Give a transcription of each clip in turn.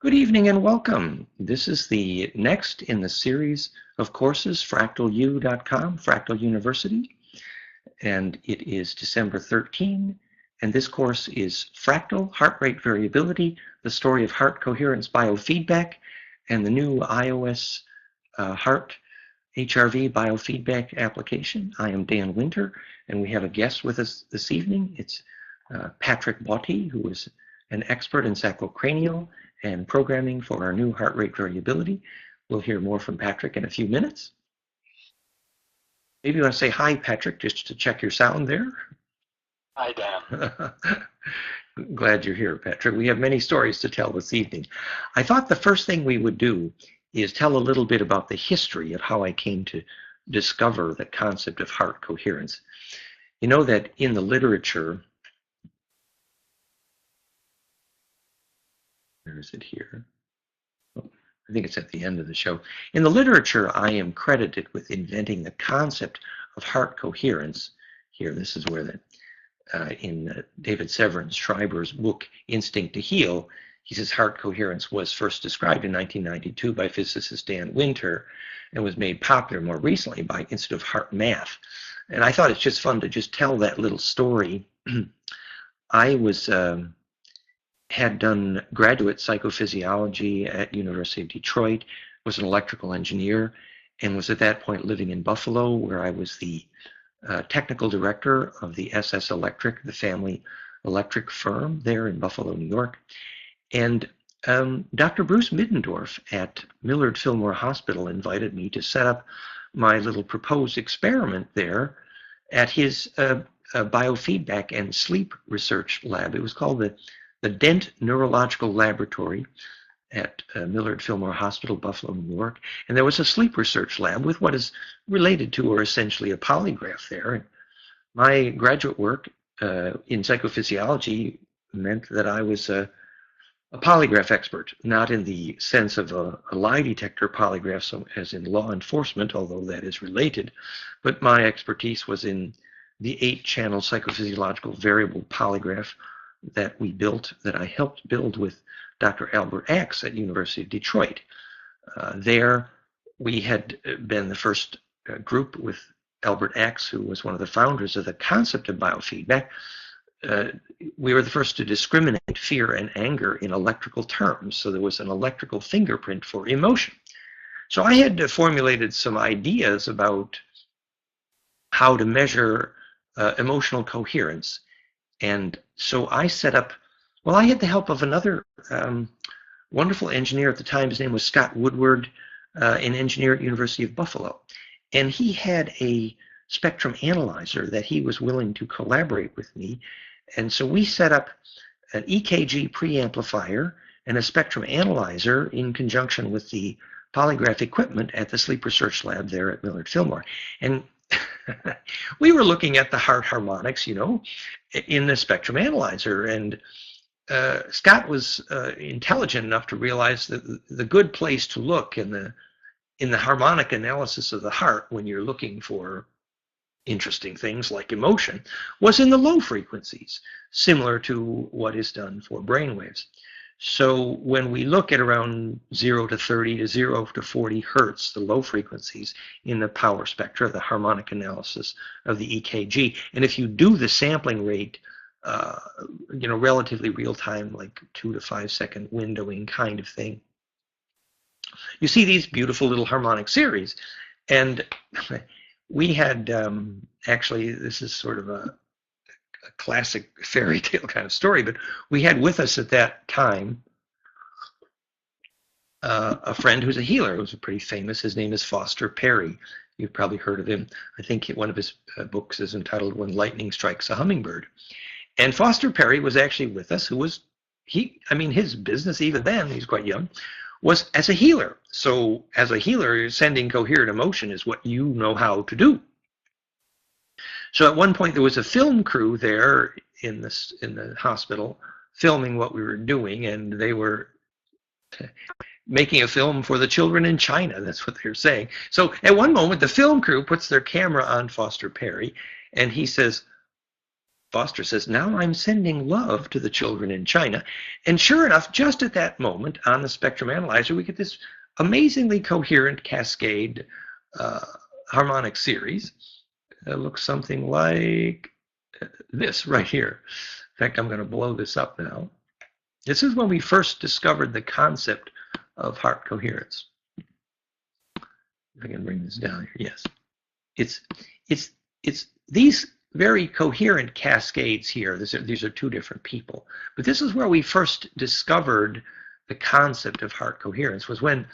Good evening and welcome. This is the next in the series of courses, fractalu.com, Fractal University, and it is December 13, and this course is Fractal Heart Rate Variability, the story of heart coherence biofeedback, and the new iOS heart HRV Biofeedback application. I am Dan Winter, and we have a guest with us this evening. It's Patrick Botti, who is an expert in sacrocranial and programming for our new heart rate variability. We'll hear more from Patrick in a few minutes. Maybe you want to say hi, Patrick, just to check your sound there. Hi, Dan. Glad you're here, Patrick. We have many stories to tell this evening. I thought the first thing we would do is tell a little bit about the history of how I came to discover the concept of heart coherence. You know that in the literature, where is it here? Oh, I think it's at the end of the show. In the literature, I am credited with inventing the concept of heart coherence. Here, this is where in David Severin Schreiber's book, Instinct to Heal, he says heart coherence was first described in 1992 by physicist Dan Winter and was made popular more recently by Institute of Heart Math. And I thought it's just fun to just tell that little story. I had done graduate psychophysiology at University of Detroit, was an electrical engineer, and was at that point living in Buffalo, where I was the technical director of the SS Electric, the family electric firm there in Buffalo, New York. And Dr. Bruce Middendorf at Millard Fillmore Hospital invited me to set up my little proposed experiment there at his biofeedback and sleep research lab. It was called the Dent Neurological Laboratory at Millard Fillmore Hospital, Buffalo, New York. And there was a sleep research lab with what is related to or essentially a polygraph there. And my graduate work in psychophysiology meant that I was a polygraph expert, not in the sense of a lie detector polygraph, so as in law enforcement, although that is related, but my expertise was in the 8-channel psychophysiological variable polygraph that we built, that I helped build with Dr. Albert Axe at University of Detroit. There, we had been the first group with Albert Axe, who was one of the founders of the concept of biofeedback. We were the first to discriminate fear and anger in electrical terms, so there was an electrical fingerprint for emotion. So I had formulated some ideas about how to measure emotional coherence. And so I set up, well, I had the help of another wonderful engineer at the time. His name was Scott Woodward, an engineer at University of Buffalo. And he had a spectrum analyzer that he was willing to collaborate with me. And so we set up an EKG preamplifier and a spectrum analyzer in conjunction with the polygraph equipment at the sleep research lab there at Millard Fillmore. And we were looking at the heart harmonics, you know, in the spectrum analyzer. And Scott was intelligent enough to realize that the good place to look in the harmonic analysis of the heart when you're looking for interesting things like emotion was in the low frequencies, similar to what is done for brainwaves. So when we look at around 0 to 30 to 0 to 40 hertz, the low frequencies in the power spectra, the harmonic analysis of the EKG, and if you do the sampling rate, you know, relatively real time, like 2 to 5 second windowing kind of thing, you see these beautiful little harmonic series. And we had, actually, this is sort of a classic fairy tale kind of story, but we had with us at that time a friend who's a healer, who's pretty famous. His name is Foster Perry. You've probably heard of him. I think one of his books is entitled When Lightning Strikes a Hummingbird. And Foster Perry was actually with us, his business even then, he's quite young, was as a healer. So as a healer, sending coherent emotion is what you know how to do. So at one point there was a film crew there in the hospital filming what we were doing, and they were making a film for the children in China. That's what they're saying. So at one moment the film crew puts their camera on Foster Perry, and he says, Foster says, now I'm sending love to the children in China. And sure enough, just at that moment on the spectrum analyzer, we get this amazingly coherent cascade harmonic series. It looks something like this right here. In fact, I'm going to blow this up now. This is when we first discovered the concept of heart coherence. If I can bring this down here, yes. It's these very coherent cascades here. These are two different people. But this is where we first discovered the concept of heart coherence, was when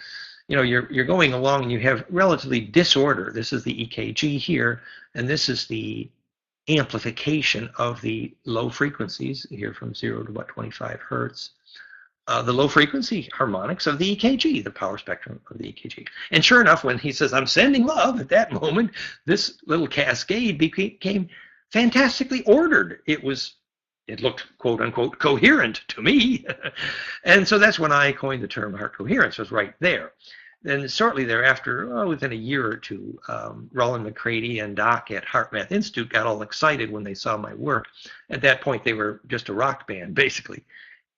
you're going along and you have relatively disorder. This is the EKG here, and this is the amplification of the low frequencies here from 0 to about 25 hertz. The low frequency harmonics of the EKG, the power spectrum of the EKG. And sure enough, when he says, I'm sending love, at that moment, this little cascade became fantastically ordered. It looked, quote unquote, coherent to me. And so that's when I coined the term heart coherence, was right there. Then shortly thereafter, within a year or two, Roland McCready and Doc at HeartMath Institute got all excited when they saw my work. At that point, they were just a rock band, basically.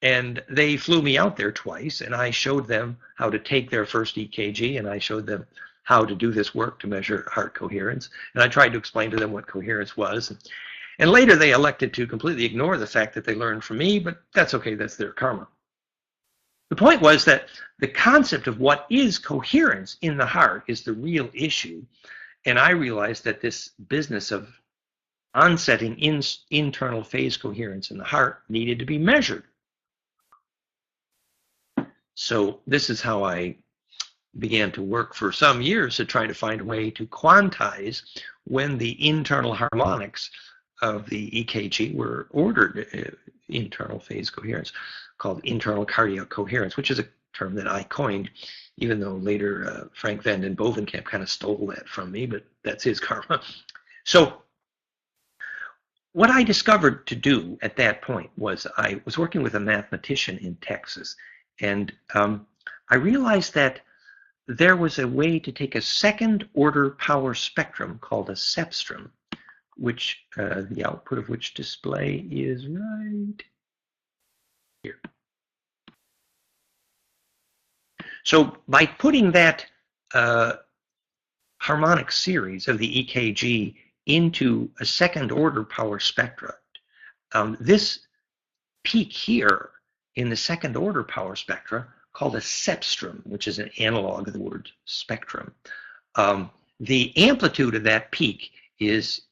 And they flew me out there twice, and I showed them how to take their first EKG, and I showed them how to do this work to measure heart coherence. And I tried to explain to them what coherence was. And later they elected to completely ignore the fact that they learned from me, but that's okay, that's their karma. The point was that the concept of what is coherence in the heart is the real issue. And I realized that this business of onsetting internal phase coherence in the heart needed to be measured. So this is how I began to work for some years to try to find a way to quantize when the internal harmonics of the EKG were ordered internal phase coherence, called internal cardiac coherence, which is a term that I coined, even though later Frank van den Bovenkamp kind of stole that from me, but that's his karma. So what I discovered to do at that point was I was working with a mathematician in Texas, and I realized that there was a way to take a second order power spectrum called a cepstrum, which the output of which display is right here. So by putting that harmonic series of the EKG into a second order power spectra, this peak here in the second order power spectra, called a cepstrum, which is an analog of the word spectrum. The amplitude of that peak is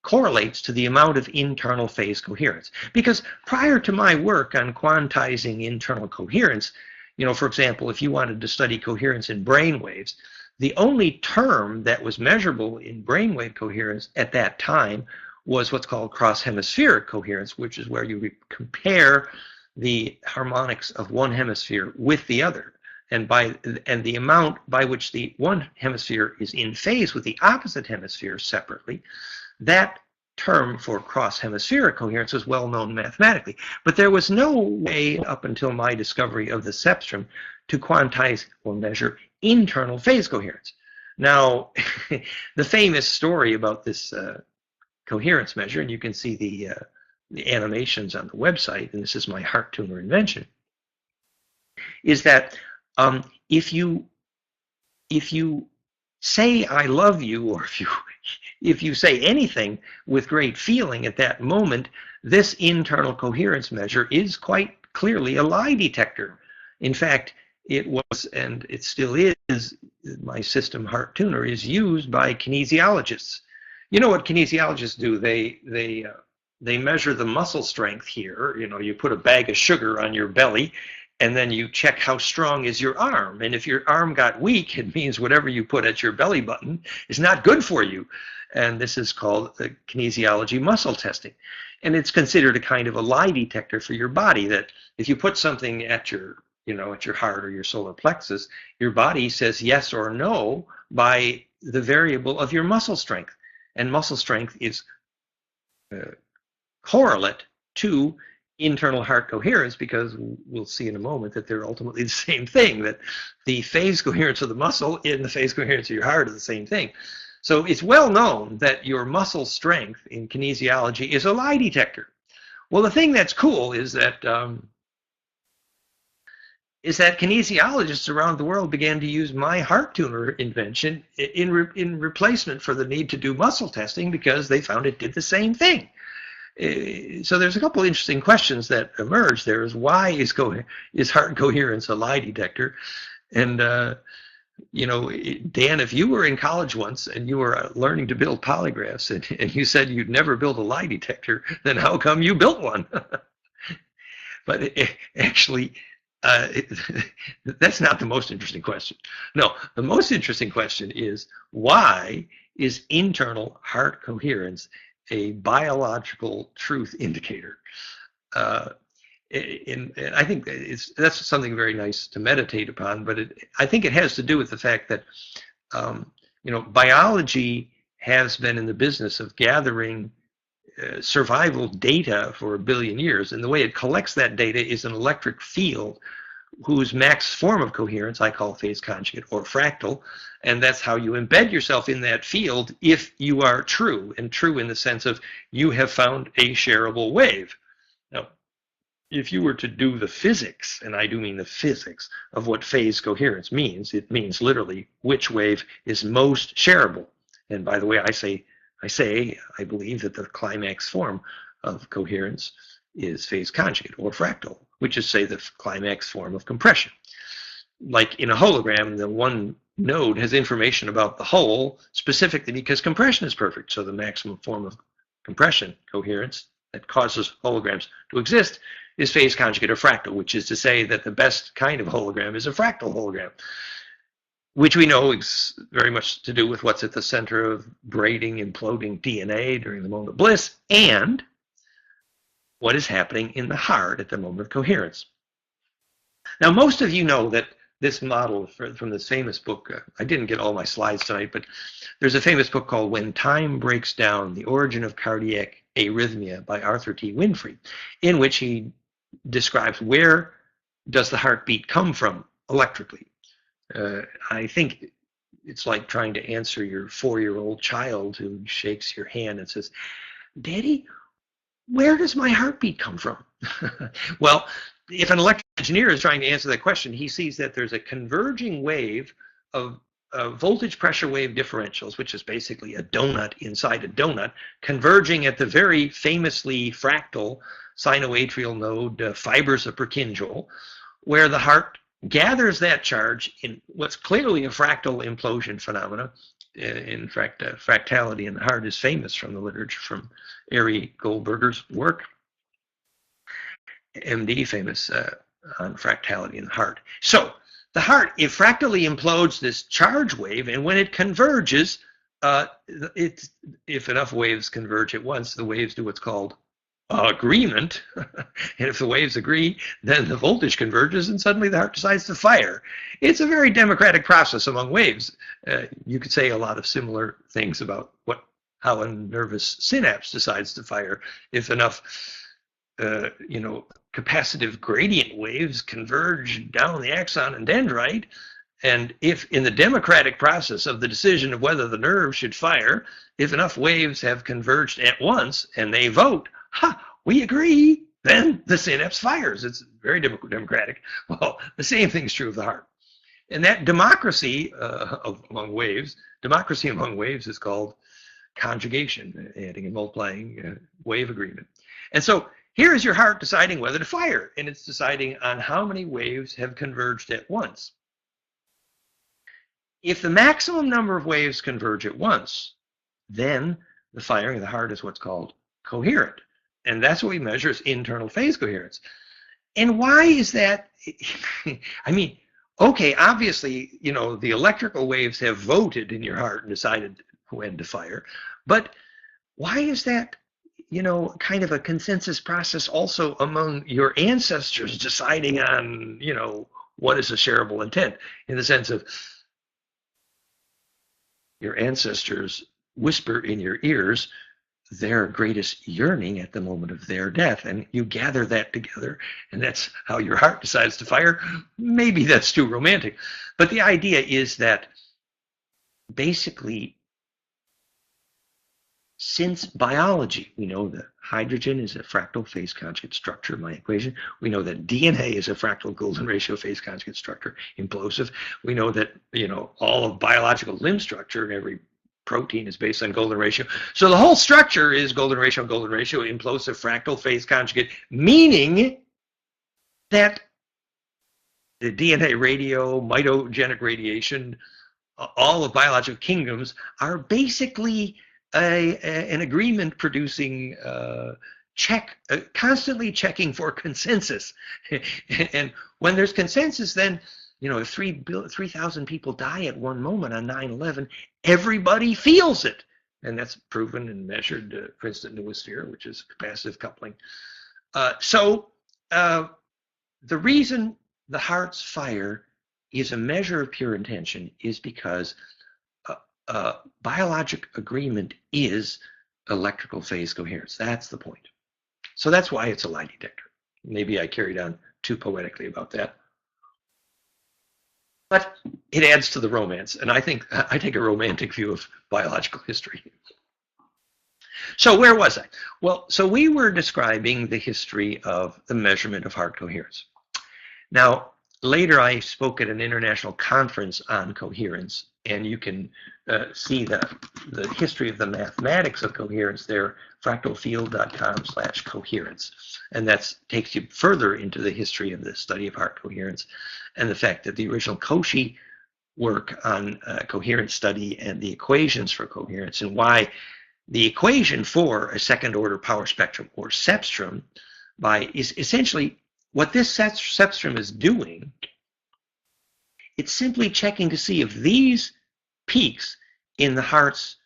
correlates to the amount of internal phase coherence. Because prior to my work on quantizing internal coherence, for example, if you wanted to study coherence in brain waves, the only term that was measurable in brainwave coherence at that time was what's called cross-hemispheric coherence, which is where you compare the harmonics of one hemisphere with the other, and the amount by which the one hemisphere is in phase with the opposite hemisphere separately. That term for cross-hemispheric coherence is well known mathematically, but there was no way up until my discovery of the cepstrum to quantize or measure internal phase coherence. Now, the famous story about this coherence measure, and you can see the animations on the website, and this is my heart tuner invention, is that if you say I love you, or if you say anything with great feeling at that moment, this internal coherence measure is quite clearly a lie detector. In fact, it was, and it still is, my system heart tuner is used by kinesiologists. You know what kinesiologists do? They measure the muscle strength here. You put a bag of sugar on your belly, and then you check how strong is your arm. And if your arm got weak, it means whatever you put at your belly button is not good for you. And this is called kinesiology muscle testing. And it's considered a kind of a lie detector for your body, that if you put something at your heart or your solar plexus, your body says yes or no by the variable of your muscle strength. And muscle strength is correlate to internal heart coherence, because we'll see in a moment that they're ultimately the same thing, that the phase coherence of the muscle and the phase coherence of your heart are the same thing. So it's well known that your muscle strength in kinesiology is a lie detector. Well, the thing that's cool is that kinesiologists around the world began to use my heart tuner invention in replacement for the need to do muscle testing because they found it did the same thing. So there's a couple interesting questions that emerge. There is, why is heart coherence a lie detector? And you know, Dan, if you were in college once and you were learning to build polygraphs and you said you'd never build a lie detector, then how come you built one? But actually, that's not the most interesting question. No, the most interesting question is, why is internal heart coherence a biological truth indicator? And I think that's something very nice to meditate upon, but I think it has to do with the fact that you know, biology has been in the business of gathering survival data for 1 billion years, and the way it collects that data is an electric field whose max form of coherence I call phase conjugate or fractal, and that's how you embed yourself in that field if you are true, and true in the sense of you have found a shareable wave. Now, if you were to do the physics, and I do mean the physics, of what phase coherence means, it means literally which wave is most shareable. And by the way, I believe that the climax form of coherence is phase conjugate or fractal, which is, say, the climax form of compression. Like in a hologram, the one node has information about the whole specifically because compression is perfect. So the maximum form of compression coherence that causes holograms to exist is phase conjugate or fractal, which is to say that the best kind of hologram is a fractal hologram, which we know is very much to do with what's at the center of braiding, imploding DNA during the moment of bliss, and what is happening in the heart at the moment of coherence. Now, most of you know that this model from this famous book, I didn't get all my slides tonight, but there's a famous book called When Time Breaks Down, The Origin of Cardiac Arrhythmia by Arthur T. Winfrey, in which he describes where does the heartbeat come from electrically. I think it's like trying to answer your 4-year-old child who shakes your hand and says, "Daddy, where does my heartbeat come from?" Well, if an electrical engineer is trying to answer that question, he sees that there's a converging wave of voltage pressure wave differentials, which is basically a donut inside a donut, converging at the very famously fractal sinoatrial node fibers of Purkinje, where the heart gathers that charge in what's clearly a fractal implosion phenomena. In fact, fractality in the heart is famous from the literature from Ari Goldberger's work. MD, famous on fractality in the heart. So the heart, it fractally implodes this charge wave, and when it converges, if enough waves converge at once, the waves do what's called agreement. And if the waves agree, then the voltage converges, and suddenly the heart decides to fire. It's a very democratic process among waves. You could say a lot of similar things about how a nervous synapse decides to fire. If enough capacitive gradient waves converge down the axon and dendrite, and if in the democratic process of the decision of whether the nerve should fire, if enough waves have converged at once and they vote, we agree, then the synapse fires. It's very democratic. Well, the same thing's true of the heart. And that democracy among waves is called conjugation, adding and multiplying wave agreement. And so here is your heart deciding whether to fire, and it's deciding on how many waves have converged at once. If the maximum number of waves converge at once, then the firing of the heart is what's called coherent. And that's what we measure as internal phase coherence. And why is that? I mean, okay, obviously, the electrical waves have voted in your heart and decided when to fire, but why is that kind of a consensus process also among your ancestors deciding on, what is a shareable intent, in the sense of your ancestors whisper in your ears their greatest yearning at the moment of their death, and you gather that together, and that's how your heart decides to fire. Maybe that's too romantic, but the idea is that basically since biology, we know that hydrogen is a fractal phase conjugate structure, my equation. We know that DNA is a fractal golden ratio phase conjugate structure, implosive. We know that, all of biological limb structure and every protein is based on golden ratio. So the whole structure is golden ratio, implosive, fractal phase conjugate, meaning that the DNA radio, mitogenic radiation, all of biological kingdoms are basically an agreement producing constantly checking for consensus. And when there's consensus, then, if 3,000 people die at one moment on 9/11, everybody feels it. And that's proven and measured, for instance, noosphere, which is capacitive coupling. So the reason the heart's fire is a measure of pure intention is because biologic agreement is electrical phase coherence. That's the point. So that's why it's a lie detector. Maybe I carried on too poetically about that. But it adds to the romance, and I think I take a romantic view of biological history. So where was I? Well, so we were describing the history of the measurement of heart coherence. Now, later I spoke at an international conference on coherence, and you can see the history of the mathematics of coherence there, fractalfield.com/coherence. And that takes you further into the history of the study of heart coherence and the fact that the original Cauchy work on coherence study and the equations for coherence, and why the equation for a second order power spectrum, or cepstrum, is essentially what this cepstrum is doing. It's simply checking to see if these peaks in the heart's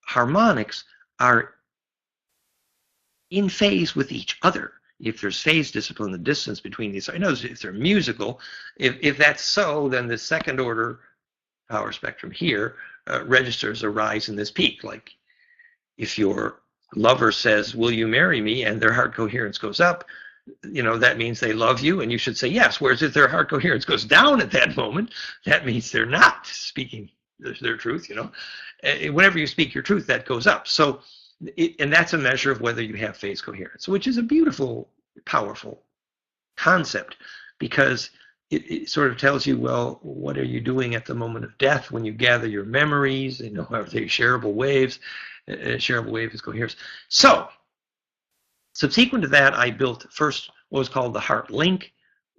harmonics are in phase with each other. If there's phase discipline, the distance between these, I know if they're musical, if that's so, then the second order power spectrum here registers a rise in this peak. Like if your lover says, "Will you marry me?" and their heart coherence goes up, that means they love you and you should say yes. Whereas if their heart coherence goes down at that moment, that means they're not speaking their truth. Whenever you speak your truth, that goes up. So, and that's a measure of whether you have phase coherence, which is a beautiful, powerful concept, because it sort of tells you, well, what are you doing at the moment of death when you gather your memories? Are they shareable waves? Shareable wave is coherence. So, subsequent to that, I built first what was called the Heart Link,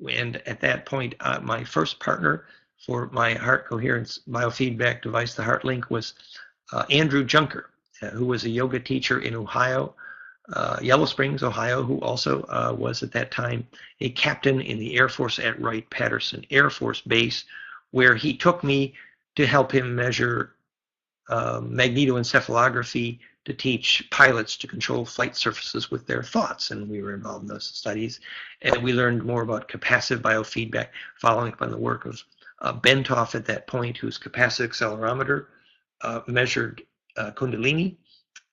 and at that point, my first partner for my heart coherence biofeedback device, the Heart Link, was Andrew Junker, who was a yoga teacher in Ohio, Yellow Springs, Ohio, who also was at that time a captain in the Air Force at Wright-Patterson Air Force Base, where he took me to help him measure magnetoencephalography to teach pilots to control flight surfaces with their thoughts. And we were involved in those studies. And we learned more about capacitive biofeedback, following up on the work of Bentoff at that point, whose capacitive accelerometer measured Kundalini.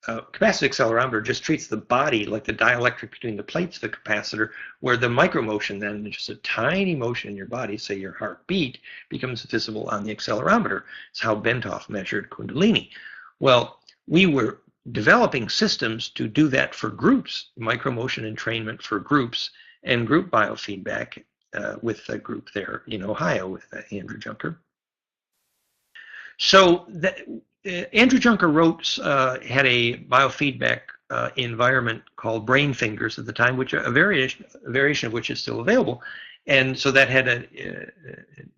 Capacitive accelerometer just treats the body like the dielectric between the plates of the capacitor, where the micromotion, then just a tiny motion in your body, say your heartbeat, becomes visible on the accelerometer. It's how Bentoff measured Kundalini. Well, we were developing systems to do that for groups, micromotion entrainment for groups, and group biofeedback with a group there in Ohio with Andrew Junker. So Andrew Junker had a biofeedback environment called Brain Fingers at the time, which a variation of which is still available. And so that had an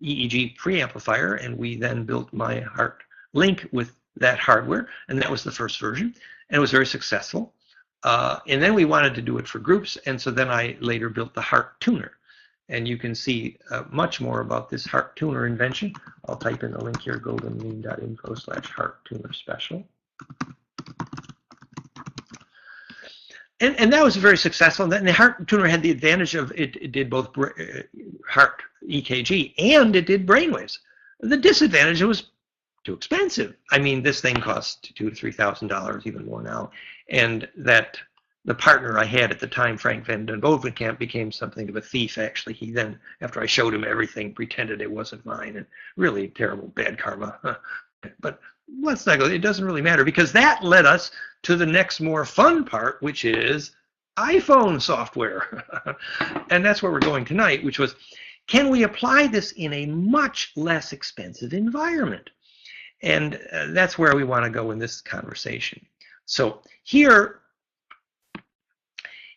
EEG preamplifier, and we then built my Heart Link with that hardware, and that was the first version, and it was very successful. And then we wanted to do it for groups, and so then I later built the Heart Tuner. And you can see much more about this Heart Tuner invention. I'll type in the link here, goldenmean.info/Heart Tuner Special. And that was very successful. And the Heart Tuner had the advantage of it did both heart EKG and it did brainwaves. The disadvantage, it was too expensive. I mean, this thing costs $2,000 to $3,000, even more now. And that the partner I had at the time, Frank Van Den Bovenkamp, became something of a thief, actually. He then, after I showed him everything, pretended it wasn't mine, and really terrible, bad karma But let's not go. It doesn't really matter because that led us to the next more fun part, which is iPhone software. And that's where we're going tonight, which was, can we apply this in a much less expensive environment? And that's where we want to go in this conversation. So here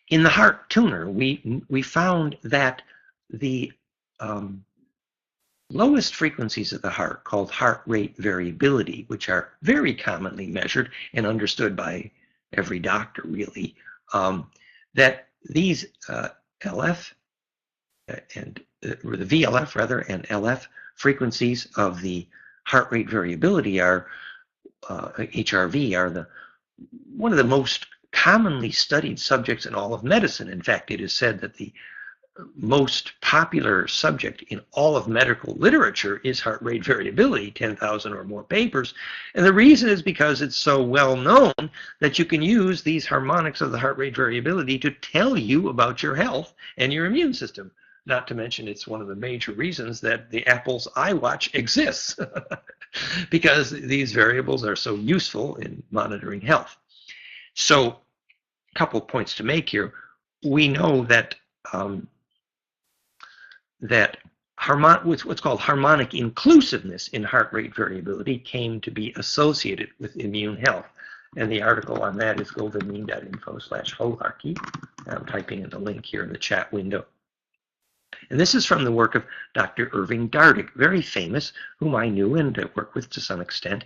in the heart tuner, we found that the lowest frequencies of the heart, called heart rate variability, which are very commonly measured and understood by every doctor really, that these LF and the VLF rather and LF frequencies of the heart rate variability are HRV are one of the most commonly studied subjects in all of medicine. In fact, it is said that the most popular subject in all of medical literature is heart rate variability, 10,000 or more papers. And the reason is because it's so well known that you can use these harmonics of the heart rate variability to tell you about your health and your immune system. Not to mention, it's one of the major reasons that the Apple's iWatch exists, because these variables are so useful in monitoring health. So, a couple of points to make here. We know that what's called harmonic inclusiveness in heart rate variability came to be associated with immune health. And the article on that is goldenmean.info/holarchy. I'm typing in the link here in the chat window. And this is from the work of Dr. Irving Dardick, very famous, whom I knew and worked with to some extent.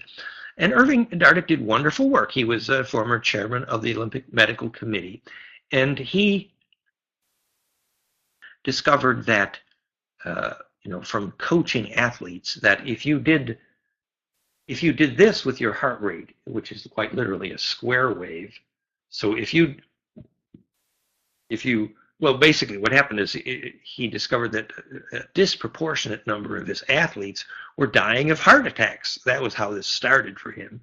And Irving Dardick did wonderful work. He was a former chairman of the Olympic Medical Committee. And he discovered that from coaching athletes, that if you did this with your heart rate, which is quite literally a square wave, so well, basically what happened is he discovered that a disproportionate number of his athletes were dying of heart attacks. That was how this started for him.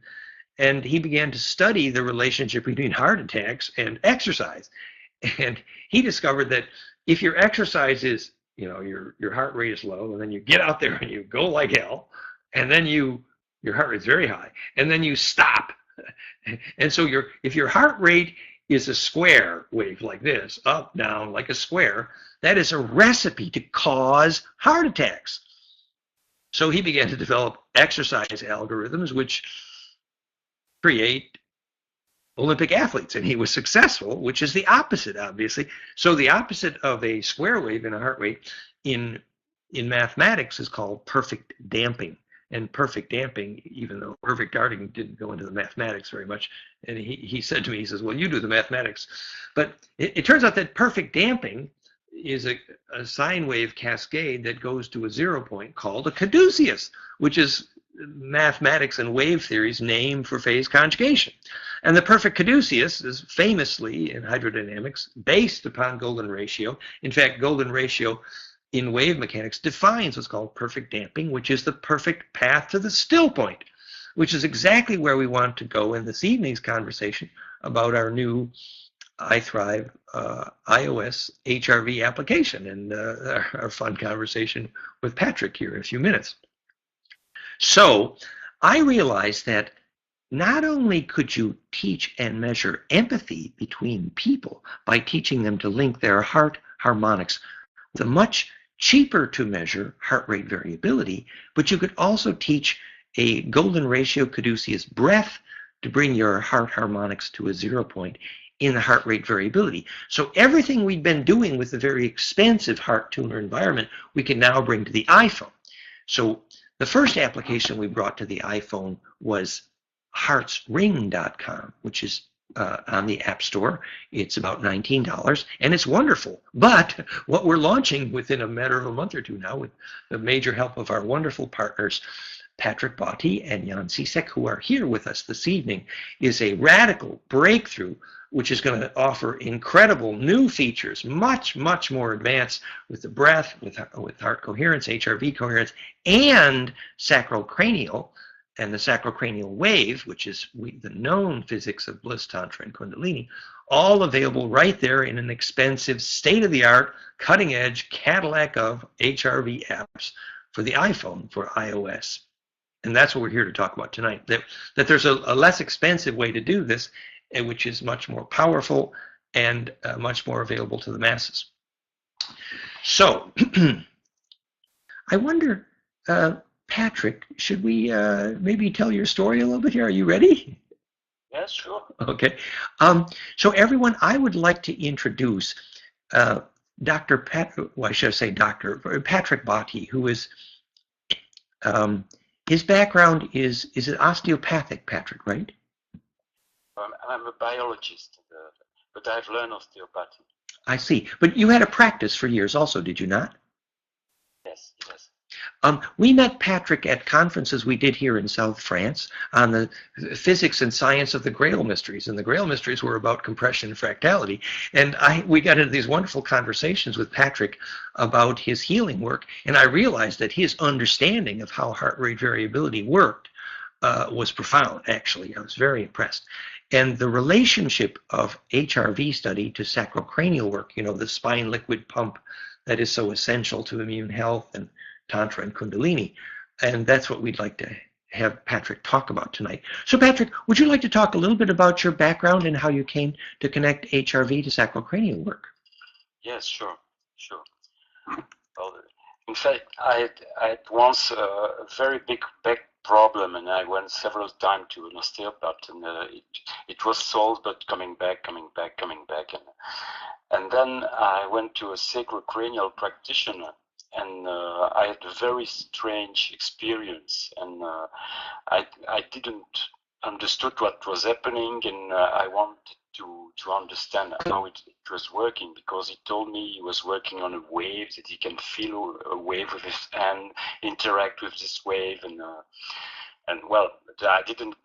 And he began to study the relationship between heart attacks and exercise. And he discovered that if your exercise is, your heart rate is low, and then you get out there and you go like hell, and then your heart rate is very high, and then you stop. And so if your heart rate is a square wave like this, up, down, like a square, that is a recipe to cause heart attacks. So he began to develop exercise algorithms which create Olympic athletes, and he was successful, which is the opposite, obviously. So the opposite of a square wave in a heart rate in mathematics is called perfect damping. And perfect damping, even though Irving Dardick didn't go into the mathematics very much, and he said to me, he says, well, you do the mathematics. But it turns out that perfect damping is a sine wave cascade that goes to a 0 point called a caduceus, which is mathematics and wave theory's name for phase conjugation. And the perfect caduceus is famously in hydrodynamics based upon golden ratio. In fact, golden ratio in wave mechanics defines what's called perfect damping, which is the perfect path to the still point, which is exactly where we want to go in this evening's conversation about our new iThrive iOS HRV application and our fun conversation with Patrick here in a few minutes. So I realized that not only could you teach and measure empathy between people by teaching them to link their heart harmonics with a much cheaper to measure heart rate variability, but you could also teach a golden ratio caduceus breath to bring your heart harmonics to a 0 point in the heart rate variability. So everything we've been doing with the very expensive heart tuner environment, we can now bring to the iPhone. So the first application we brought to the iPhone was heartsring.com, which is on the App Store. It's about $19, and it's wonderful. But what we're launching within a matter of a month or two now, with the major help of our wonderful partners, Patrick Botti and Jan Sisek, who are here with us this evening, is a radical breakthrough which is going to offer incredible new features, much, much more advanced with the breath, with heart coherence, HRV coherence, and sacrocranial, and the sacrocranial wave, which is the known physics of bliss, tantra, and kundalini, all available right there in an expensive, state-of-the-art, cutting-edge Cadillac of HRV apps for the iPhone, for iOS. And that's what we're here to talk about tonight, that there's a less expensive way to do this, which is much more powerful and much more available to the masses. So I wonder, Patrick, should we maybe tell your story a little bit here? Are you ready? Yes, sure. Okay. So everyone, I would like to introduce Dr. Patrick, well, I should say Dr. Patrick Botti, who is, his background is it osteopathic, Patrick, right? I'm a biologist, but I've learned osteopathy. I see. But you had a practice for years also, did you not? Yes, yes. We met Patrick at conferences we did here in South France on the physics and science of the Grail mysteries, and the Grail mysteries were about compression and fractality. And we got into these wonderful conversations with Patrick about his healing work, and I realized that his understanding of how heart rate variability worked was profound, actually. I was very impressed. And the relationship of HRV study to sacrocranial work, you know, the spine liquid pump that is so essential to immune health and Tantra and Kundalini. And that's what we'd like to have Patrick talk about tonight. So Patrick, would you like to talk a little bit about your background and how you came to connect HRV to sacrocranial work? Yes, sure. Well, in fact, I had once a very big back problem, and I went several times to an osteopath, and it was solved, but coming back, and then I went to a sacrocranial practitioner, and I had a very strange experience, and I didn't understood what was happening, and I wanted to understand how it was working, because he told me he was working on a wave, that he can feel a wave with his hand, interact with this wave, and well, I didn't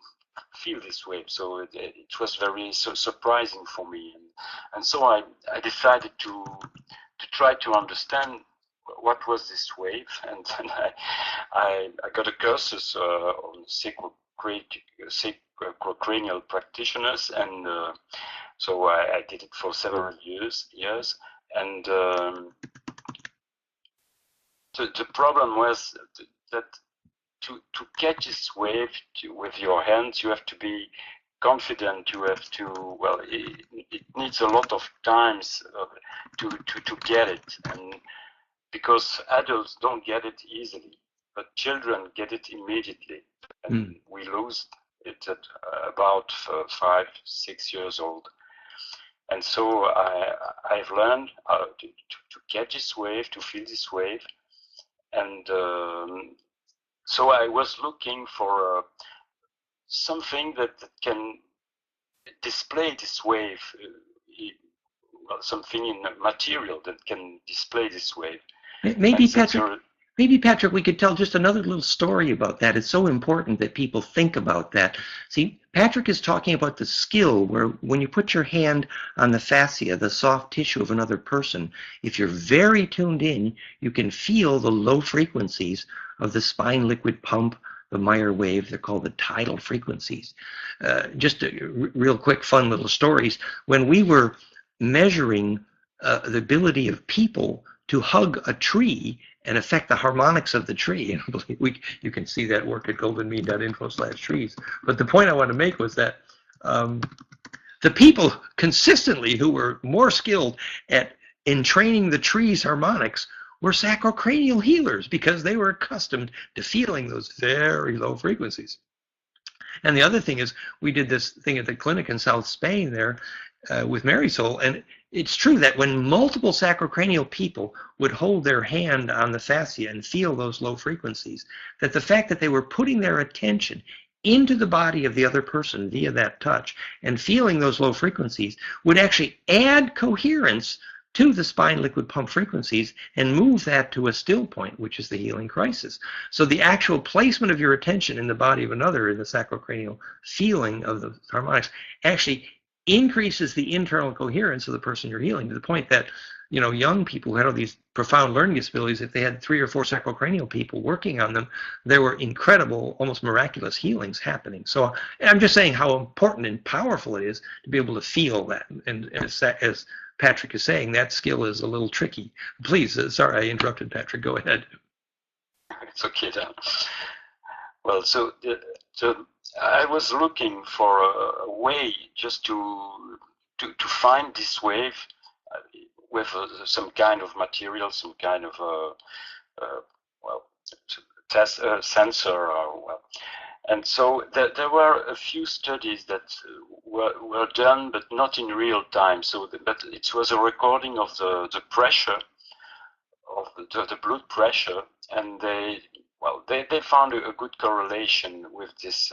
feel this wave, so it was very surprising for me, and so I decided to try to understand what was this wave, and then I got a cursus on sacrocranial practitioners, and so I did it for several years, and the problem was that to catch this wave with your hands, you have to be confident, you have to, well, it needs a lot of times to get it, and because adults don't get it easily, but children get it immediately, and we lose it at about 5, 6 years old. And so I've learned to catch this wave, to feel this wave, and so I was looking for something that can display this wave, something in material that can display this wave. Maybe Patrick, we could tell just another little story about that. It's so important that people think about that. See, Patrick is talking about the skill where when you put your hand on the fascia, the soft tissue of another person, if you're very tuned in, you can feel the low frequencies of the spine liquid pump, the Meyer wave. They're called the tidal frequencies. Just real quick, fun little stories. When we were measuring the ability of people to hug a tree and affect the harmonics of the tree. You can see that work at goldenmean.info/trees. But the point I want to make was that the people consistently who were more skilled in training the tree's harmonics were sacrocranial healers, because they were accustomed to feeling those very low frequencies. And the other thing is, we did this thing at the clinic in South Spain there with Marisol, and it's true that when multiple sacrocranial people would hold their hand on the fascia and feel those low frequencies, that the fact that they were putting their attention into the body of the other person via that touch and feeling those low frequencies would actually add coherence to the spine liquid pump frequencies and move that to a still point, which is the healing crisis. So the actual placement of your attention in the body of another, in the sacrocranial feeling of the harmonics, actually increases the internal coherence of the person you're healing, to the point that, you know, young people who had all these profound learning disabilities, if they had 3 or 4 sacrocranial people working on them, there were incredible, almost miraculous healings happening. So I'm just saying how important and powerful it is to be able to feel that. And as Patrick is saying, that skill is a little tricky. Please, sorry I interrupted, Patrick. Go ahead. It's okay, Dan. Well, I was looking for a way just to find this wave with some kind of material, some kind of well, test sensor, or well. And so there were a few studies that were done, but not in real time. So, but it was a recording of the pressure, of the blood pressure, and they found a good correlation with this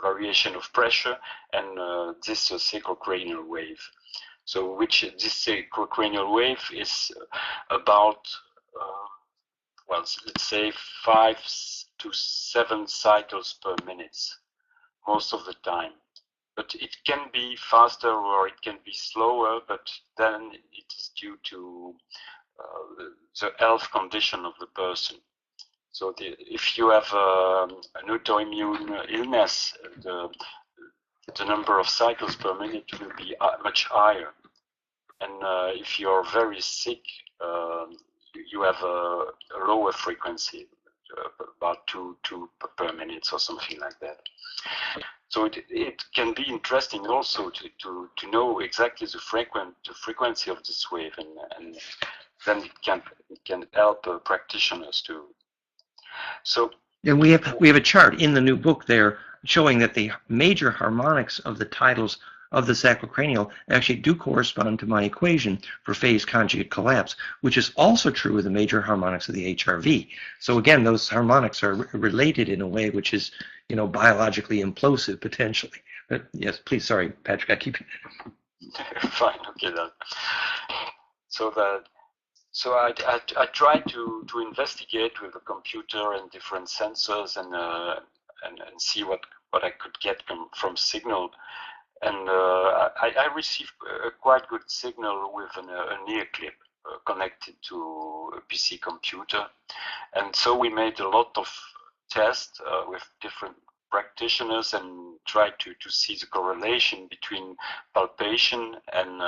variation of pressure and this sacrocranial wave. So, this sacrocranial wave is about well, let's say 5 to 7 cycles per minute most of the time. But it can be faster or it can be slower, but then it is due to the health condition of the person. So if you have an autoimmune illness, the number of cycles per minute will be much higher. And if you're very sick, you have a lower frequency, about 2 per minute or something like that. So it can be interesting also to know exactly the frequency of this wave, and then it can help practitioners too. So, and we have a chart in the new book there showing that the major harmonics of the titles of the sacrocranial actually do correspond to my equation for phase conjugate collapse, which is also true with the major harmonics of the HRV. So again, those harmonics are related in a way which is, you know, biologically implosive potentially. But yes, please, sorry, Patrick, I keep. Fine, okay then. So I tried to investigate with the computer and different sensors and see what I could get from signal. And I received a quite good signal with an ear clip connected to a PC computer. And so we made a lot of tests with different practitioners and tried to see the correlation between palpation and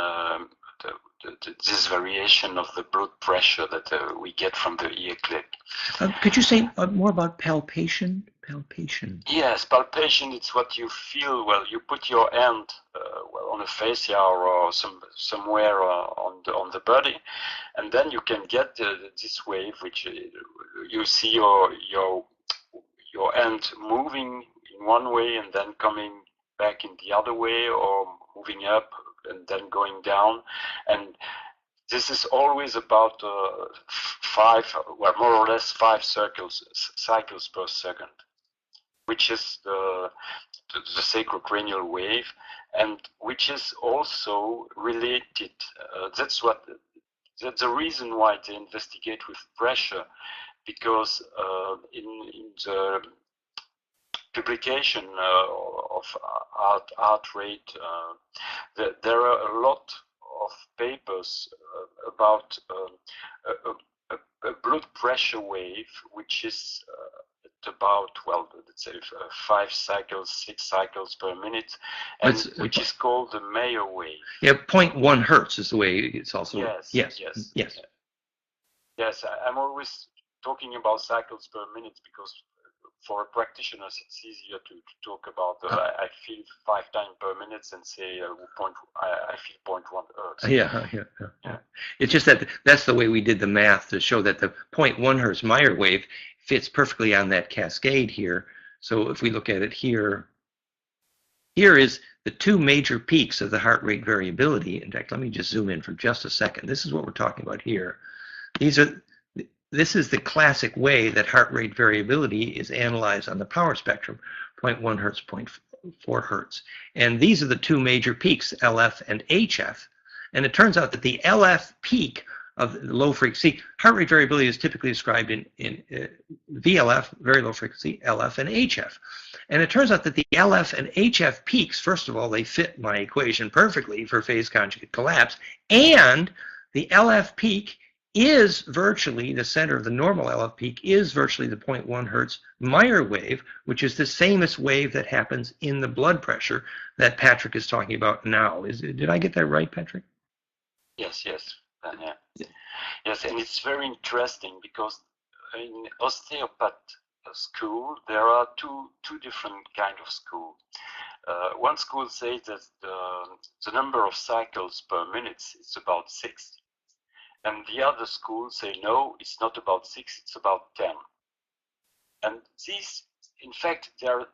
this variation of the blood pressure that we get from the ear clip. Could you say more about palpation? Palpation. Yes, palpation. It's what you feel. Well, you put your hand on a fascia or somewhere on the body, and then you can get this wave, which you see your hand moving in one way and then coming back in the other way, or moving up and then going down. And this is always about more or less 5 cycles per second, which is the sacrocranial wave, and which is also related. That's the reason why they investigate with pressure, because in the publication of heart rate, there are a lot of papers about a blood pressure wave, which is about, well, let's say 5 cycles, 6 cycles per minute, and which is called the Mayer wave. Yeah, 0.1 hertz is the way it's also. Yes. I'm always talking about cycles per minute because for practitioners it's easier to talk about I feel 5 times per minute and say I feel 0.1 hertz. Yeah. It's just that's the way we did the math to show that the 0.1 hertz Mayer wave fits perfectly on that cascade here. So if we look at it here is the 2 major peaks of the heart rate variability. In fact, let me just zoom in for just a second. This is what we're talking about here. This is the classic way that heart rate variability is analyzed on the power spectrum, 0.1 hertz, 0.4 hertz. And these are the 2 major peaks, LF and HF. And it turns out that the LF peak of low frequency, heart rate variability is typically described in VLF, very low frequency, LF and HF. And it turns out that the LF and HF peaks, first of all, they fit my equation perfectly for phase conjugate collapse, and the LF peak is virtually the center of the normal LF peak is virtually the 0.1 hertz Mayer wave, which is the samest wave that happens in the blood pressure that Patrick is talking about now. Did I get that right, Patrick? Yes. Yes, and it's very interesting because in osteopath school, there are two different kind of school. One school says that the number of cycles per minute is about 6. And the other school say, no, it's not about 6, it's about 10. And these, in fact, they are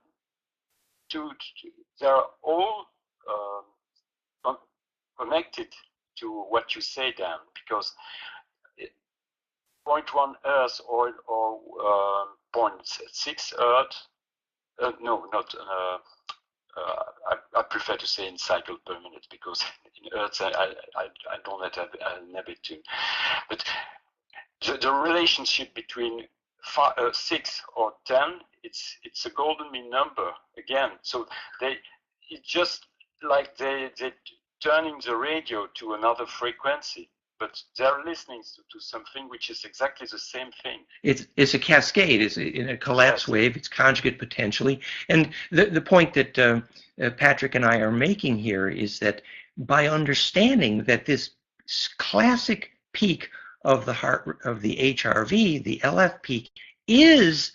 all connected to what you say, Dan, because 0.1 Earth or 0.6 Earth, no, not, I prefer to say in cycle per minute, because in Earth I don't have an habit to. But the relationship between 6 or 10, it's a golden mean number again. So it's just like they turning the radio to another frequency, but they're listening to something which is exactly the same thing. It's a cascade. It's in a collapse wave. It's conjugate potentially. And the point that Patrick and I are making here is that by understanding that this classic peak of the heart of the HRV, the LF peak, is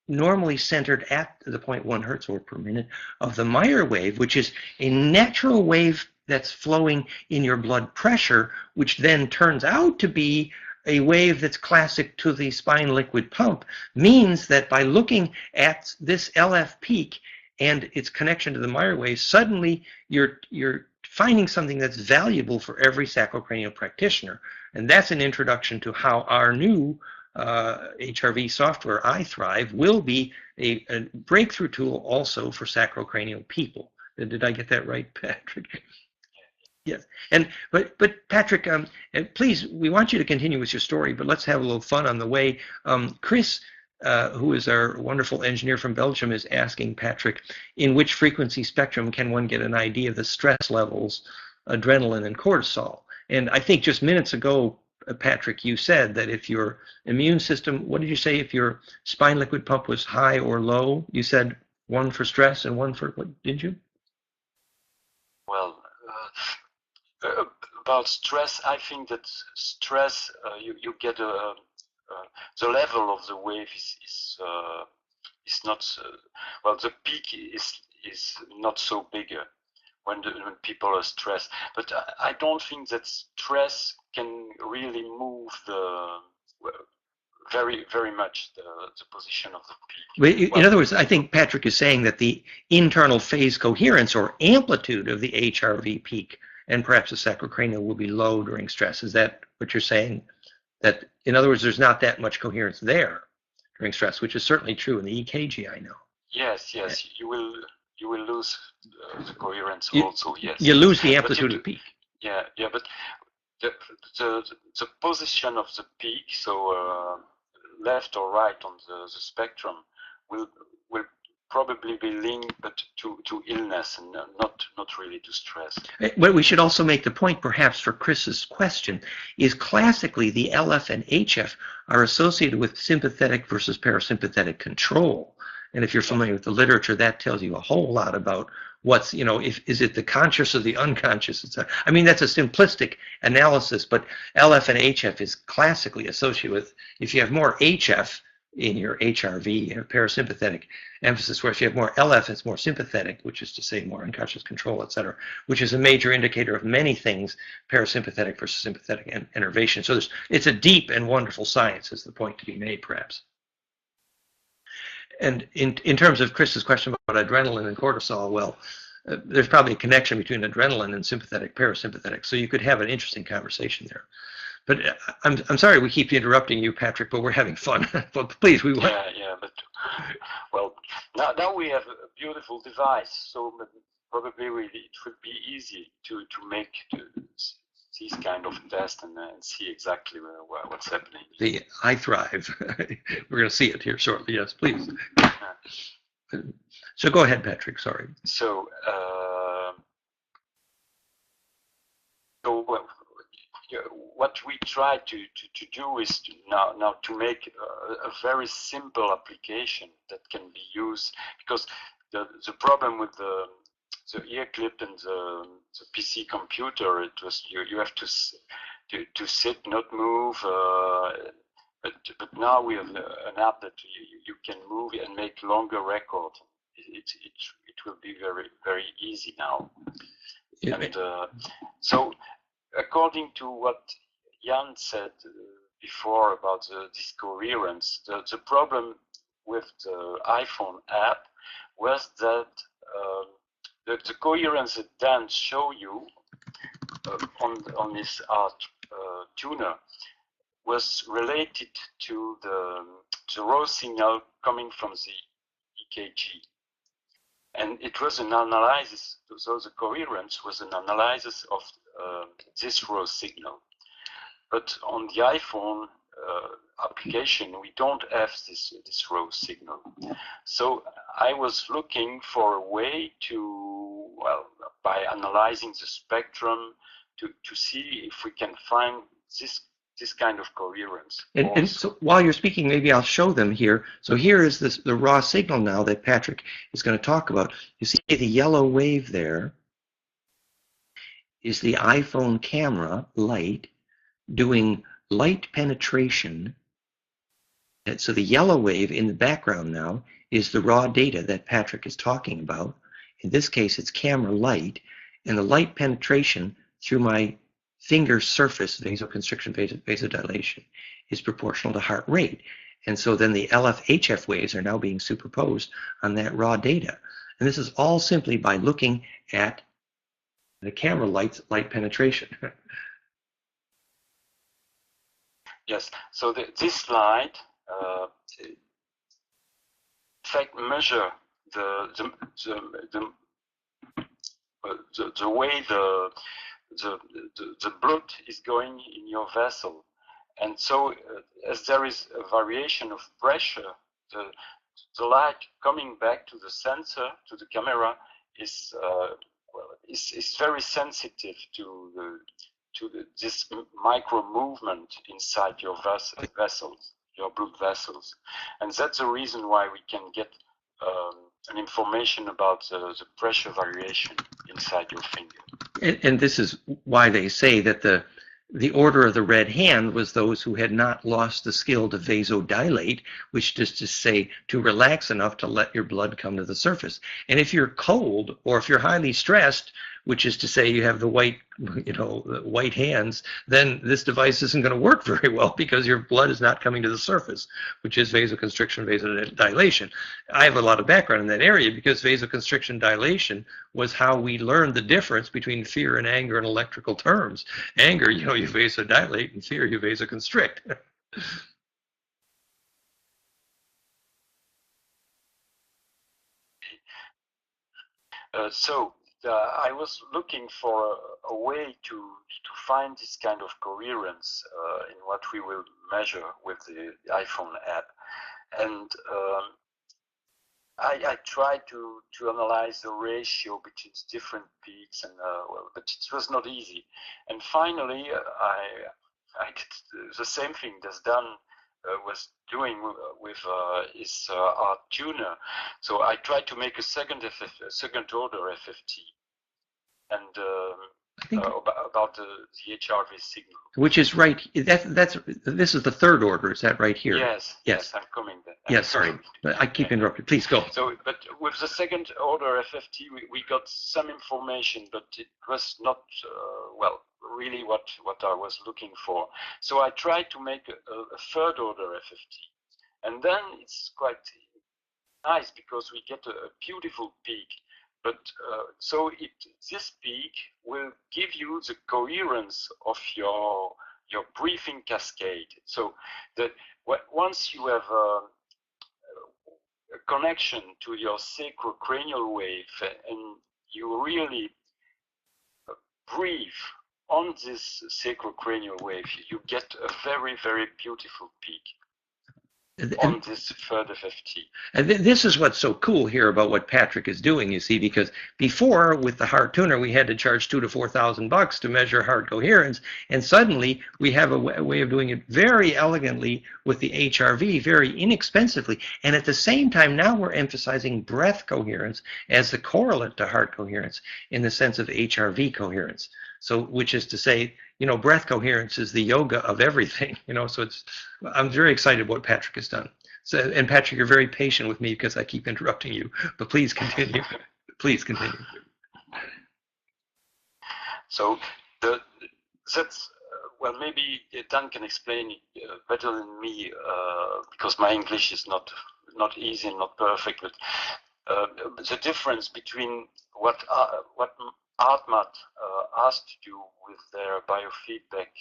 normally centered at the 0.1 hertz or per minute of the Meyer wave, which is a natural wave that's flowing in your blood pressure, which then turns out to be a wave that's classic to the spine liquid pump, means that by looking at this LF peak and its connection to the Meyer wave, suddenly you're finding something that's valuable for every sacrocranial practitioner. And that's an introduction to how our new HRV software, iThrive, will be a breakthrough tool also for sacrocranial people. Did I get that right, Patrick? Yes. But Patrick, please, we want you to continue with your story, but let's have a little fun on the way. Chris, who is our wonderful engineer from Belgium, is asking Patrick, in which frequency spectrum can one get an idea of the stress levels, adrenaline and cortisol? And I think just minutes ago, Patrick, you said that if your immune system, what did you say, if your spine liquid pump was high or low? You said one for stress and one for what, did you? Well, about stress, I think that stress, you get the level of the wave is not, well, the peak is not so bigger when people are stressed. But I don't think that stress can really move very much the position of the peak. In other words, I think Patrick is saying that the internal phase coherence or amplitude of the HRV peak and perhaps the sacrocranial will be low during stress. Is that what you're saying? That, in other words, there's not that much coherence there during stress, which is certainly true in the EKG, I know. Yes, you will lose the coherence also. Yes, you lose the amplitude of the peak. Yeah, but the position of the peak, so left or right on the spectrum, will probably be linked, but to illness and not really to stress. But we should also make the point, perhaps for Chris's question, is classically the LF and HF are associated with sympathetic versus parasympathetic control. And if you're familiar with the literature, that tells you a whole lot about what's, is it the conscious or the unconscious? I mean, that's a simplistic analysis, but LF and HF is classically associated with, if you have more HF in your HRV, you have parasympathetic emphasis, whereas if you have more LF, it's more sympathetic, which is to say more unconscious control, et cetera, which is a major indicator of many things, parasympathetic versus sympathetic innervation. So it's a deep and wonderful science, is the point to be made, perhaps. And in terms of Chris's question about adrenaline and cortisol, well, there's probably a connection between adrenaline and sympathetic, parasympathetic, so you could have an interesting conversation there. But I'm sorry we keep interrupting you, Patrick, but we're having fun. But please, we want. Yeah, but well, now we have a beautiful device, so probably it would be easy to make these kind of tests and see exactly what's happening. The iThrive. We're going to see it here shortly. Yes, please. So go ahead, Patrick. Sorry. So what we try to do is now to make a very simple application that can be used, because the problem with the ear clip and the PC computer, it was you have to sit, not move, but now we have an app that you can move and make longer records. It will be very easy now. And so, according to what Jan said before about this coherence, the problem with the iPhone app was that the coherence that Dan showed you on this art tuner was related to the raw signal coming from the EKG. And it was an analysis, so the coherence was an analysis of this raw signal. But on the iPhone application, we don't have this raw signal. So I was looking for a way to, well, by analyzing the spectrum, to see if we can find this kind of coherence. And so while you're speaking, maybe I'll show them here. So here is the raw signal now that Patrick is going to talk about. You see the yellow wave there is the iPhone camera light doing light penetration. And so the yellow wave in the background now is the raw data that Patrick is talking about. In this case, it's camera light, and the light penetration through my finger surface, vasoconstriction, vasodilation, is proportional to heart rate. And so then the LF-HF waves are now being superposed on that raw data. And this is all simply by looking at the camera light penetration. Yes, so this light, in fact, measure the way the blood is going in your vessel. And so as there is a variation of pressure, the light coming back to the sensor, to the camera, is very sensitive to this micro movement inside your vessels, your blood vessels. And that's the reason why we can get an information about the pressure variation inside your finger. And this is why they say that the order of the red hand was those who had not lost the skill to vasodilate, which is to say to relax enough to let your blood come to the surface. And if you're cold or if you're highly stressed, which is to say you have the white hands, then this device isn't going to work very well because your blood is not coming to the surface, which is vasoconstriction, vasodilation. I have a lot of background in that area because vasoconstriction dilation was how we learned the difference between fear and anger in electrical terms. Anger, you vasodilate, and fear, you vasoconstrict. I was looking for a way to find this kind of coherence in what we will measure with the iPhone app, and I tried to analyze the ratio between different peaks, and but it was not easy. And finally, I did the same thing that Dan was doing with his art tuner. So I tried to make a second order FFT, and about the HRV signal, which is right. This is the third order. Is that right here? Yes. I'm coming there. Yes, sorry, I keep interrupting. Please go. So, but with the second order FFT, we got some information, but it was not really what I was looking for. So I tried to make a third order FFT, and then it's quite nice because we get a beautiful peak. But this peak will give you the coherence of your breathing cascade. So that once you have a connection to your sacrocranial wave and you really breathe on this sacrocranial wave, you get a very, very beautiful peak on this third FFT. And this is what's so cool here about what Patrick is doing, you see, because before with the heart tuner we had to charge $2,000 to $4,000 to measure heart coherence, and suddenly we have a way of doing it very elegantly with the HRV, very inexpensively, and at the same time now we're emphasizing breath coherence as the correlate to heart coherence in the sense of HRV coherence. So, which is to say, breath coherence is the yoga of everything, so I'm very excited what Patrick has done. So, and Patrick, you're very patient with me because I keep interrupting you, but please continue. Please continue. So that's well, maybe Dan can explain it better than me because my English is not easy and not perfect. But the difference between what ArtMat asked to do with their biofeedback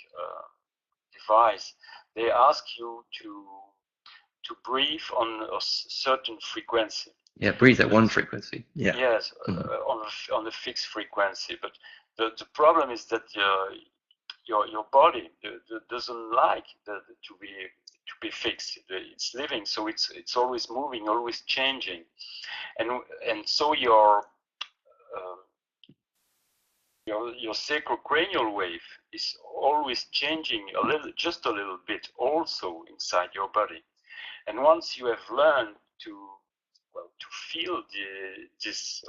device, they ask you to breathe on a certain frequency. Yeah, breathe at one frequency. Yeah. Yes, on a fixed frequency. But the problem is that your body doesn't like to be fixed. It's living, so it's always moving, always changing, and so your sacrocranial wave is always changing just a little bit, also inside your body. And once you have learned to feel this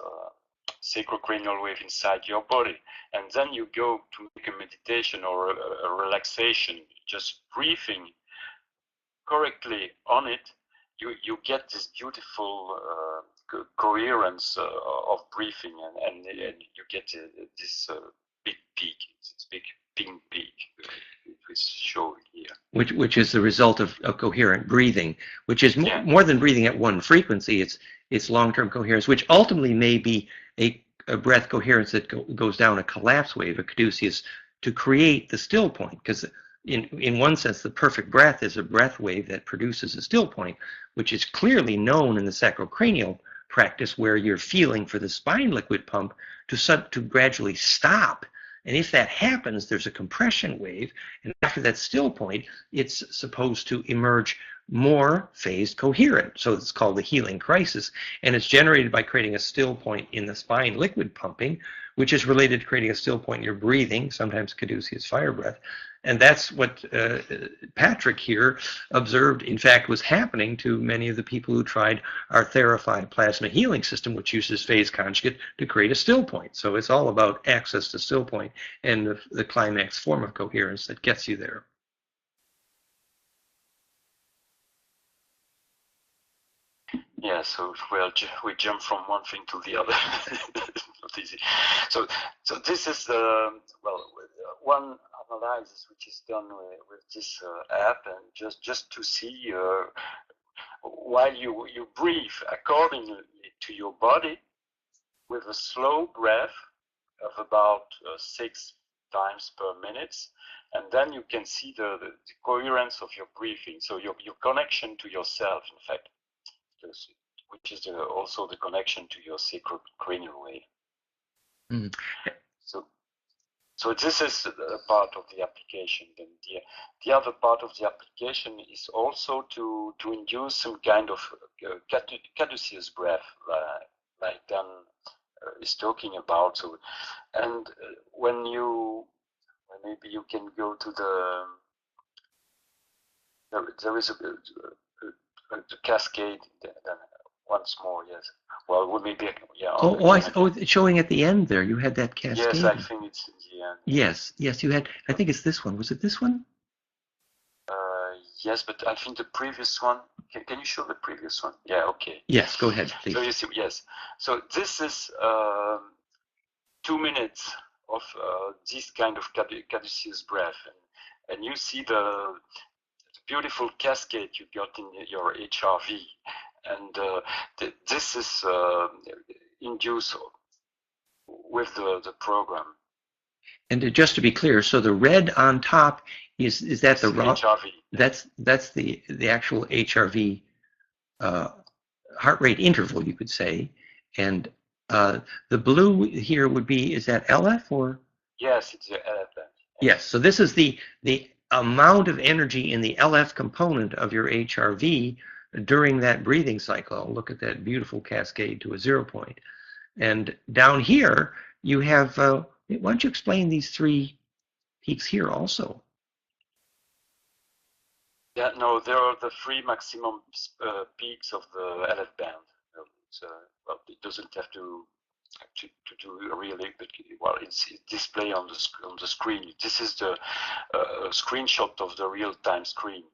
sacrocranial wave inside your body, and then you go to make a meditation or a relaxation, just breathing correctly on it, you get this beautiful coherence of breathing, and you get this big peak, this big pink peak. It's shown here. Which is the result of coherent breathing, which is more than breathing at one frequency. It's long-term coherence, which ultimately may be a breath coherence that goes down a collapse wave, a caduceus, to create the still point. Because in one sense, the perfect breath is a breath wave that produces a still point, which is clearly known in the sacrocranial practice, where you're feeling for the spine liquid pump to gradually stop. And if that happens, there's a compression wave, and after that still point, it's supposed to emerge more phased coherent. So it's called the healing crisis, and it's generated by creating a still point in the spine liquid pumping, which is related to creating a still point in your breathing, sometimes caduceus fire breath. And that's what Patrick here observed, in fact, was happening to many of the people who tried our Therify plasma healing system, which uses phase conjugate to create a still point. So it's all about access to still point and the climax form of coherence that gets you there. Yeah, so we jump from one thing to the other. Not easy. So this is one analysis which is done with this app, and just to see while you breathe accordingly to your body with a slow breath of about 6 times per minute, and then you can see the coherence of your breathing. So your connection to yourself, in fact, which is also the connection to your sacrocranial wave. Mm. So this is a part of the application. Then the other part of the application is also to induce some kind of caduceus breath, like Dan is talking about. So, and maybe you can go to there is a cascade. Then once more, yes. Well, maybe it's showing at the end there. You had that cascade. Yes, I think it's in the end. Yes, you had. I think it's this one. Was it this one? Yes, but I think the previous one. Can you show the previous one? Yeah. Okay. Yes. Go ahead, please. So you see, yes. So this is 2 minutes of this kind of caduceus breath, and you see the beautiful cascade you got in your HRV. And this is induced with the program. And just to be clear, so the red on top is that the raw? HRV. That's the actual HRV heart rate interval, you could say, and the blue here would be, is that LF or? Yes, it's the LF. Yes. So this is the amount of energy in the LF component of your HRV during that breathing cycle. Look at that beautiful cascade to a 0 point. And down here, you have, why don't you explain these 3 peaks here also? Yeah, no, there are the 3 maximum peaks of the LF band. Well, it doesn't have to to do really, but well, it's display on the screen. This is the screenshot of the real-time screen.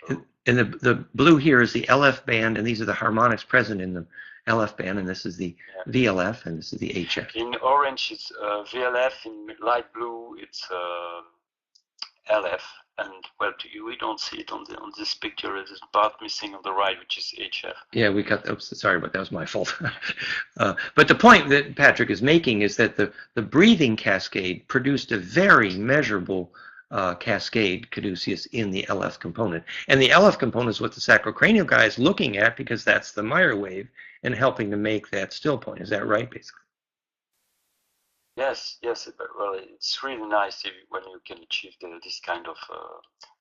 And the blue here is the LF band, and these are the harmonics present in the LF band, and this is the VLF, and this is the HF. In orange, it's VLF. In light blue, it's LF. And well, we don't see it on this picture. There's a part missing on the right, which is HF. Yeah, we cut. Oops, sorry, but that was my fault. But the point that Patrick is making is that the breathing cascade produced a very measurable cascade caduceus in the LF component, and the LF component is what the sacrocranial guy is looking at because that's the Meyer wave and helping to make that still point. Is that right, basically? Yes, well, it's really nice when you can achieve this kind of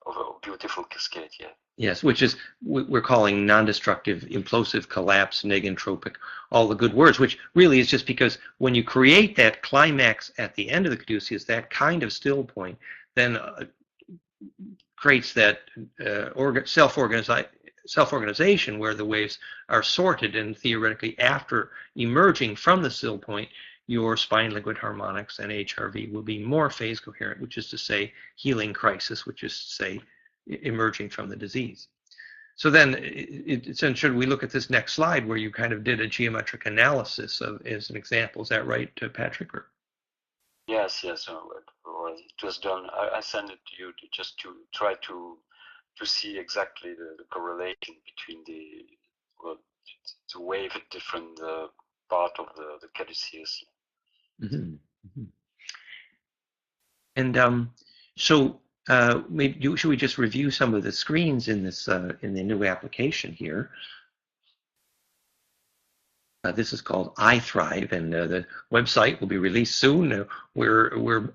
a beautiful cascade, yeah. Yes, which is we're calling non-destructive, implosive, collapse, negentropic, all the good words, which really is just because when you create that climax at the end of the caduceus, that kind of still point, then creates that self-organization where the waves are sorted, and theoretically after emerging from the still point, your spine liquid harmonics and HRV will be more phase coherent, which is to say healing crisis, which is to say emerging from the disease. So then, should we look at this next slide where you kind of did a geometric analysis of, as an example? Is that right, Patrick? Or? Yes. It was done. I sent it to you just to try to see exactly the correlation between the wave at different part of the caduceus. Mm-hmm. Mm-hmm. And so maybe should we just review some of the screens in this in the new application here? This is called iThrive, and the website will be released soon. We're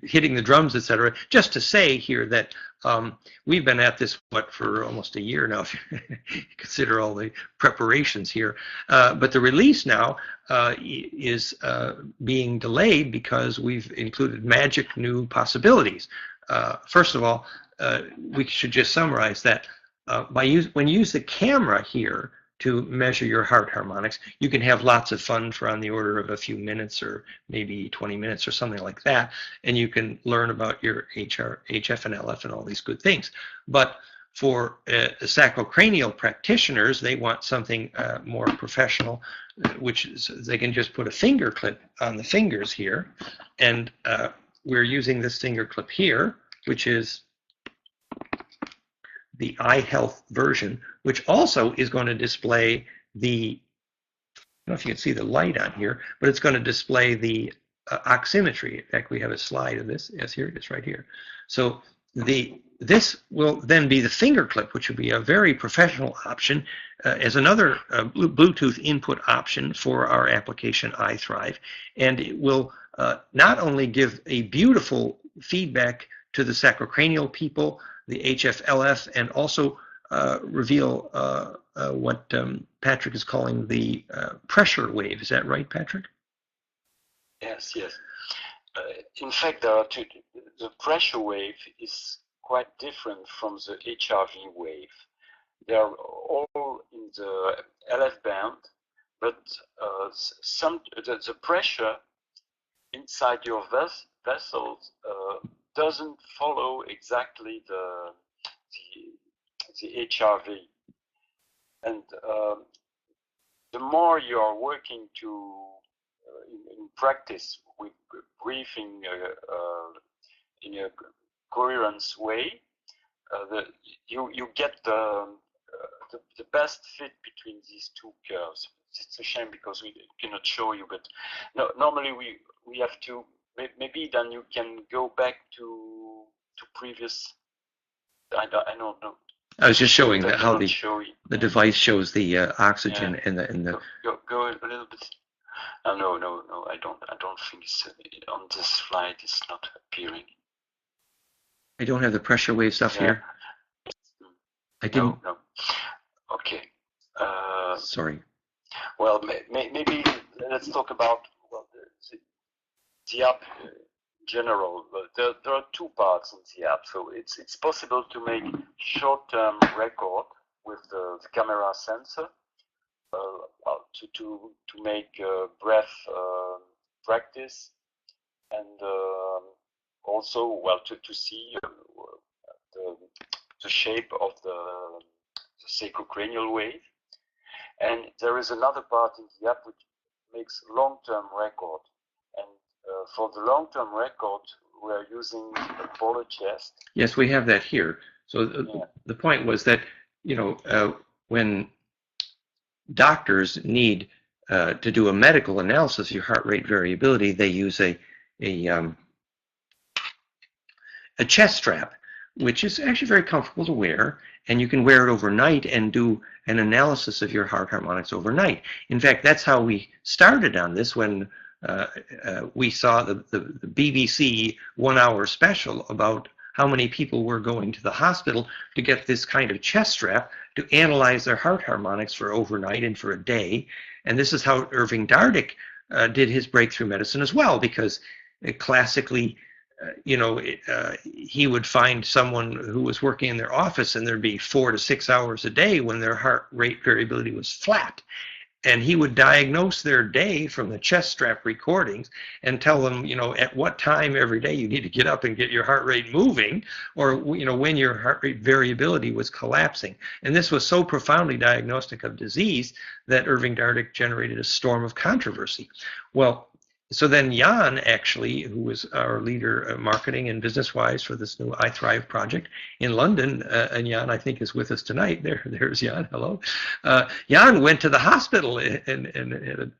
hitting the drums, etc. Just to say here that we've been at this for almost a year now, if you consider all the preparations here. But the release now is being delayed because we've included magic new possibilities. First of all, we should just summarize that when you use the camera here to measure your heart harmonics, you can have lots of fun for on the order of a few minutes or maybe 20 minutes or something like that, and you can learn about your HF and LF and all these good things. But for sacrocranial practitioners, they want something more professional, which is they can just put a finger clip on the fingers here, and we're using this finger clip here, which is the iHealth version, which also is going to display the, I don't know if you can see the light on here, but it's going to display the oximetry. In fact, we have a slide of this. Yes, here it is right here. So this will then be the finger clip, which will be a very professional option as another Bluetooth input option for our application iThrive. And it will not only give a beautiful feedback to the sacrocranial people, the HF-LF, and also reveal what Patrick is calling the pressure wave. Is that right, Patrick? Yes. In fact, the pressure wave is quite different from the HRV wave. They are all in the LF band, but the pressure inside your vessels doesn't follow exactly the HRV, and the more you are working in practice with breathing in a coherence way, you get the best fit between these two curves. It's a shame because we cannot show you, but no, normally we have to. Maybe then you can go back to previous. I don't know. I was just showing how the device shows the oxygen and the. Go a little bit. No. I don't think it's on this slide. It's not appearing. I don't have the pressure wave stuff here. I didn't. No. Okay. Sorry. Well, maybe let's talk about the app in general. There are two parts in the app, so it's possible to make short-term record with the camera sensor. to make breath practice, and also to see the shape of the sacrocranial wave. And there is another part in the app which makes long-term record. And for the long-term record, we are using a polar chest. Yes, we have that here. So the point was that, when doctors need to do a medical analysis of your heart rate variability, they use a chest strap, which is actually very comfortable to wear, and you can wear it overnight and do an analysis of your heart harmonics overnight. In fact, that's how we started on this when we saw the BBC 1 hour special about how many people were going to the hospital to get this kind of chest strap to analyze their heart harmonics for overnight and for a day. And this is how Irving Dardick did his breakthrough medicine as well, because classically, he would find someone who was working in their office and there'd be 4 to 6 hours a day when their heart rate variability was flat. And he would diagnose their day from the chest strap recordings and tell them, at what time every day you need to get up and get your heart rate moving, or, when your heart rate variability was collapsing. And this was so profoundly diagnostic of disease that Irving Dardick generated a storm of controversy. Well, so then Jan, actually, who was our leader marketing and business-wise for this new I Thrive project in London, and Jan, I think, is with us tonight. There's Jan. Hello. Jan went to the hospital and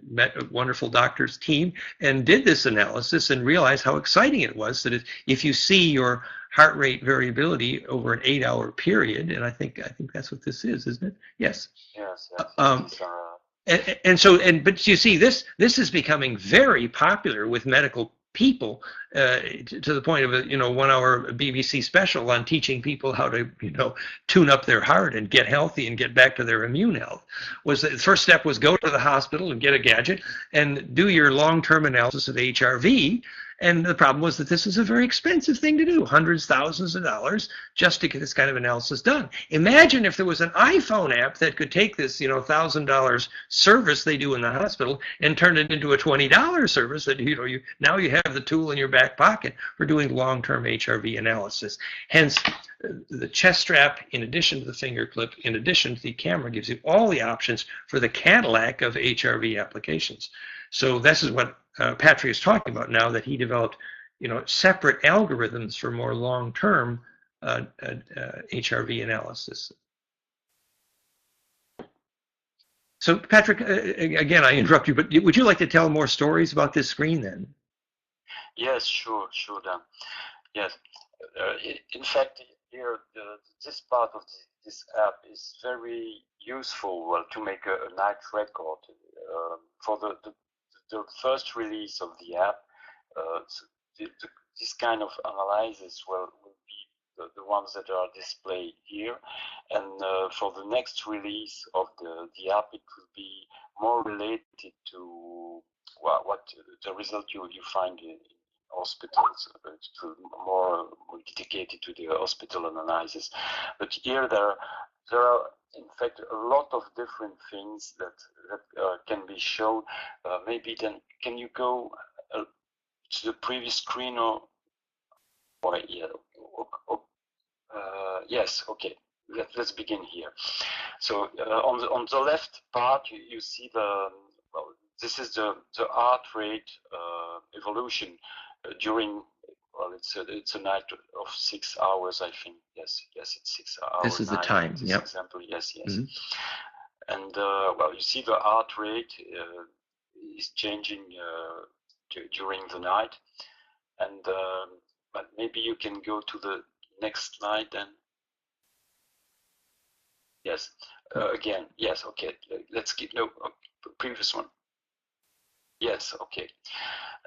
met a wonderful doctor's team and did this analysis and realized how exciting it was that if you see your heart rate variability over an 8-hour period, and I think that's what this is, isn't it? Yes. Yes. But you see, this is becoming very popular with medical people to the point of a 1 hour BBC special on teaching people how to tune up their heart and get healthy and get back to their immune health. Was the first step was go to the hospital and get a gadget and do your long-term analysis of HRV. And the problem was that this is a very expensive thing to do, hundreds, thousands of dollars just to get this kind of analysis done. Imagine if there was an iPhone app that could take this, $1,000 service they do in the hospital and turn it into a $20 service that, now you have the tool in your back pocket for doing long-term HRV analysis. Hence, the chest strap, in addition to the finger clip, in addition to the camera, gives you all the options for the Cadillac of HRV applications. So this is what Patrick is talking about now, that he developed, separate algorithms for more long-term HRV analysis. So Patrick, again, I interrupt you, but would you like to tell more stories about this screen then? Yes, sure, Dan. Yes, in fact, here this part of this app is very useful to make a night record for the first release of the app. This kind of analysis will be the ones that are displayed here, and for the next release of the app, it will be more related to what the result you find in hospitals, more dedicated to the hospital analysis. But here there are in fact a lot of different things that can be shown. Maybe then can you go to the previous screen yes, okay. Let's begin here. So on the left part you see this is the heart rate evolution during, it's a night of 6 hours, I think. Yes, it's 6 hours. This is the time. Yep. Example. Yes. Mm-hmm. And you see the heart rate is changing during the night, and but maybe you can go to the next slide then. Yes. Again. Yes. Okay. Let's get previous one. Yes. Okay.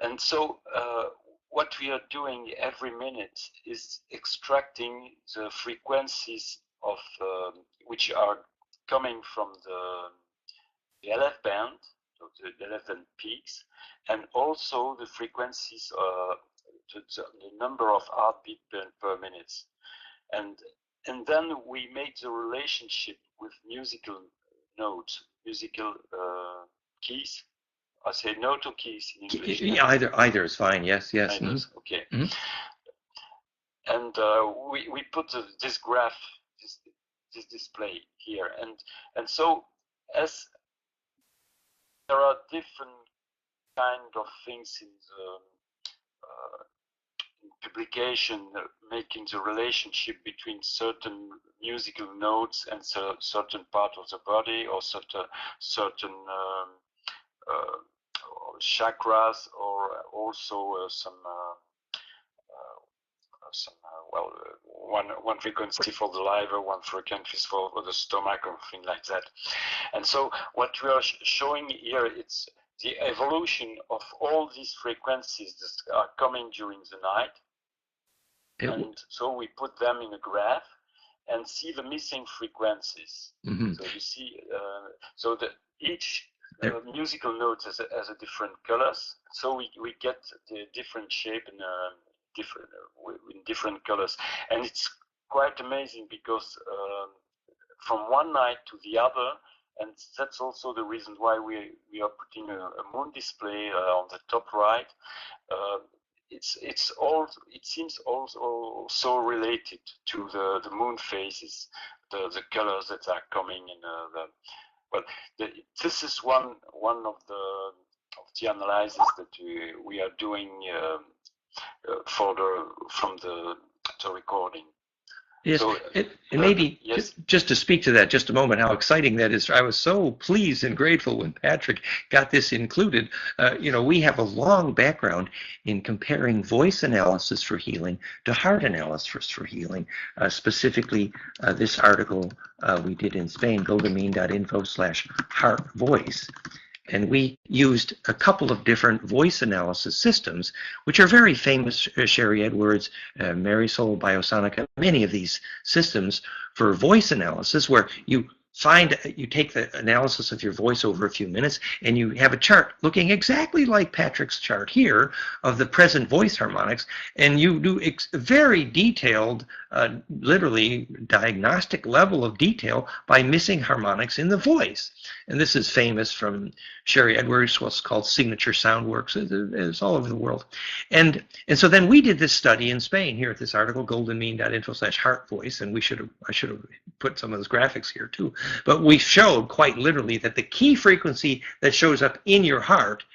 And so what we are doing every minute is extracting the frequencies of which are coming from the LF band, so the 11 peaks, and also the frequencies, the number of heartbeat per minute, and then we make the relationship with musical notes, musical keys. I say no to keys in English. Either is fine. Yes. Okay. Mm-hmm. And we put this graph, this display here, and so as there are different kind of things in the publication, making the relationship between certain musical notes and certain part of the body, or certain chakras, or also some one frequency for the liver, one frequency for the stomach, or thing like that. And so what we are showing here, it's the evolution of all these frequencies that are coming during the night. And so we put them in a graph and see the missing frequencies. Mm-hmm. So you see, so that each musical note has a different colors. So we get the different shape and in different colors, and it's quite amazing because from one night to the other, and that's also the reason why we are putting a moon display on the top right. It seems also so related to the moon phases, the colors that are coming in. This is one of the analyses that we are doing from the recording. Yes, so, maybe yes. Just to speak to that just a moment, how exciting that is. I was so pleased and grateful when Patrick got this included. We have a long background in comparing voice analysis for healing to heart analysis for healing. Specifically, this article we did in Spain, goldamean.info/heart-voice. And we used a couple of different voice analysis systems, which are very famous, Sherry Edwards, Marisol Biosonica, many of these systems for voice analysis, where you take the analysis of your voice over a few minutes, and you have a chart looking exactly like Patrick's chart here of the present voice harmonics, and you do very detailed, literally diagnostic level of detail by missing harmonics in the voice. And this is famous from Sherry Edwards, what's called Signature Soundworks. It's all over the world. And so then we did this study in Spain here at this article, goldamean.info/heart-voice, and I should have put some of those graphics here too. But we showed quite literally that the key frequency that shows up in your heart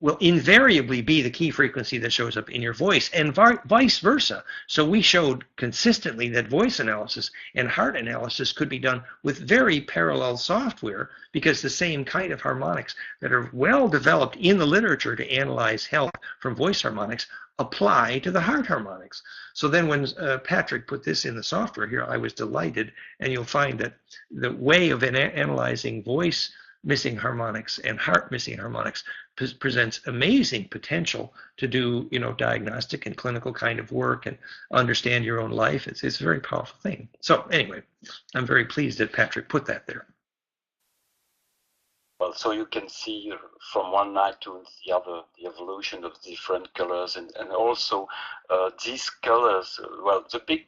will invariably be the key frequency that shows up in your voice, and vice versa. So we showed consistently that voice analysis and heart analysis could be done with very parallel software, because the same kind of harmonics that are well developed in the literature to analyze health from voice harmonics apply to the heart harmonics. So then when Patrick put this in the software here, I was delighted, and you'll find that the way of analyzing voice missing harmonics and heart missing harmonics presents amazing potential to do, diagnostic and clinical kind of work and understand your own life. It's a very powerful thing. So anyway, I'm very pleased that Patrick put that there. Well, so you can see from one night to the other the evolution of different colors, and also these colors. Well, the big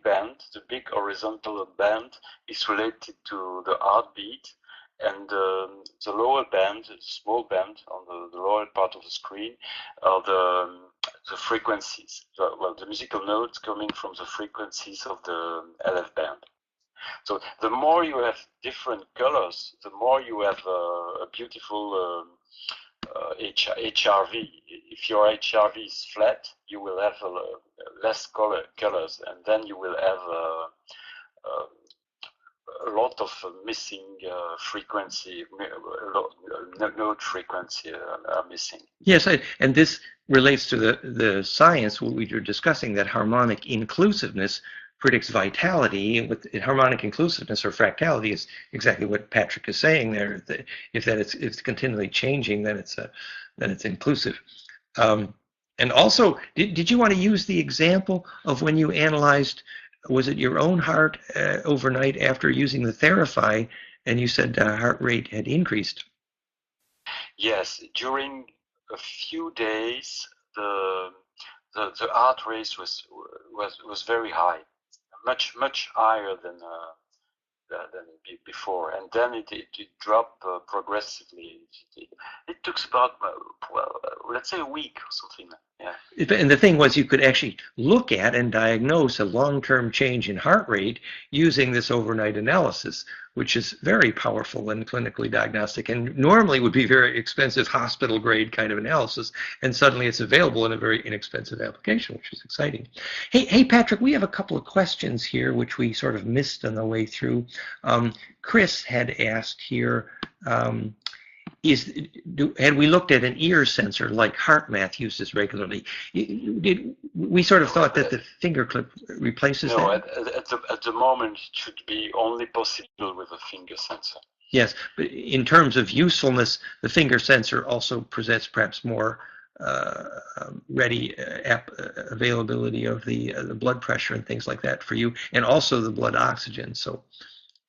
horizontal band is related to the heartbeat, and the lower band, the small band on the lower part of the screen, are the frequencies. The musical notes coming from the frequencies of the LF band. So the more you have different colors, the more you have a beautiful HRV. If your HRV is flat, you will have less colors, and then you will have a lot of missing frequency, note frequency are missing. Yes, and this relates to the science we were discussing, that harmonic inclusiveness predicts vitality. With harmonic inclusiveness or fractality is exactly what Patrick is saying there. If it's continually changing, then it's inclusive. And also, did you want to use the example of when you analyzed, was it your own heart overnight after using the Therify, and you said heart rate had increased? Yes, during a few days, the heart rate was very high, much higher than before, and then it dropped progressively. It took about let's say a week or something. Yeah. And the thing was, you could actually look at and diagnose a long-term change in heart rate using this overnight analysis, which is very powerful and clinically diagnostic, and normally would be very expensive hospital-grade kind of analysis. And suddenly, it's available in a very inexpensive application, which is exciting. Hey, Patrick, we have a couple of questions here, which we sort of missed on the way through. Chris had asked here. Had we looked at an ear sensor like HeartMath uses regularly? We sort of thought that the finger clip replaces that? No, at the moment it should be only possible with a finger sensor. Yes, but in terms of usefulness, the finger sensor also presents perhaps more ready availability of the blood pressure and things like that for you, and also the blood oxygen. So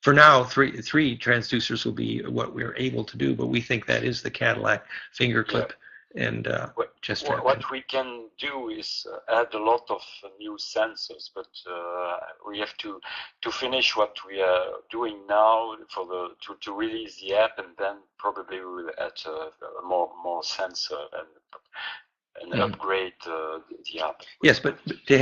for now, three transducers will be what we're able to do, but we think that is the Cadillac finger clip and chest strap. What we can do is add a lot of new sensors, but we have to finish what we are doing now to release the app, and then probably we will add more sensor and upgrade the app. Yes, but to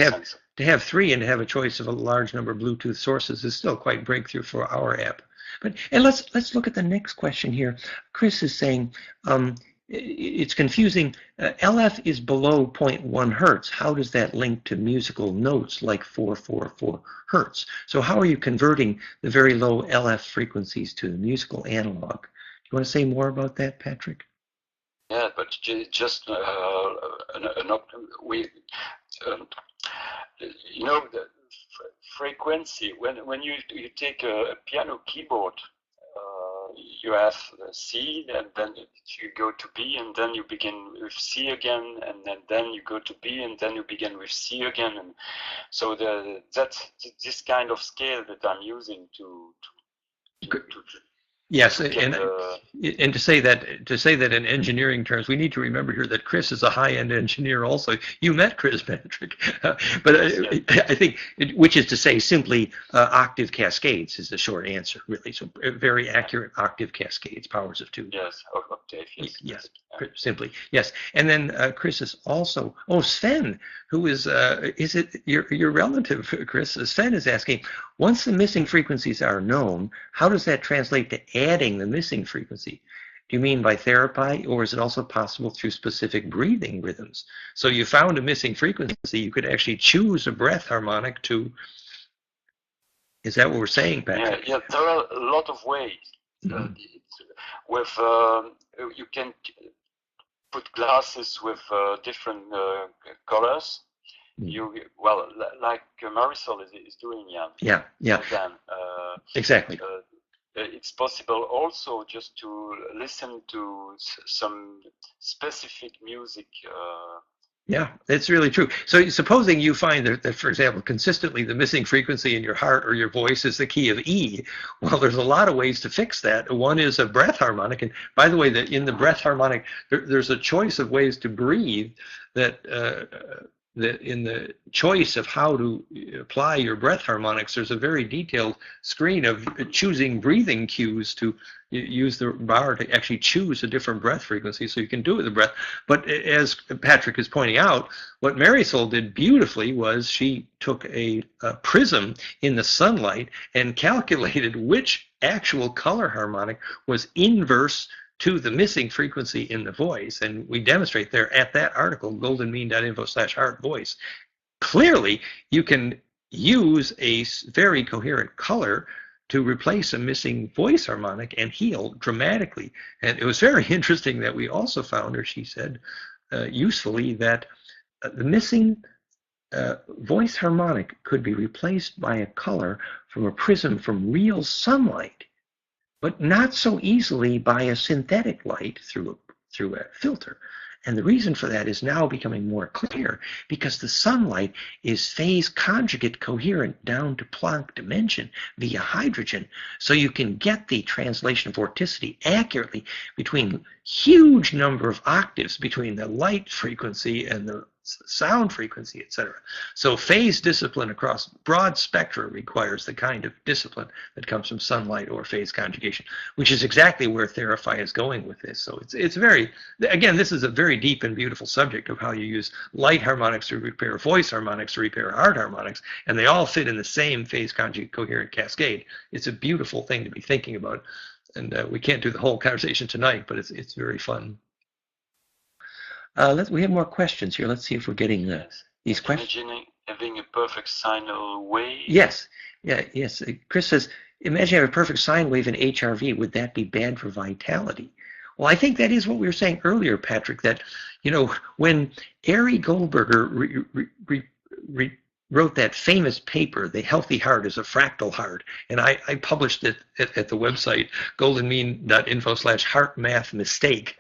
have three and to have a choice of a large number of Bluetooth sources is still quite breakthrough for our app. And let's look at the next question here. Chris is saying it's confusing. LF is below 0.1 hertz. How does that link to musical notes like 444 hertz? So how are you converting the very low LF frequencies to musical analog? Do you want to say more about that, Patrick? Yeah, but just the frequency, when you take a piano keyboard, you have C, and then you go to B, and then you begin with C again, and then you go to B, and then you begin with C again, and so that's this kind of scale that I'm using to yes, and to say that in engineering terms, we need to remember here that Chris is a high-end engineer also. You met Chris, Patrick, but I think, which is to say, simply octave cascades is the short answer, really. So very accurate octave cascades, powers of two. Yes, octave. Yes. Simply, yes. And then Chris is also, Sven, who is it your relative, Chris? Sven is asking, once the missing frequencies are known, how does that translate to adding the missing frequency? Do you mean by therapy, or is it also possible through specific breathing rhythms? So you found a missing frequency, you could actually choose a breath harmonic to, is that what we're saying, Patrick? Yeah, there are a lot of ways. You can put glasses with different colors. Like Marisol is doing, Yeah. Then, exactly. It's possible also just to listen to some specific music. Yeah, it's really true. So supposing you find that, for example, consistently the missing frequency in your heart or your voice is the key of E, well, there's a lot of ways to fix that. One is a breath harmonic. And by the way, that in the breath harmonic, there's a choice of ways to breathe that in the choice of how to apply your breath harmonics, there's a very detailed screen of choosing breathing cues to use the bar to actually choose a different breath frequency, so you can do it with the breath. But as Patrick is pointing out, what Marisol did beautifully was she took a prism in the sunlight and calculated which actual color harmonic was inverse to the missing frequency in the voice, and we demonstrate there at that article, goldenmean.info/heartvoice. Clearly, you can use a very coherent color to replace a missing voice harmonic and heal dramatically. And it was very interesting that we also found, or she said usefully, that the missing voice harmonic could be replaced by a color from a prism from real sunlight, but not so easily by a synthetic light through a filter. And the reason for that is now becoming more clear, because the sunlight is phase conjugate coherent down to Planck dimension via hydrogen. So you can get the translation of vorticity accurately between huge number of octaves between the light frequency and the sound frequency, etc. So phase discipline across broad spectra requires the kind of discipline that comes from sunlight or phase conjugation, which is exactly where Therify is going with this. So it's very, again, this is a very deep and beautiful subject of how you use light harmonics to repair voice harmonics to repair heart harmonics, and they all fit in the same phase conjugate coherent cascade. It's a beautiful thing to be thinking about, and we can't do the whole conversation tonight, but it's very fun. We have more questions here. Let's see if we're getting these questions. Imagining having a perfect sine wave. Yes. Yes. Chris says, imagine having a perfect sine wave in HRV. Would that be bad for vitality? Well, I think that is what we were saying earlier, Patrick, that, when Ari Goldberger wrote that famous paper, The Healthy Heart is a Fractal Heart, and I published it at the website, goldenmean.info/heartmathmistake.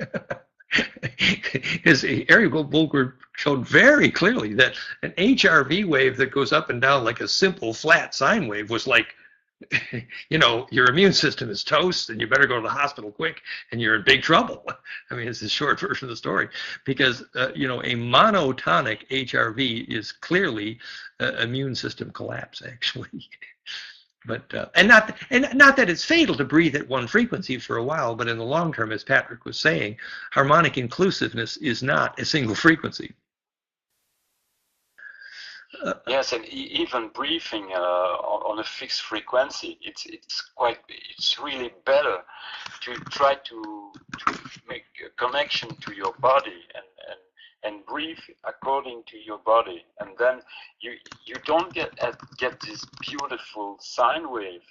Because Ari Goldberger showed very clearly that an HRV wave that goes up and down like a simple flat sine wave was like, your immune system is toast and you better go to the hospital quick and you're in big trouble. I mean, it's the short version of the story, because, a monotonic HRV is clearly immune system collapse, actually. But and not that it's fatal to breathe at one frequency for a while, but in the long term, as Patrick was saying, harmonic inclusiveness is not a single frequency. Yes, and even breathing on a fixed frequency, it's really better to try to make a connection to your body and breathe according to your body, and then you don't get this beautiful sine wave,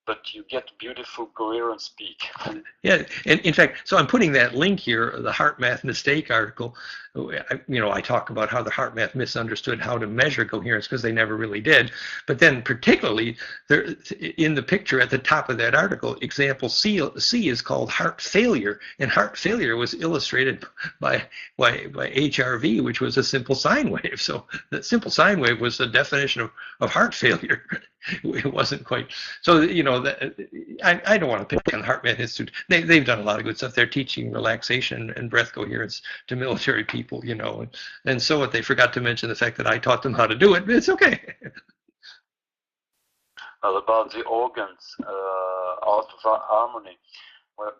but you get beautiful coherence peak. Yeah, and in fact, so I'm putting that link here, the Heart Math Mistake article. I talk about how the Heart Math misunderstood how to measure coherence because they never really did. But then particularly there, in the picture at the top of that article, example C is called heart failure, and heart failure was illustrated by HRV, which was a simple sine wave. So the simple sine wave was the definition of heart failure. It wasn't quite. So, I don't want to pick on the Heart Math Institute. They've done a lot of good stuff. They're teaching relaxation and breath coherence to military people, and so what, they forgot to mention the fact that I taught them how to do it, but it's okay. Well, about the organs, out of harmony. Well,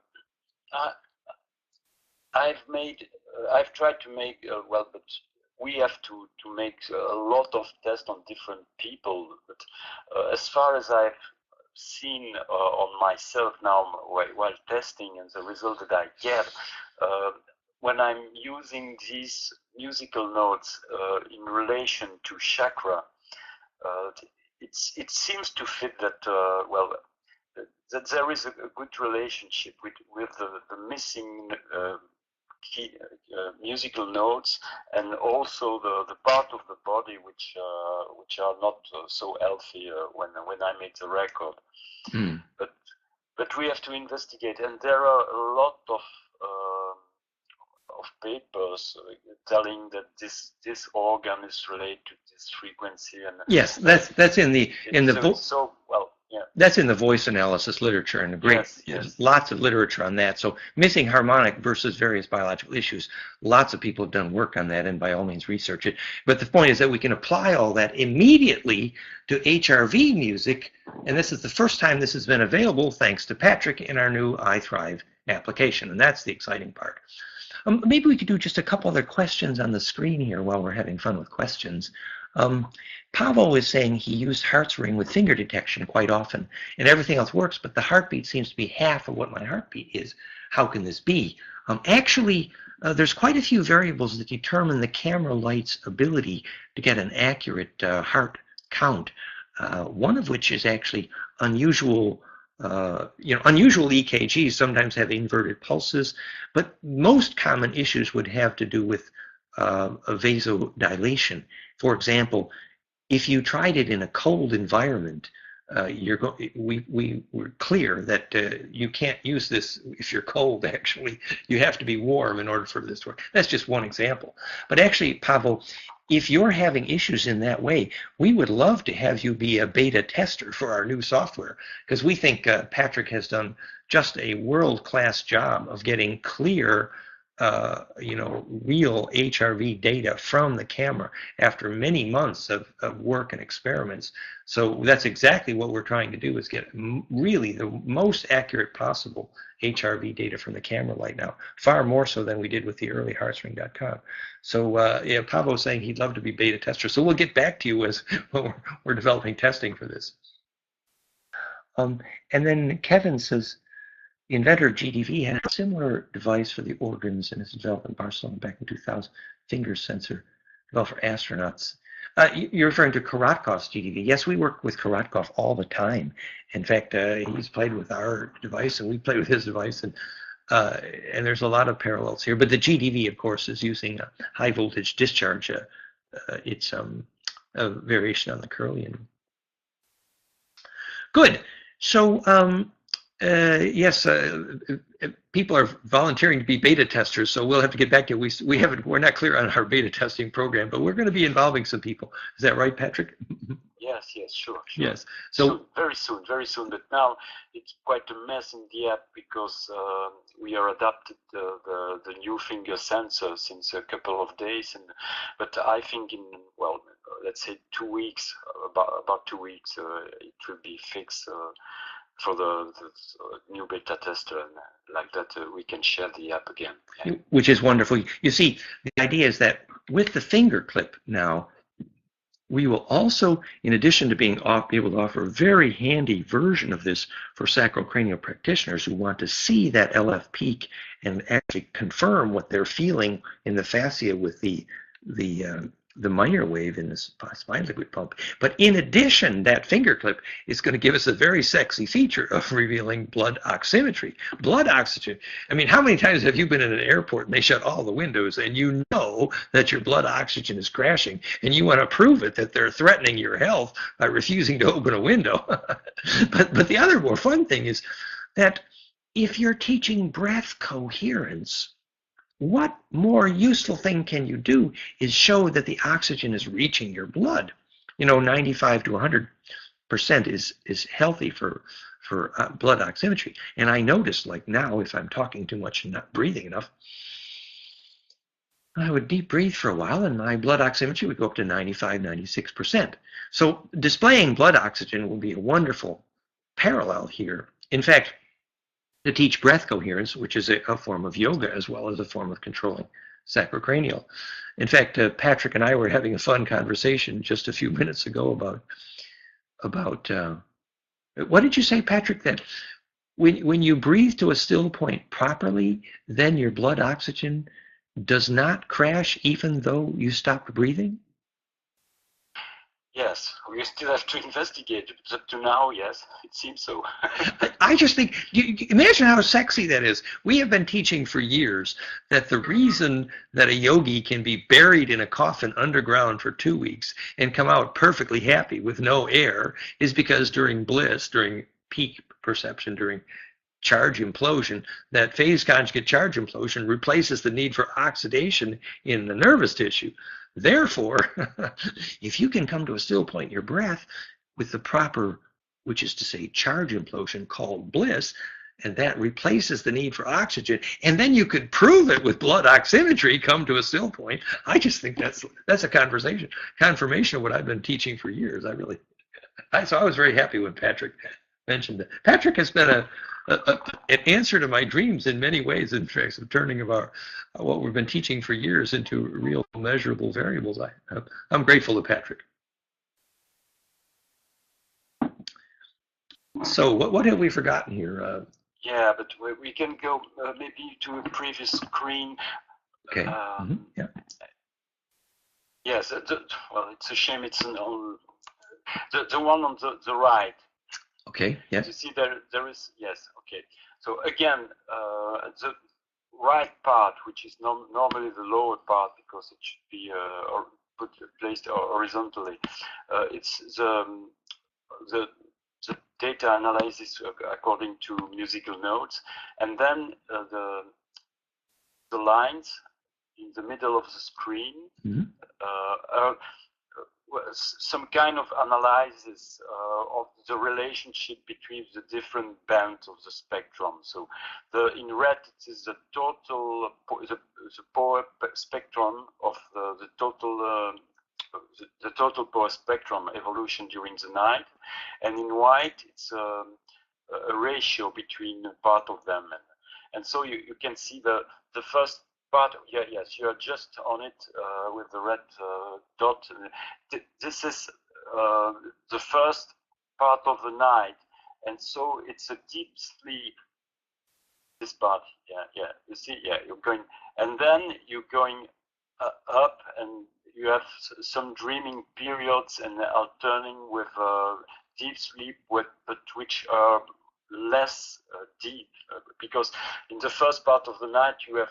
I've tried to make, but we have to make a lot of tests on different people. But as far as I've seen on myself now while testing, and the result that I get, when I'm using these musical notes in relation to chakra, it seems to fit that that there is a good relationship with the missing key musical notes, and also the part of the body which are not so healthy when I make the record. But we have to investigate, and there are a lot of papers telling that this organ is related to this frequency, and yes, that's in the that's in the voice analysis literature, and lots of literature on that. So missing harmonic versus various biological issues, lots of people have done work on that, and by all means research it. But the point is that we can apply all that immediately to HRV music, and this is the first time this has been available thanks to Patrick in our new iThrive application, and that's the exciting part. Maybe we could do just a couple other questions on the screen here while we're having fun with questions. Pavel is saying he used Heart's ring with finger detection quite often, and everything else works, but the heartbeat seems to be half of what my heartbeat is. How can this be? Actually, there's quite a few variables that determine the camera light's ability to get an accurate heart count. One of which is actually unusual. Unusual EKGs sometimes have inverted pulses, but most common issues would have to do with a vasodilation. For example, if you tried it in a cold environment, we were clear that you can't use this if you're cold. Actually, you have to be warm in order for this to work. That's just one example. But actually, Pavel, if you're having issues in that way, we would love to have you be a beta tester for our new software, because we think Patrick has done just a world-class job of getting clear real HRV data from the camera after many months of work and experiments. So that's exactly what we're trying to do, is get really the most accurate possible HRV data from the camera light now, far more so than we did with the early heartstring.com. So yeah, Pablo's saying he'd love to be beta tester. So we'll get back to you as we're developing testing for this. And then Kevin says, the inventor of GDV had a similar device for the organs in its development in Barcelona back in 2000, finger sensor developed for astronauts. You're referring to Korotkov's GDV. Yes, we work with Korotkov all the time. In fact, he's played with our device and we played with his device, and there's a lot of parallels here. But the GDV, of course, is using a high voltage discharge. It's a variation on the Curlian. Good. So yes, people are volunteering to be beta testers, so we'll have to get back to it. We're not clear on our beta testing program, but we're going to be involving some people. Is that right, Patrick? Yes, sure. Yes. So soon, very soon. But now it's quite a mess in the app because we are adapted the new finger sensor since a couple of days, but I think in, well, let's say 2 weeks, about 2 weeks, it will be fixed for the new beta tester, and like that we can share the app again. Yeah. Which is wonderful. You see, the idea is that with the finger clip now, we will also, in addition to being able to offer a very handy version of this for sacrocranial practitioners who want to see that LF peak and actually confirm what they're feeling in the fascia with the minor wave in the spine liquid pump. But in addition, that finger clip is going to give us a very sexy feature of revealing blood oximetry. Blood oxygen. I mean, how many times have you been in an airport and they shut all the windows and you know that your blood oxygen is crashing and you want to prove it, that they're threatening your health by refusing to open a window? But the other more fun thing is that if you're teaching breath coherence, what more useful thing can you do is show that the oxygen is reaching your blood. 95 to 100% is healthy for blood oximetry. And I notice, like now, if I'm talking too much and not breathing enough, I would deep breathe for a while and my blood oximetry would go up to 95, 96%. So displaying blood oxygen will be a wonderful parallel here. In fact, to teach breath coherence, which is a form of yoga as well as a form of controlling sacrocranial. In fact, Patrick and I were having a fun conversation just a few minutes ago about what did you say, Patrick? That when you breathe to a still point properly, then your blood oxygen does not crash even though you stopped breathing? Yes, we still have to investigate. But up to now, yes, it seems so. I just think, imagine how sexy that is. We have been teaching for years that the reason that a yogi can be buried in a coffin underground for 2 weeks and come out perfectly happy with no air is because during bliss, during peak perception, during charge implosion, that phase conjugate charge implosion replaces the need for oxidation in the nervous tissue. Therefore, if you can come to a still point in your breath with the proper, which is to say charge implosion called bliss, and that replaces the need for oxygen, and then you could prove it with blood oximetry, come to a still point. I just think that's a confirmation of what I've been teaching for years. So I was very happy when Patrick mentioned that. Patrick has been an answer to my dreams in many ways, in fact, of turning of what we've been teaching for years into real measurable variables. I'm grateful to Patrick. So what have we forgotten here? Yeah, but we can go maybe to a previous screen. Okay. Yeah. Yes. Well, it's a shame it's on the one on the right. Okay. Yes. You see there is, yes. Okay. So again, the right part, which is normally the lower part because it should be placed horizontally. It's the data analysis according to musical notes, and then the lines in the middle of the screen are some kind of analysis of the relationship between the different bands of the spectrum. So in red it is the total the power spectrum of the total power spectrum evolution during the night, and in white it's a ratio between part of them, and so you can see the first part. Yes, you are just on it with the red dot. This is the first part of the night, and so it's a deep sleep. This part, you see, you're going, and then you're going up, and you have some dreaming periods and alterning with deep sleep, but which are less deep, because in the first part of the night you have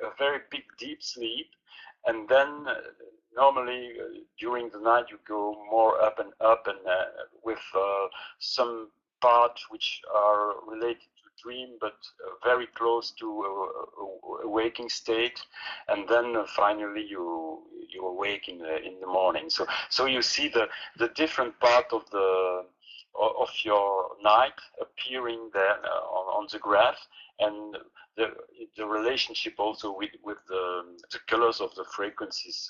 a very big deep sleep, and then normally during the night you go more up and with some parts which are related to dream, but very close to a waking state, and then finally you awake in the morning. So you see the different part of your night appearing there on the graph, and the relationship also with the colors of the frequencies,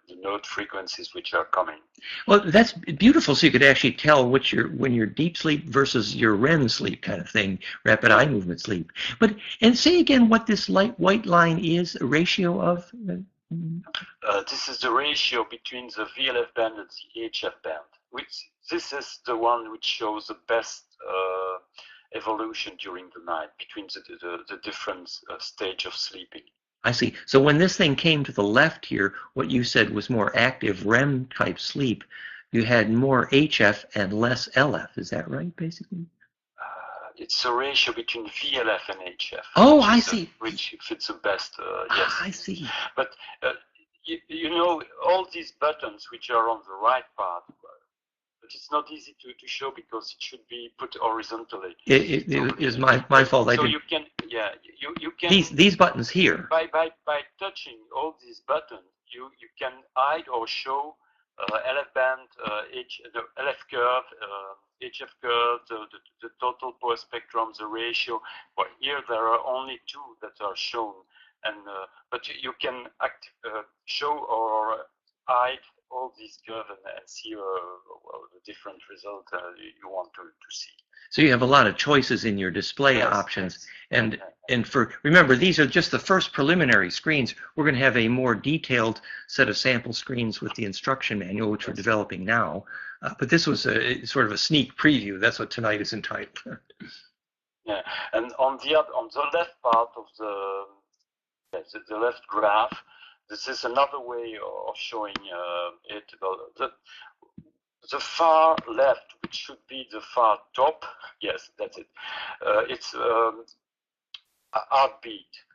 the note frequencies which are coming. Well, that's beautiful. So you could actually tell when you're deep sleep versus your REM sleep kind of thing, rapid eye movement sleep. And say again what this light white line is, a ratio of. This is the ratio between the VLF band and the HF band. This is the one which shows the best evolution during the night between the different stage of sleeping. I see. So when this thing came to the left here, what you said was more active REM type sleep. You had more HF and less LF. Is that right, basically? It's a ratio between VLF and HF. Oh, I see. Which fits the best, yes. I see. But you know, all these buttons which are on the right part, but it's not easy to show because it should be put horizontally. It is my fault. So you can, you can. These buttons here. By touching all these buttons, you can hide or show LF band, the LF curve, HF curve, the total power spectrum, the ratio. Well, here there are only two that are shown, and but you can show or hide all these curves and see the different result you want to see. So you have a lot of choices in your display options, and remember, these are just the first preliminary screens. We're going to have a more detailed set of sample screens with the instruction manual, which we're developing now. But this was sort of a sneak preview. That's what tonight is entitled. Yeah, and on the left part of the left graph, this is another way of showing it. The far left, which should be the far top, yes, that's it. It's heartbeat.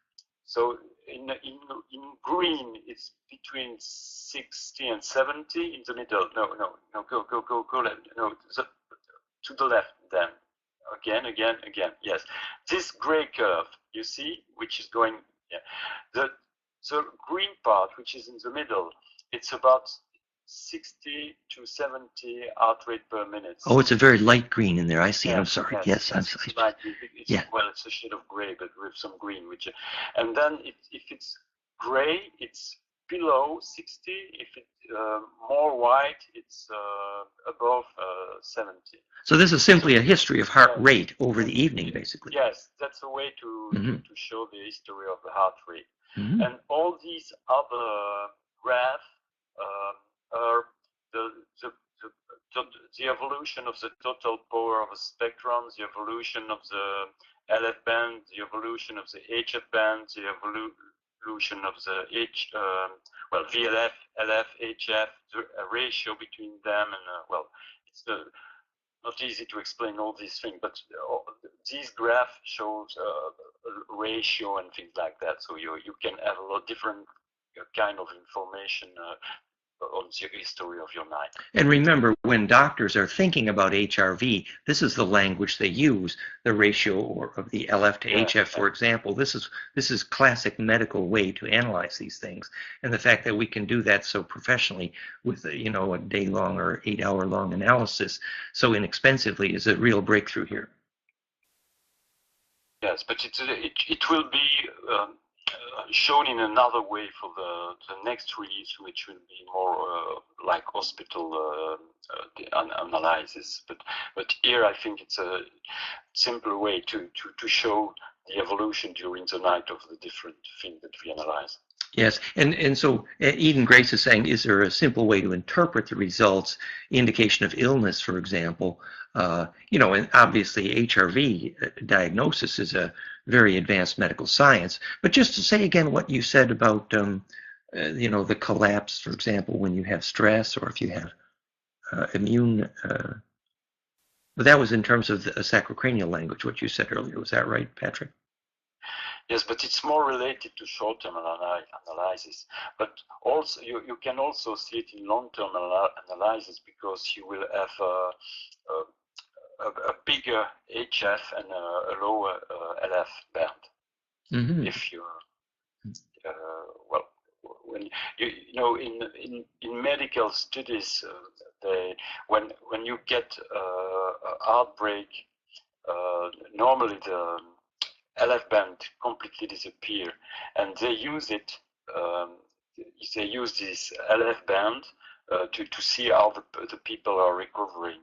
So in green, it's between 60 and 70. In the middle, no, go left. No, to the left. Then again. Yes, this gray curve you see, which is going. Yeah, the green part, which is in the middle, it's about 60 to 70 heart rate per minute. Oh, it's a very light green in there. I see. I'm sorry. Yes, I'm sorry. Well, it's a shade of gray, but with some green. And then if it's gray, it's below 60. If it's more white, it's above 70. So this is simply a history of heart rate over the evening, basically. Yes, that's a way to show the history of the heart rate. Mm-hmm. And all these other graphs are the evolution of the total power of a spectrum, the evolution of the LF band, the evolution of the HF band, the evolution of the VLF, LF, HF, the ratio between them, and it's not easy to explain all these things, but these graphs shows a ratio and things like that. So you can have a lot different kind of information on the history of your night. And remember, when doctors are thinking about HRV, this is the language they use, the ratio of the LF to HF, for example. This is classic medical way to analyze these things. And the fact that we can do that so professionally with a day-long or 8-hour-long analysis so inexpensively is a real breakthrough here. Yes, but it will be shown in another way for the next release, which will be more like hospital analysis. But here I think it's a simpler way to show the evolution during the night of the different things that we analyze. Yes, and so Eden Grace is saying, is there a simple way to interpret the results, indication of illness, for example? And obviously HRV diagnosis is a very advanced medical science. But just to say again what you said about, the collapse, for example, when you have stress or if you have immune, but that was in terms of the sacrocranial language, what you said earlier. Was that right, Patrick? Yes, but it's more related to short-term analysis. But also, you can also see it in long-term analysis because you will have a bigger HF and a lower LF band. Mm-hmm. If you, when in medical studies, when you get a outbreak, normally the LF band completely disappear, and they use it. They use this LF band to see how the people are recovering.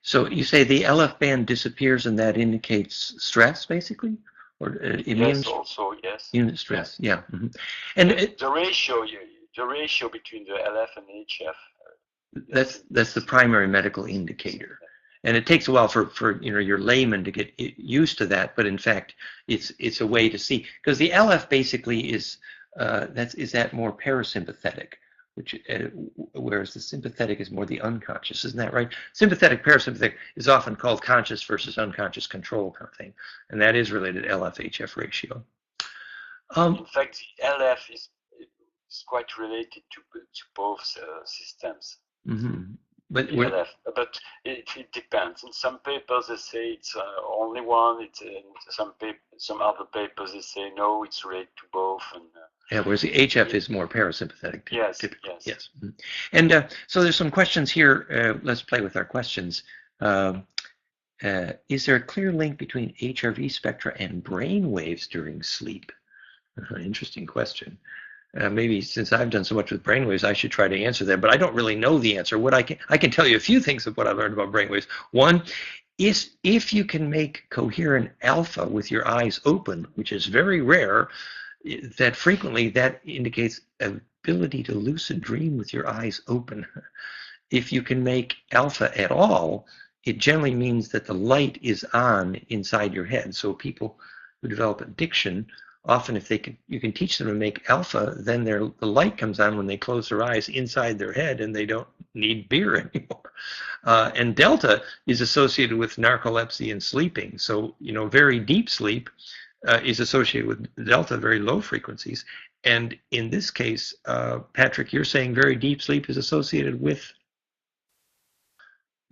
So you say the LF band disappears, and that indicates stress, basically, or immune? Yes, also yes. Immune stress, yeah. Mm-hmm. And the ratio between the LF and HF. That's the primary medical indicator. And it takes a while for your layman to get used to that, but in fact, it's a way to see, because the LF basically is that more parasympathetic, whereas the sympathetic is more the unconscious, isn't that right? Sympathetic, parasympathetic is often called conscious versus unconscious control kind of thing, and that is related to LF-HF ratio. In fact, the LF is quite related to both systems. Mm-hmm. But it depends. In some papers they say it's only one. It's in some other papers they say no, it's related to both. And whereas the HF is more parasympathetic. Yes, typically. yes. Mm-hmm. And so there's some questions here. Let's play with our questions. Is there a clear link between HRV spectra and brain waves during sleep? Interesting question. Maybe since I've done so much with brainwaves, I should try to answer that, but I don't really know the answer. What I can tell you a few things of what I've learned about brainwaves. One is if you can make coherent alpha with your eyes open, which is very rare, that frequently that indicates ability to lucid dream with your eyes open. If you can make alpha at all, it generally means that the light is on inside your head. So people who develop addiction, often if you can teach them to make alpha, then the light comes on when they close their eyes inside their head and they don't need beer anymore. And delta is associated with narcolepsy and sleeping. So, very deep sleep is associated with delta, very low frequencies. And in this case, Patrick, you're saying very deep sleep is associated with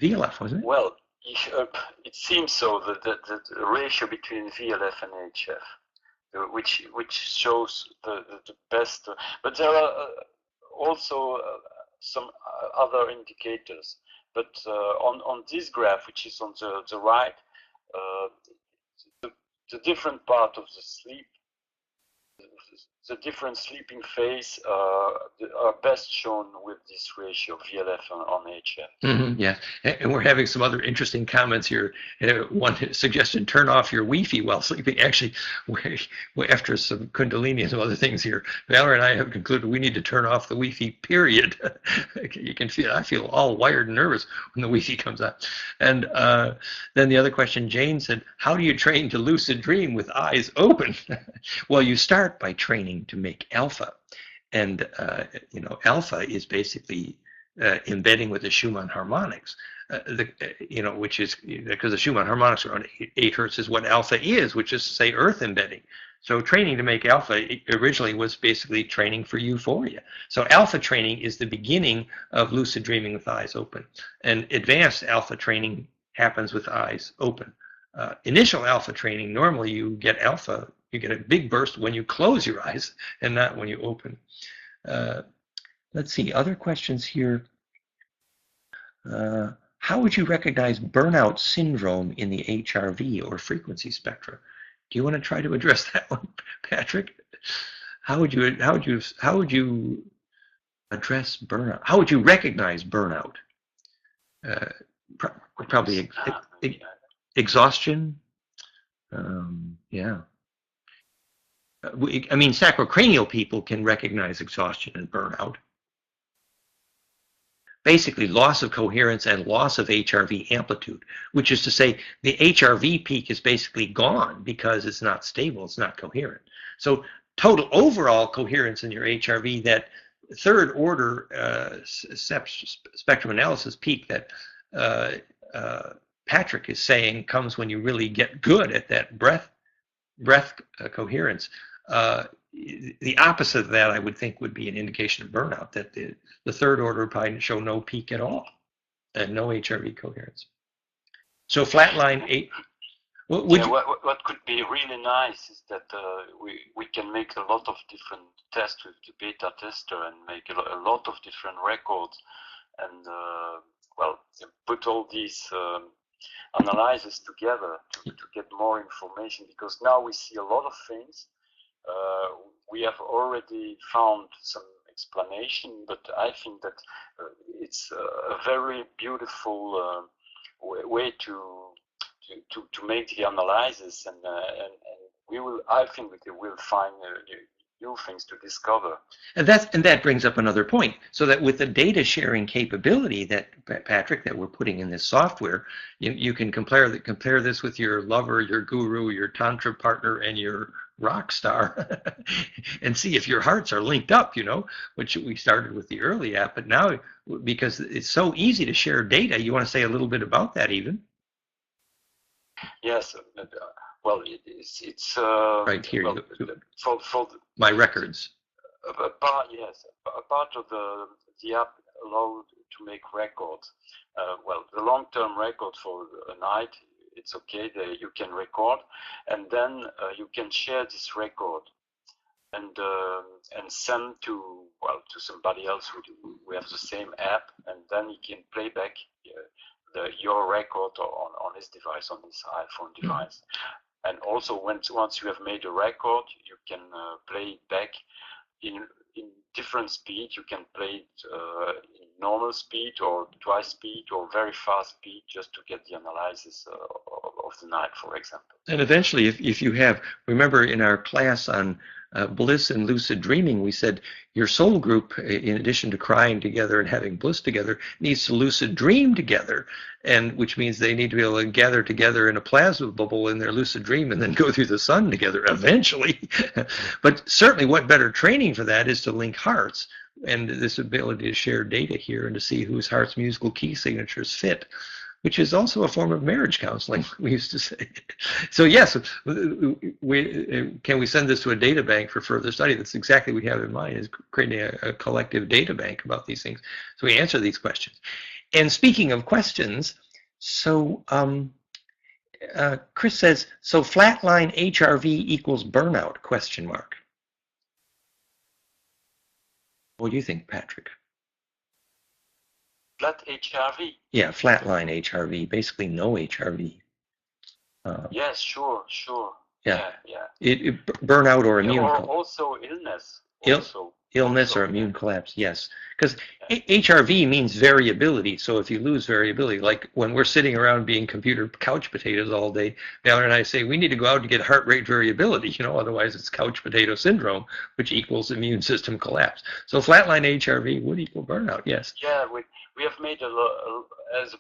VLF, wasn't it? Well, it seems so, that the ratio between VLF and HF. Which shows the best, but there are also some other indicators. But on this graph, which is on the right, the different part of the sleep, the different sleeping phase are best shown with this ratio, VLF on HF. Mm-hmm, yeah, and we're having some other interesting comments here. One suggestion, turn off your Wi-Fi while sleeping. Actually, after some Kundalini and some other things here, Valerie and I have concluded we need to turn off the Wi-Fi, period. You can feel, I feel all wired and nervous when the Wi-Fi comes on. And then the other question, Jane said, how do you train to lucid dream with eyes open? Well, you start by training to make alpha, and alpha is basically embedding with the Schumann harmonics, which is because the Schumann harmonics are around 8 hertz is what alpha is, which is to say earth embedding. So training to make alpha originally was basically training for euphoria. So alpha training is the beginning of lucid dreaming with eyes open. And advanced alpha training happens with eyes open. Initial alpha training, normally you get alpha, you get a big burst when you close your eyes and not when you open. Let's see, other questions here. How would you recognize burnout syndrome in the HRV or frequency spectra? Do you want to try to address that one, Patrick? How would you address burnout? How would you recognize burnout? Probably exhaustion. Yeah. I mean, sacrocranial people can recognize exhaustion and burnout. Basically, loss of coherence and loss of HRV amplitude, which is to say the HRV peak is basically gone because it's not stable, it's not coherent. So total overall coherence in your HRV, that third order spectrum analysis peak that Patrick is saying comes when you really get good at that breath coherence. The opposite of that, I would think, would be an indication of burnout, that the third order would probably show no peak at all and no HRV coherence. So flatline 8. What could be really nice is that we can make a lot of different tests with the beta tester and make a lot of different records, and well, put all these analyses together to get more information, because now we see a lot of things. We have already found some explanation, but I think that it's a very beautiful way to make the analysis, and we will. I think we will find new things to discover. And that brings up another point. So that with the data sharing capability that Patrick, that we're putting in this software, you can compare this with your lover, your guru, your tantra partner, and your rock star, and see if your hearts are linked up. Which we started with the early app, but now because it's so easy to share data, you want to say a little bit about that, even? Yes. Well, it's right here. Well, for my records. A part of the app allowed to make records. Well, the long-term record for a night, it's okay. You can record, and then you can share this record and send to somebody else who have the same app, and then he can play back your record on his device, on his iPhone device. And also, once you have made a record, you can play it back in different speed. You can play it in normal speed, or twice speed, or very fast speed, just to get the analysis of the night, for example. And eventually, if you have, remember in our class on bliss and lucid dreaming, we said your soul group, in addition to crying together and having bliss together, needs to lucid dream together, and which means they need to be able to gather together in a plasma bubble in their lucid dream and then go through the sun together eventually. But certainly what better training for that is to link hearts, and this ability to share data here and to see whose heart's musical key signatures fit, which is also a form of marriage counseling, we used to say. So yes, can we send this to a data bank for further study? That's exactly what we have in mind, is creating a collective data bank about these things. So we answer these questions. And speaking of questions, so Chris says, so flatline HRV equals burnout, question mark. What do you think, Patrick? Flat HRV? Yeah, flatline HRV, basically no HRV. Yes, sure. Yeah. Burnout or immune collapse. Also illness. Illness or immune collapse, yes. Because HRV means variability. So if you lose variability, like when we're sitting around being computer couch potatoes all day, Valerie and I say we need to go out to get heart rate variability, otherwise it's couch potato syndrome, which equals immune system collapse. So flatline HRV would equal burnout, yes. Yeah, we have made as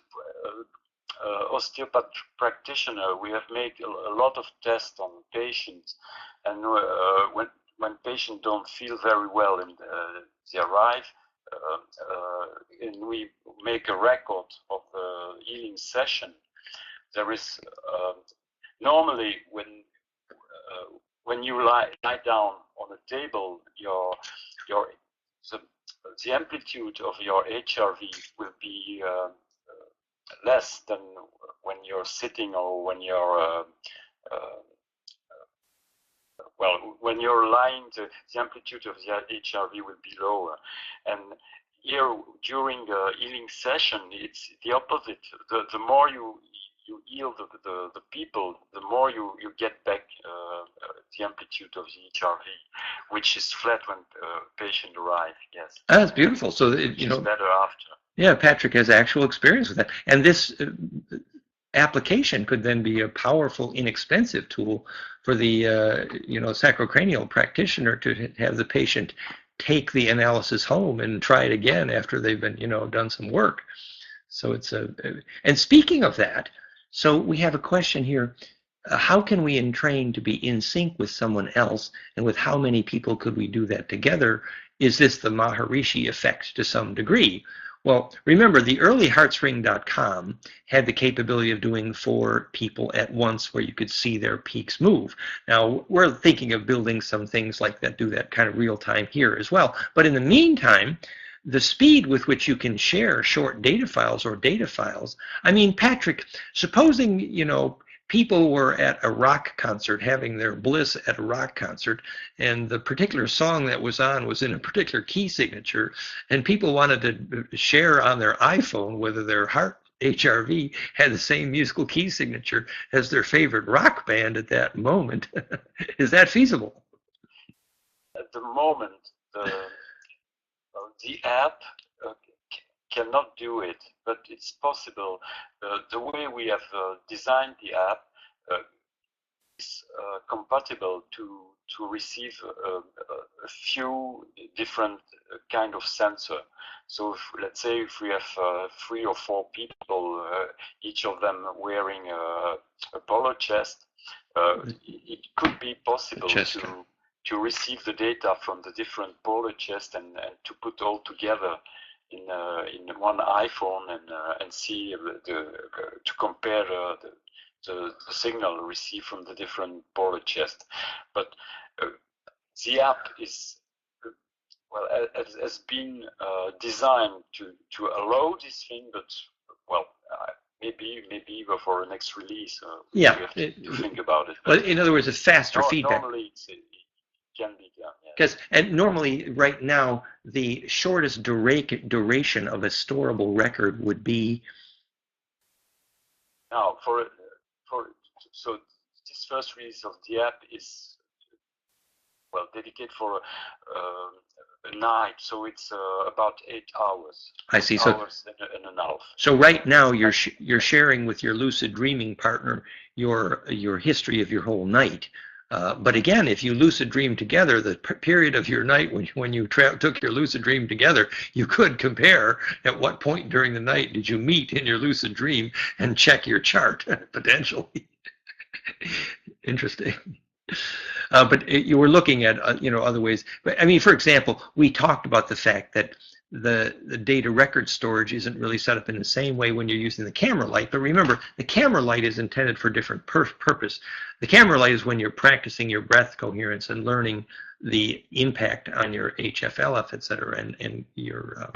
osteopath practitioner, we have made a lot of tests on patients, and when patients don't feel very well and they arrive, and we make a record of the healing session, there is normally when when you lie down on a table, the amplitude of your HRV will be less than when you're sitting or when you're when you're lying, the amplitude of the HRV will be lower. And here, during the healing session, it's the opposite. The more you heal the people, the more you get back the amplitude of the HRV, which is flat when patient arrive. Yes. That's beautiful. So you know, better after. Yeah, Patrick has actual experience with that, and this application could then be a powerful, inexpensive tool for the sacrocranial practitioner to have the patient take the analysis home and try it again after they've been done some work. So it's and speaking of that, so we have a question here. How can we entrain to be in sync with someone else, and with how many people could we do that together? Is this the Maharishi effect to some degree? Well, remember, the early heartspring.com had the capability of doing 4 people at once where you could see their peaks move. Now, we're thinking of building some things like that, do that kind of real time here as well. But in the meantime, the speed with which you can share short data files or data files, I mean, Patrick, supposing, people were at a rock concert, having their bliss at a rock concert, and the particular song that was on was in a particular key signature, and people wanted to share on their iPhone whether their heart HRV had the same musical key signature as their favorite rock band at that moment. Is that feasible? At the moment, the app cannot do it, but it's possible. The way we have designed the app is compatible to receive a few different kind of sensor. So let's say if we have 3 or 4 people, each of them wearing a polo chest, it could be possible to receive the data from the different polo chest and to put all together in one iPhone and see to compare the signal received from the different polo chest. But the app is has been designed to allow this thing, but maybe for the next release we have to think about it. Well, in other words, a faster feedback. Normally it can be done. Because and normally, right now, the shortest duration of a storable record would be. Now, so this first release of the app is dedicated for a night, so it's about 8 hours. I see. 8 hours and a half. So right now, you're sharing with your lucid dreaming partner your history of your whole night. But again, if you lucid dream together, the period of your night when you took your lucid dream together, you could compare at what point during the night did you meet in your lucid dream and check your chart, potentially. Interesting. But you were looking at other ways. But I mean, for example, we talked about the fact that the data record storage isn't really set up in the same way when you're using the camera light. But remember, the camera light is intended for a different purpose. The camera light is when you're practicing your breath coherence and learning the impact on your HFLF, et cetera, and your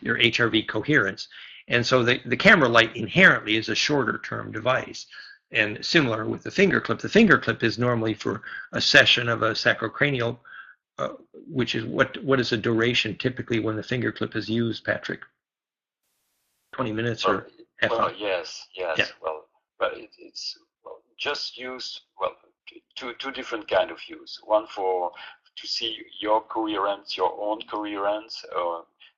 HRV coherence. And so the camera light inherently is a shorter term device. And similar with the finger clip. The finger clip is normally for a session of a sacrocranial, which is what is the duration typically when the finger clip is used, Patrick? 20 minutes or half hour? Yes. Yeah. But it's just used, two different kind of use. One to see your coherence, your own coherence.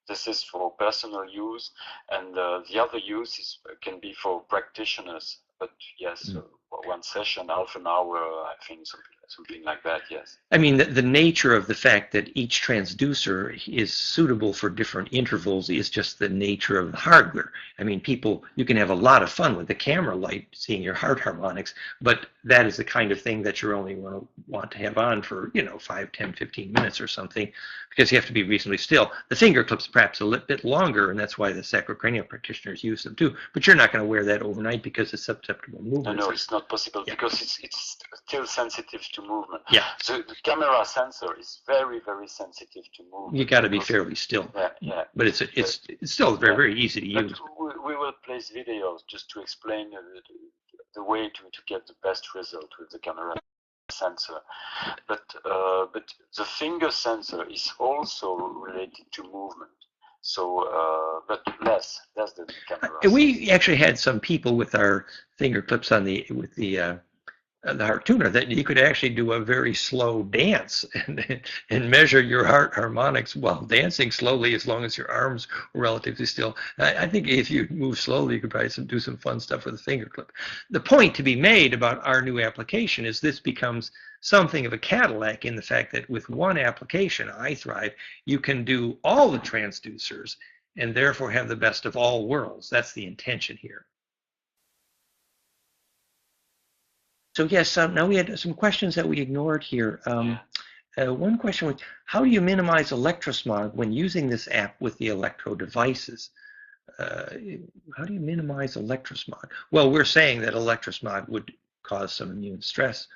This is for personal use, and the other use can be for practitioners. But yes, one session, half an hour, I think something like that, yes. I mean, the nature of the fact that each transducer is suitable for different intervals is just the nature of the hardware. I mean, you can have a lot of fun with the camera light, seeing your heart harmonics, but that is the kind of thing that you're only going to want to have on for, 5, 10, 15 minutes or something, because you have to be reasonably still. The finger clip's perhaps a little bit longer, and that's why the sacrocranial practitioners use them too, but you're not going to wear that overnight because it's susceptible movement. No, it's not possible because it's still sensitive to movement. Yeah. So the camera sensor is very, very sensitive to movement. You got to be fairly still. Yeah. But it's still very easy to use. But we will place videos just to explain the way to get the best result with the camera sensor. But the finger sensor is also related to movement. So, but less than the camera. We actually had some people with our finger clips on the heart tuner that you could actually do a very slow dance and measure your heart harmonics while dancing slowly, as long as your arms were relatively still. I think if you move slowly, you could probably do some fun stuff with a finger clip. The point to be made about our new application is this becomes something of a Cadillac in the fact that with one application, iThrive, you can do all the transducers and therefore have the best of all worlds. That's the intention here. So yes, now we had some questions that we ignored here. One question was, how do you minimize electrosmog when using this app with the electro devices? How do you minimize electrosmog? Well, we're saying that electrosmog would cause some immune stress,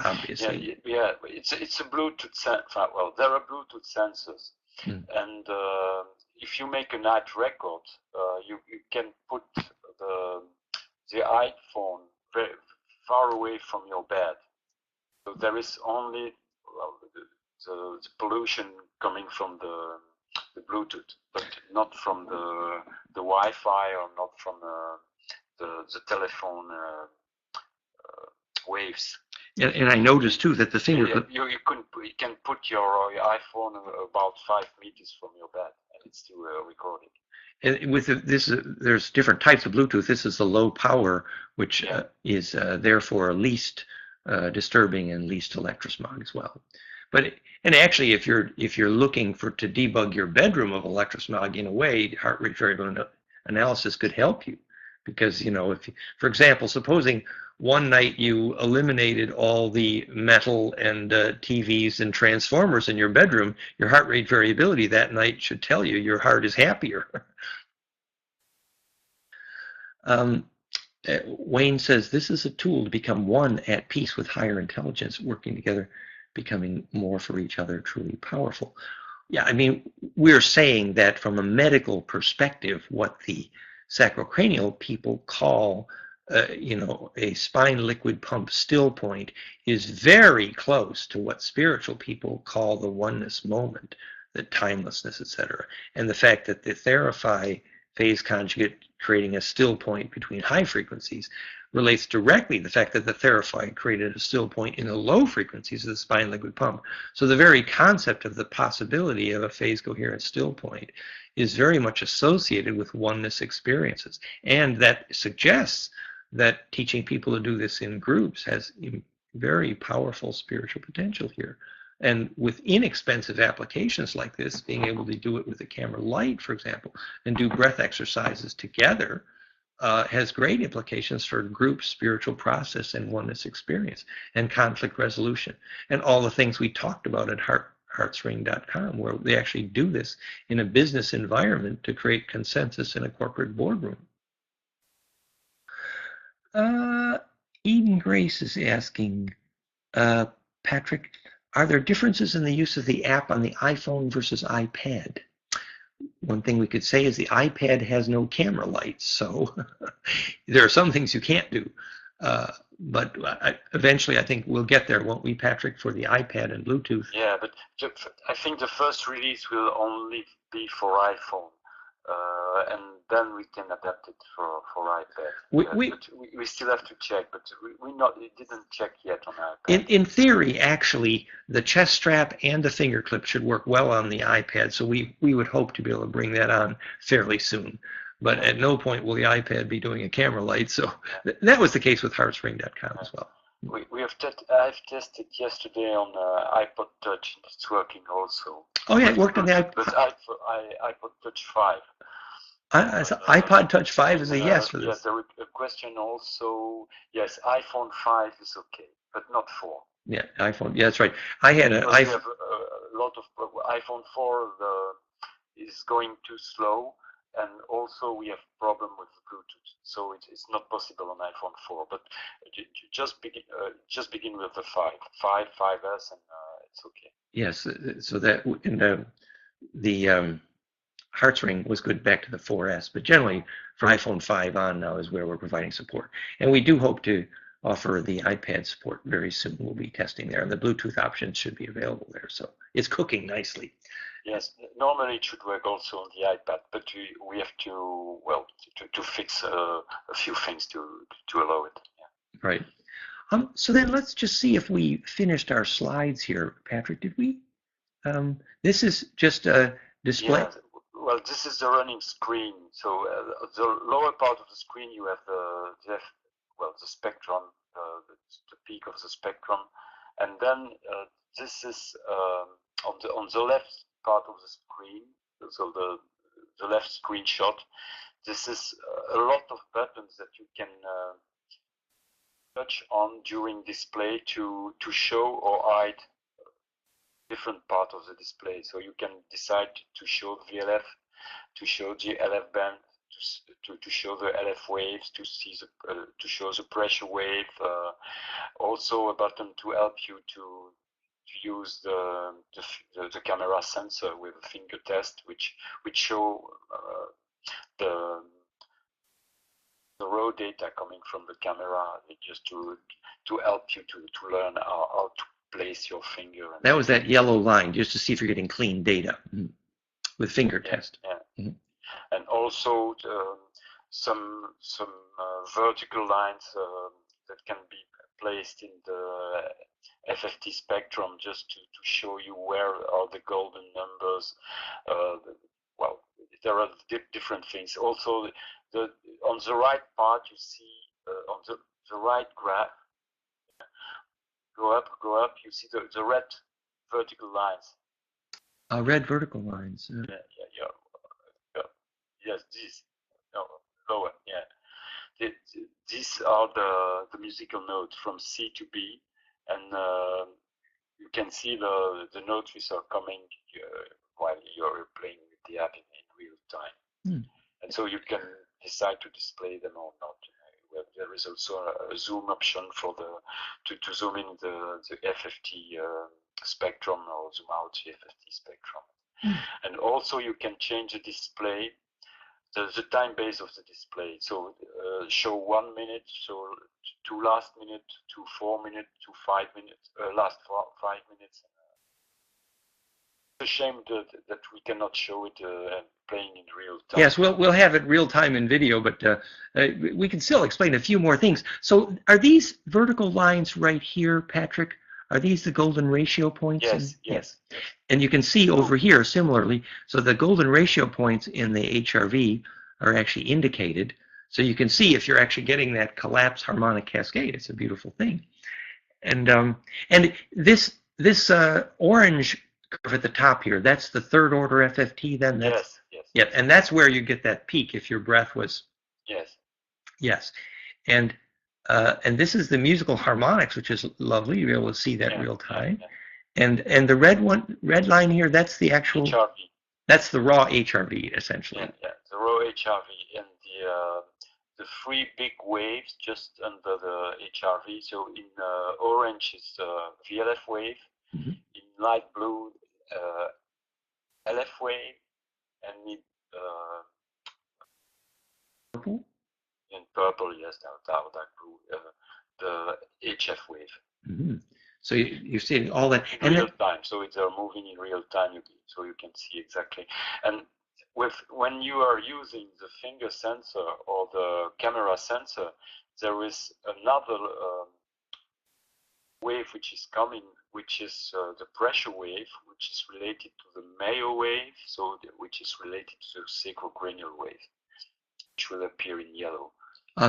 obviously. Yeah, it's a Bluetooth sensor. Well, there are Bluetooth sensors, and if you make a night record, you can put the iPhone very far away from your bed. So there is only the pollution coming from the Bluetooth, but not from the Wi-Fi or not from the telephone waves. And I noticed too that the finger clip. You can put your iPhone about 5 meters from your bed, and it's still recording. And with there's different types of Bluetooth. This is the low power, which is therefore least disturbing and least electrosmog as well. And actually, if you're looking to debug your bedroom of electrosmog, in a way, heart rate variable analysis could help you, because if, for example, supposing one night you eliminated all the metal and TVs and transformers in your bedroom, your heart rate variability that night should tell you your heart is happier. Wayne says, this is a tool to become one at peace with higher intelligence, working together, becoming more for each other, truly powerful. Yeah, I mean, we're saying that from a medical perspective, what the sacrocranial people call a spine liquid pump still point is very close to what spiritual people call the oneness moment, the timelessness, etc. And the fact that the Therify phase conjugate creating a still point between high frequencies relates directly to the fact that the Therify created a still point in the low frequencies of the spine liquid pump. So the very concept of the possibility of a phase coherent still point is very much associated with oneness experiences. And that suggests that teaching people to do this in groups has very powerful spiritual potential here. And with inexpensive applications like this, being able to do it with a camera light, for example, and do breath exercises together has great implications for group spiritual process and oneness experience and conflict resolution and all the things we talked about at heartsring.com, where they actually do this in a business environment to create consensus in a corporate boardroom. Eden Grace is asking, Patrick, are there differences in the use of the app on the iPhone versus iPad? One thing we could say is the iPad has no camera lights, so there are some things you can't do. But eventually I think we'll get there, won't we, Patrick, for the iPad and Bluetooth? Yeah, but I think the first release will only be for iPhone. And then we can adapt it for iPad. We still have to check, but we didn't check yet on iPad. In theory, actually, the chest strap and the finger clip should work well on the iPad, so we would hope to be able to bring that on fairly soon. But at no point will the iPad be doing a camera light, so that was the case with heartspring.com as well. I've tested yesterday on iPod Touch, and it's working also. Oh yeah, it worked on the iPod. But iPod Touch 5. iPod Touch 5 is a yes for this. Yes, there was a question also. Yes, iPhone 5 is okay, but not 4. Yeah, iPhone. Yeah, that's right. I had an iPhone. We have a lot of iPhone 4 is going too slow, and also we have problem with Bluetooth, so it's not possible on iPhone 4. But you just begin with the 5S, and it's okay. Yes, so that in the Hearts ring was good back to the 4S, but generally from iPhone 5 on now is where we're providing support, and we do hope to offer the iPad support very soon. We'll be testing there, and the Bluetooth options should be available there. So it's cooking nicely. Yes, normally it should work also on the iPad, but we have to fix a few things to allow it. Yeah. Right. So then let's just see if we finished our slides here, Patrick. Did we? This is just a display. Yeah. Well, this is the running screen. So the lower part of the screen you have the spectrum, the peak of the spectrum, and then this is on the left part of the screen. So the left screenshot. This is a lot of buttons that you can touch on during display to show or hide different part of the display. So you can decide to show the VLF, to show the LF band, to show the LF waves, to show the pressure wave. Also a button to help you to use the camera sensor with a finger test, which show the raw data coming from the camera, just to help you to learn how to place your finger. That was that yellow line, just to see if you're getting clean data with finger test. Yeah. Mm-hmm. And also some vertical lines that can be placed in the FFT spectrum, just to show you where are the golden numbers. Well, there are different things. Also, on the right part, you see on the right graph. Go up. You see the red vertical lines. Red vertical lines. Yeah. Yes, these. No, lower. Yeah. These are the musical notes from C to B, and you can see the notes which are coming while you're playing with the app in real time. And so you can decide to display them or not. There is also a zoom option for to zoom in the FFT spectrum or zoom out the FFT spectrum. And also you can change the display, the time base of the display. So show 1 minute, so to last minute, to 4 minutes, to 5 minutes, last 5 minutes. It's a shame that we cannot show it playing in real time. Yes, we'll have it real time in video, but we can still explain a few more things. So are these vertical lines right here, Patrick? Are these the golden ratio points? Yes. And you can see over here similarly. So the golden ratio points in the HRV are actually indicated. So you can see if you're actually getting that collapse harmonic cascade. It's a beautiful thing. And this orange curve at the top here, that's the third order FFT then? Yes. Yeah, and that's where you get that peak if your breath was... Yes. And this is the musical harmonics, which is lovely. You'll be able to see that real time. And the red line here, that's the actual... HRV. That's the raw HRV, essentially. Yeah, the raw HRV, and the three big waves just under the HRV. So in orange is the VLF wave, in light blue LF wave, and in purple? In purple, yes, dark blue, the HF wave. So you're seeing all that in real time. So it's moving in real time, so you can see exactly. And when you are using the finger sensor or the camera sensor, there is another wave which is coming, which is the pressure wave, which is related to the Mayo wave, so which is related to the sacrocranial wave, which will appear in yellow.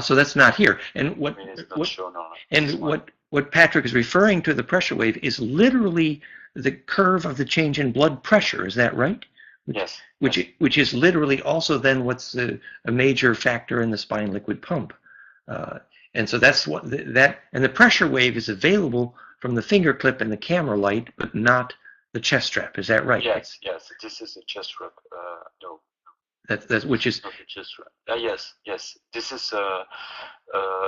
So that's not here. And what Patrick is referring to, the pressure wave, is literally the curve of the change in blood pressure. Is that right? Yes. Which is literally also then what's a major factor in the spine liquid pump. And so that's what and the pressure wave is available from the finger clip and the camera light, but not the chest strap. Is that right? Yes. This is a chest strap. No. That's which is not a chest wrap. Yes. This is a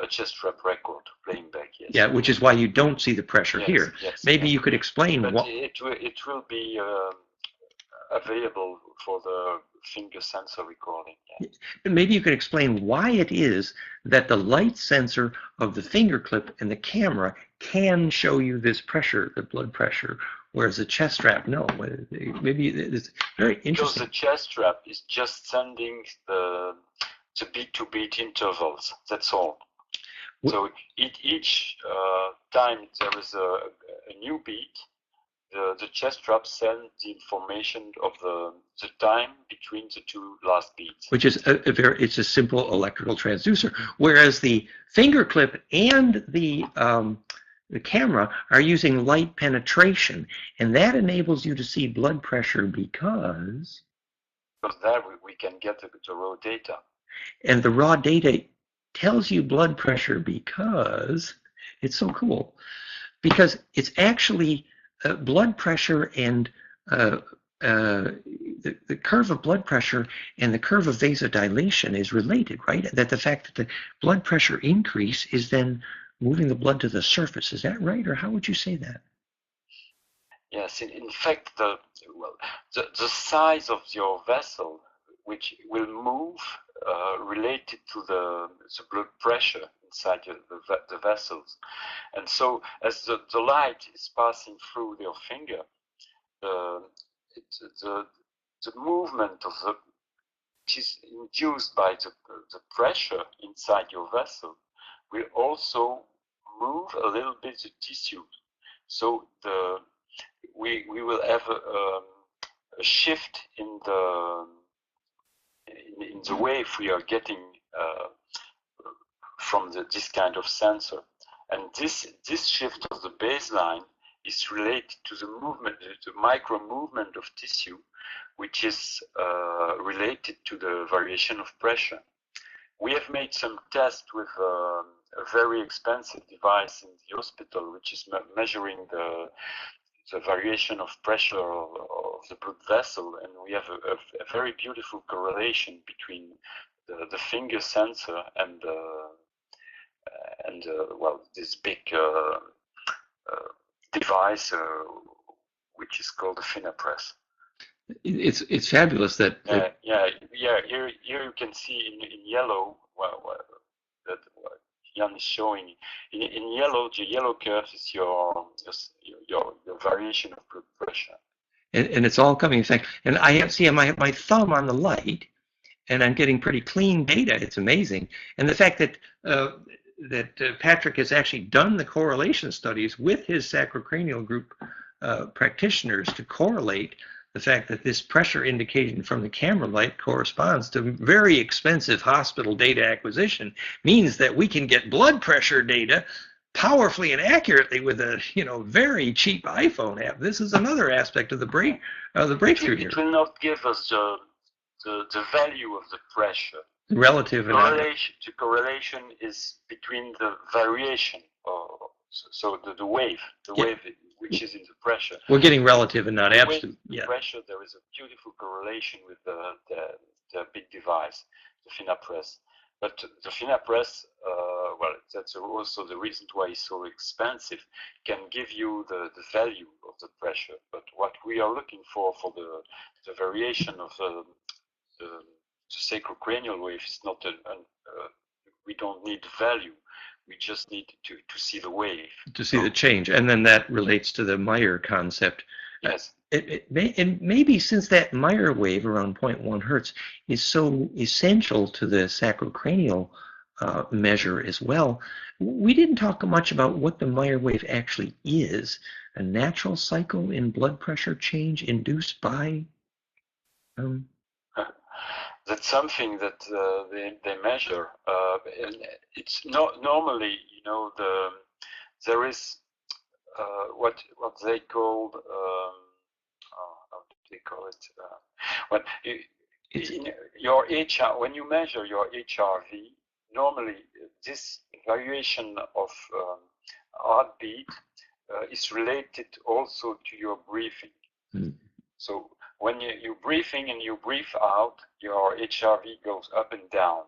chest wrap record playing back. Yes. Yeah, which is why you don't see the pressure here. Yes. Maybe you could explain but what. It will be available for the finger sensor recording. Yeah. Maybe you could explain why it is that the light sensor of the finger clip and the camera can show you this pressure, the blood pressure, whereas the chest strap, no. Maybe it's very interesting. Because the chest strap is just sending the beat-to-beat intervals. That's all. So each time there is a new beat, the chest strap sends the information of the time between the two last beats. Which is it's a simple electrical transducer, whereas the finger clip and the camera are using light penetration, and that enables you to see blood pressure because there we can get the raw data. And the raw data tells you blood pressure because it's so cool. Because it's actually blood pressure and the curve of blood pressure and the curve of vasodilation is related, right? That the fact that the blood pressure increase is then moving the blood to the surface. Is that right? Or how would you say that? Yes, in fact, the size of your vessel, which will move related to the blood pressure inside the vessels. And so as the light is passing through your finger, the movement of which is induced by the pressure inside your vessel will also move a little bit the tissue. So we will have a shift in the wave we are getting from this kind of sensor, and this shift of the baseline is related to the movement, the micro movement of tissue, which is related to the variation of pressure. We have made some tests with a very expensive device in the hospital, which is measuring the variation of pressure of the blood vessel, and we have a very beautiful correlation between the finger sensor and this big device which is called the FinaPress. It's fabulous that. Here you can see in yellow that Jan is showing. In yellow, the yellow curve is your variation of blood pressure. And it's all coming back. And I have my thumb on the light, and I'm getting pretty clean data. It's amazing. And the fact that Patrick has actually done the correlation studies with his sacrocranial group practitioners to correlate the fact that this pressure indication from the camera light corresponds to very expensive hospital data acquisition means that we can get blood pressure data powerfully and accurately with a very cheap iPhone app. This is another aspect of the breakthrough here. It will not give us the value of the pressure. Relative the correlation is between the variation, so the wave, which is in the pressure. We're getting relative and not absolute. The pressure, there is a beautiful correlation with the big device, the FinaPress. But the FinaPress, that's also the reason why it's so expensive, can give you the value of the pressure. But what we are looking for the variation of the sacrocranial wave is not we don't need the value. We just need to see the wave. To see the change. And then that relates to the Meyer concept. Yes. And maybe since that Meyer wave around 0.1 hertz is so essential to the sacrocranial measure as well, we didn't talk much about what the Meyer wave actually is. A natural cycle in blood pressure change induced by... That's something that they measure. And it's not normally, there is what they call how do they call it? Your HR, when you measure your HRV, normally this variation of heartbeat is related also to your breathing. So when you breathe in and you breathe out, your HRV goes up and down.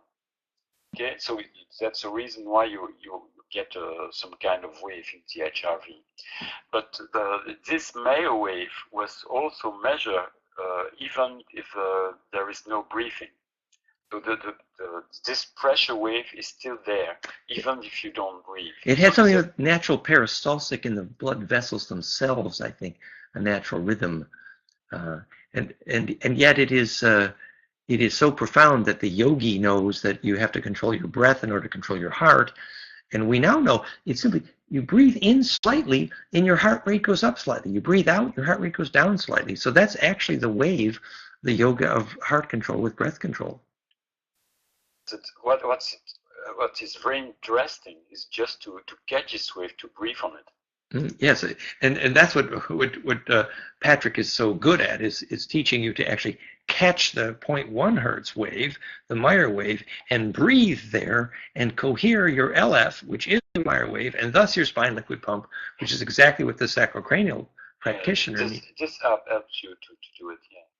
Okay, so that's the reason why you get some kind of wave in the HRV. But this Mayo wave was also measured even if there is no breathing. So this pressure wave is still there, even if you don't breathe. It had something with natural peristaltic in the blood vessels themselves, I think, a natural rhythm. And yet it is so profound that the yogi knows that you have to control your breath in order to control your heart. And we now know it's simply you breathe in slightly and your heart rate goes up slightly. You breathe out, your heart rate goes down slightly. So that's actually the wave, the yoga of heart control with breath control. What is very interesting is just to catch this wave, to breathe on it. Yes, and that's what Patrick is so good at is teaching you to actually catch the 0.1 hertz wave, the Meyer wave, and breathe there and cohere your LF, which is the Meyer wave, and thus your spine liquid pump, which is exactly what the sacrocranial practitioner needs. Just helps you to do it.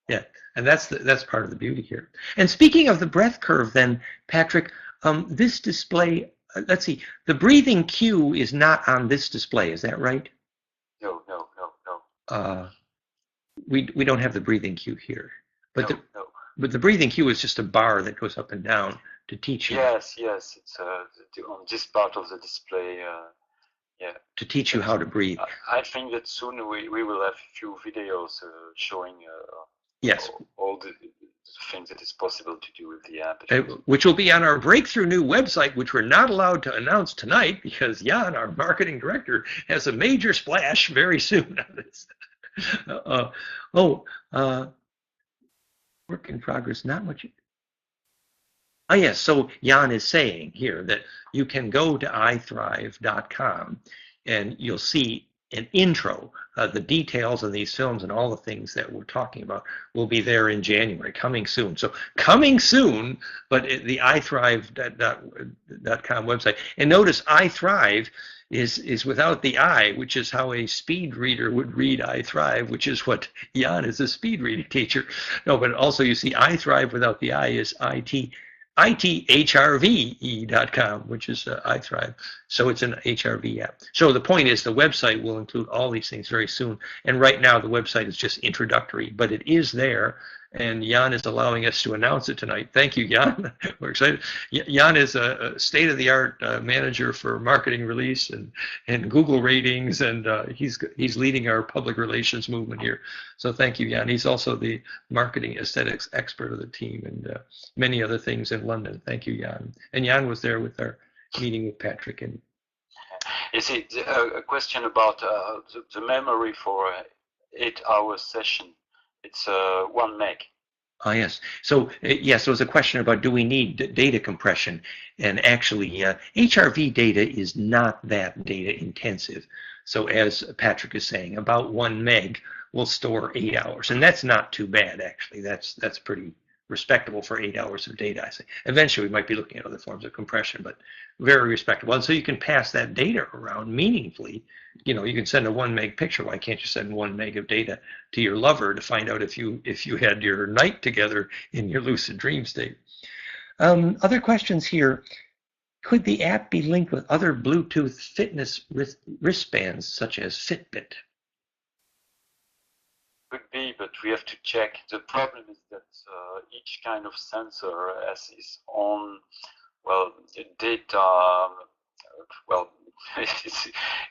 Yeah, and that's part of the beauty here. And speaking of the breath curve, then Patrick, this display. Let's see. The breathing cue is not on this display. Is that right? No. We don't have the breathing cue here. But no. But the breathing cue is just a bar that goes up and down to teach you. Yes. It's on this part of the display. Yeah. To teach you how to breathe. I think that soon we will have a few videos showing. Yes. All the things that is possible to do with the app. Which will be on our Breakthru new website, which we're not allowed to announce tonight because Jan, our marketing director, has a major splash very soon on this. Work in progress, not much. Oh, yes, so Jan is saying here that you can go to iThrive.com and you'll see an intro. The details of these films and all the things that we're talking about will be there in January, coming soon. So coming soon, but the iThrive.com website. And notice iThrive is without the I, which is how a speed reader would read iThrive, which is what Jan is, a speed reading teacher. No, but also you see iThrive without the I is ithrve.com, which is iThrive. So it's an HRV app. So the point is the website will include all these things very soon. And right now the website is just introductory, but it is there. And Jan is allowing us to announce it tonight. Thank you, Jan. We're excited. Jan is a state-of-the-art manager for marketing release and Google ratings, and he's leading our public relations movement here. So thank you, Jan. He's also the marketing aesthetics expert of the team and many other things in London. Thank you, Jan. And Jan was there with our meeting with Patrick. And is it a question about the memory for an 8-hour session? It's 1 meg. Oh, yes. So, yes, there was a question about do we need data compression? And actually, HRV data is not that data intensive. So as Patrick is saying, about 1 meg will store 8 hours. And that's not too bad, actually. That's pretty respectable for 8 hours of data, I say. Eventually, we might be looking at other forms of compression, but very respectable. And so you can pass that data around meaningfully. You know, you can send a 1 meg picture. Why can't you send 1 meg of data to your lover to find out if you had your night together in your lucid dream state? Other questions here. Could the app be linked with other Bluetooth fitness wristbands such as Fitbit? Could be, but we have to check. The problem is that each kind of sensor has its own, data.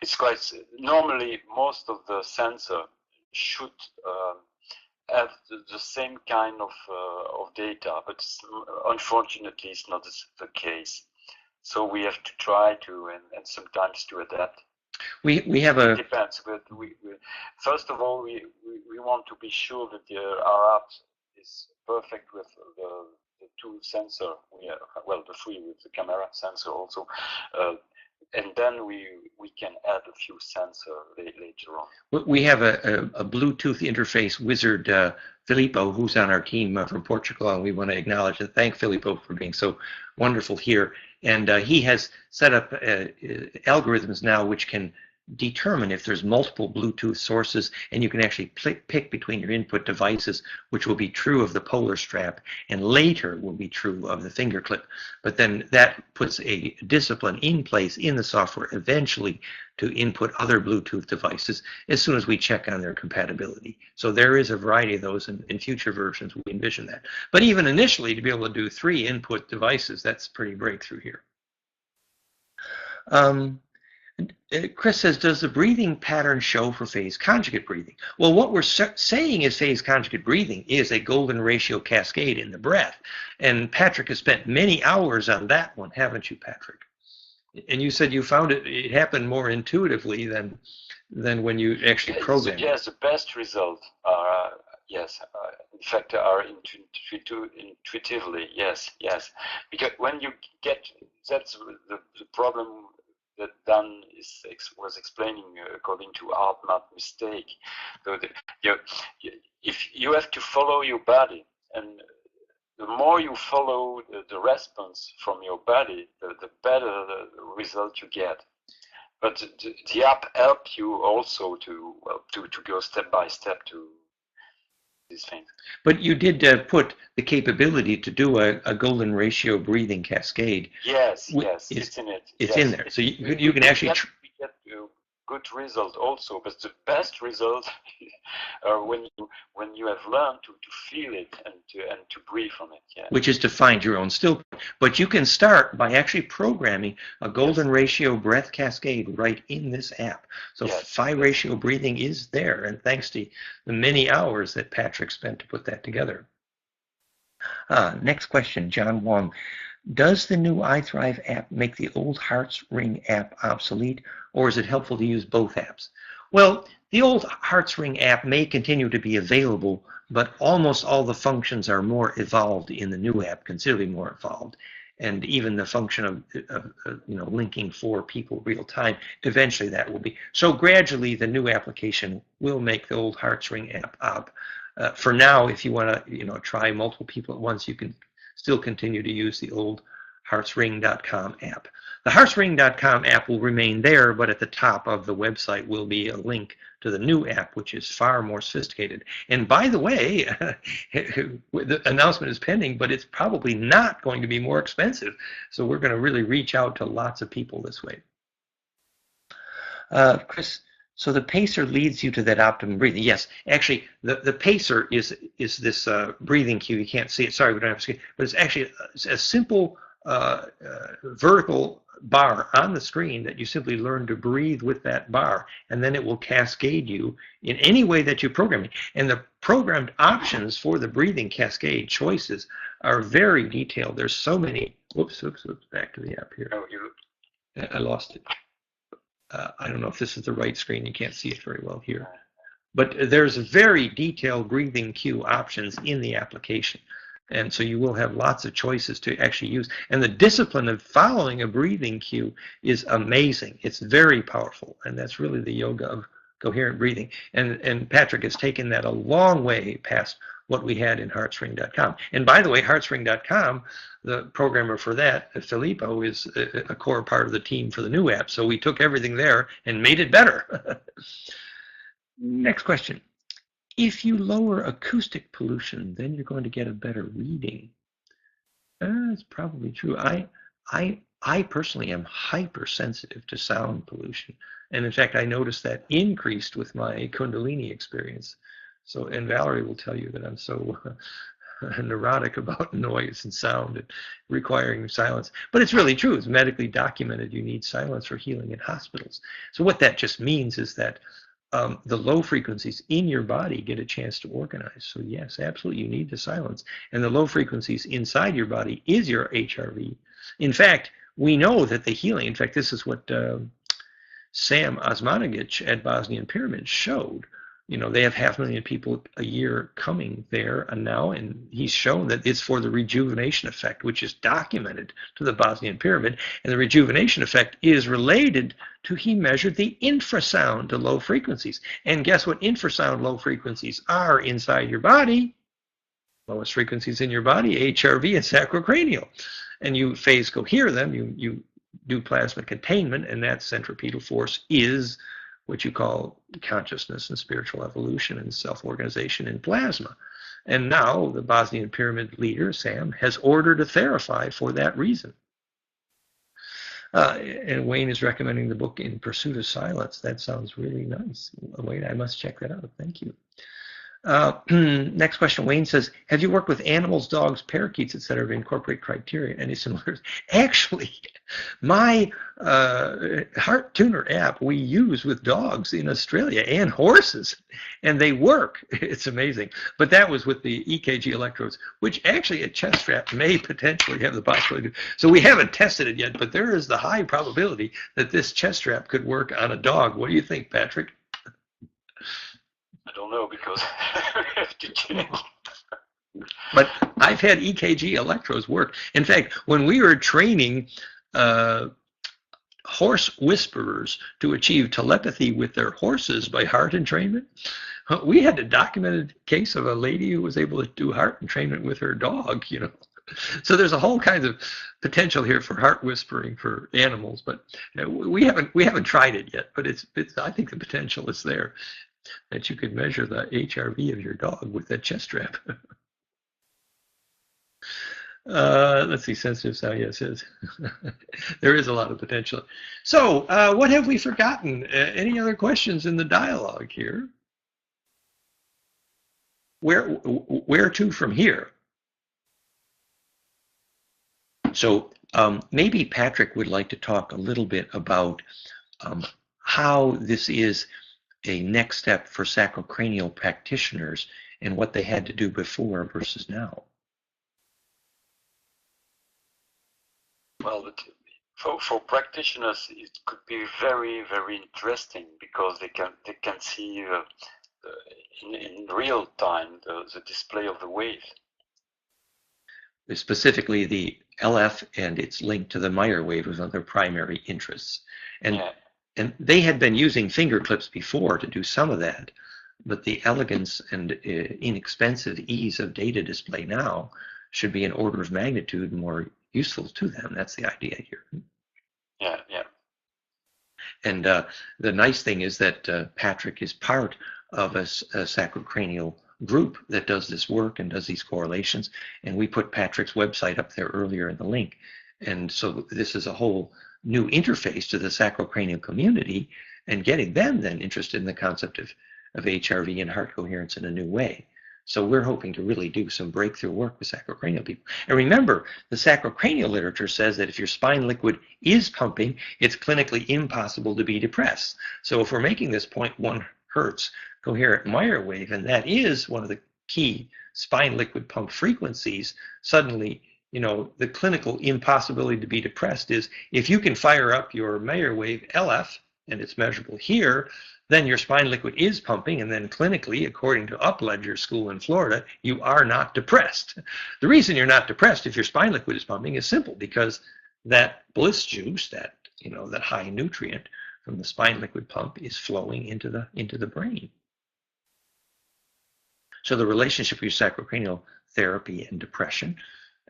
It's quite. Normally, most of the sensor should have the same kind of data, but unfortunately, it's not the case. So we have to try to and sometimes to adapt. We have a. It depends, but we first of all we want to be sure that our app is perfect with the two sensor. The three with the camera sensor also, and then we can add a few sensor later on. We have a Bluetooth interface wizard, Filippo, who's on our team from Portugal, and we want to acknowledge and thank Filippo for being so wonderful here. And he has set up algorithms now which can determine if there's multiple Bluetooth sources, and you can actually pick between your input devices, which will be true of the polar strap and later will be true of the finger clip. But then that puts a discipline in place in the software eventually to input other Bluetooth devices as soon as we check on their compatibility. So there is a variety of those, and in future versions we envision that. But even initially, to be able to do 3 input devices, that's pretty breakthrough here. Chris says, does the breathing pattern show for phase conjugate breathing? Well, what we're saying is phase conjugate breathing is a golden ratio cascade in the breath. And Patrick has spent many hours on that one, haven't you, Patrick? And you said you found it happened more intuitively than when you actually programmed. Yes, the best results are, in fact, are intuitively, yes. Because when you get, that's the problem that Dan was explaining according to ART-MAT mistake. So if you have to follow your body, and the more you follow the response from your body, the better the result you get. But the app helps you also to go step by step to these things. But you did put the capability to do a golden ratio breathing cascade. Yes, it's in it. It's in there, so you can actually. We get good result also, but the best result are when you have learned to feel it and to breathe from it. Yeah. Which is to find your own still point. But you can start by actually programming a golden ratio breath cascade right in this app. So phi ratio breathing is there, and thanks to the many hours that Patrick spent to put that together. Next question, John Wong. Does the new iThrive app make the old Hearts Ring app obsolete, or is it helpful to use both apps? Well, the old Hearts Ring app may continue to be available, but almost all the functions are more evolved in the new app, considerably more evolved. And even the function of linking 4 people real time, eventually that will be. So gradually the new application will make the old Hearts Ring app up. For now, if you want to try multiple people at once, you can still continue to use the old heartsring.com app. The heartsring.com app will remain there, but at the top of the website will be a link to the new app, which is far more sophisticated. And by the way, the announcement is pending, but it's probably not going to be more expensive. So we're going to really reach out to lots of people this way. Chris, so the pacer leads you to that optimum breathing. Yes, actually, the pacer is this breathing cue. You can't see it. Sorry, we don't have to see it. But it's actually a simple vertical bar on the screen that you simply learn to breathe with that bar, and then it will cascade you in any way that you program it. And the programmed options for the breathing cascade choices are very detailed. There's so many. Whoops, back to the app here. Oh, I lost it. I don't know if this is the right screen. You can't see it very well here. But there's very detailed breathing cue options in the application. And so you will have lots of choices to actually use. And the discipline of following a breathing cue is amazing. It's very powerful. And that's really the yoga of coherent breathing. And Patrick has taken that a long way past what we had in heartsring.com. And by the way, heartsring.com, the programmer for that, Filippo, is a core part of the team for the new app. So we took everything there and made it better. Next question. If you lower acoustic pollution, then you're going to get a better reading. That's probably true. I personally am hypersensitive to sound pollution. And in fact, I noticed that increased with my Kundalini experience. So, and Valerie will tell you that I'm so neurotic about noise and sound and requiring silence. But it's really true. It's medically documented. You need silence for healing in hospitals. So what that just means is that the low frequencies in your body get a chance to organize. So yes, absolutely, you need the silence. And the low frequencies inside your body is your HRV. In fact, we know that the healing, in fact, this is what Sam Osmanagic at Bosnian Pyramid showed. You know, they have 500,000 people a year coming there and now, and he's shown that it's for the rejuvenation effect, which is documented to the Bosnian Pyramid. And the rejuvenation effect is related to, he measured the infrasound to low frequencies. And guess what infrasound low frequencies are inside your body? Lowest frequencies in your body, HRV and sacrocranial. And you phase cohere them, you do plasma containment, and that centripetal force is what you call consciousness and spiritual evolution and self-organization in plasma. And now the Bosnian Pyramid leader, Sam, has ordered a therapy for that reason. And Wayne is recommending the book In Pursuit of Silence. That sounds really nice. Wayne, I must check that out. Thank you. Next question. Wayne says, have you worked with animals, dogs, parakeets, etc. to incorporate criteria? Any similarities? Actually, my heart tuner app we use with dogs in Australia and horses, and they work. It's amazing. But that was with the EKG electrodes, which actually a chest strap may potentially have the possibility to. So we haven't tested it yet, but there is the high probability that this chest strap could work on a dog. What do you think, Patrick? I don't know, because I have to check. But I've had EKG electrodes work. In fact, when we were training horse whisperers to achieve telepathy with their horses by heart entrainment, we had a documented case of a lady who was able to do heart entrainment with her dog, you know. So there's a whole kind of potential here for heart whispering for animals, but we haven't tried it yet. But it's I think the potential is there, that you could measure the HRV of your dog with that chest strap. Let's see, sensitive sound, yes, is. There is a lot of potential. So what have we forgotten? Any other questions in the dialogue here? Where to from here? So maybe Patrick would like to talk a little bit about how this is a next step for sacrocranial practitioners and what they had to do before versus now. Well, for practitioners, it could be very, very interesting, because they can see in real time the display of the wave. Specifically, the LF and its link to the Meyer wave was one of their primary interests. And they had been using finger clips before to do some of that, but the elegance and inexpensive ease of data display now should be an order of magnitude more useful to them. That's the idea here. Yeah. And the nice thing is that Patrick is part of a sacrocranial group that does this work and does these correlations. And we put Patrick's website up there earlier in the link. And so this is a whole new interface to the sacrocranial community, and getting them then interested in the concept of HRV and heart coherence in a new way. So we're hoping to really do some breakthrough work with sacrocranial people. And remember, the sacrocranial literature says that if your spine liquid is pumping, it's clinically impossible to be depressed. So if we're making this 0.1 hertz coherent Meyer wave, and that is one of the key spine liquid pump frequencies, suddenly, you know, the clinical impossibility to be depressed is if you can fire up your Meyer wave LF, and it's measurable here, then your spine liquid is pumping, and then clinically, according to Upledger School in Florida, you are not depressed. The reason you're not depressed if your spine liquid is pumping is simple, because that bliss juice, that, you know, that high nutrient from the spine liquid pump is flowing into the brain. So the relationship with your sacrocranial therapy and depression,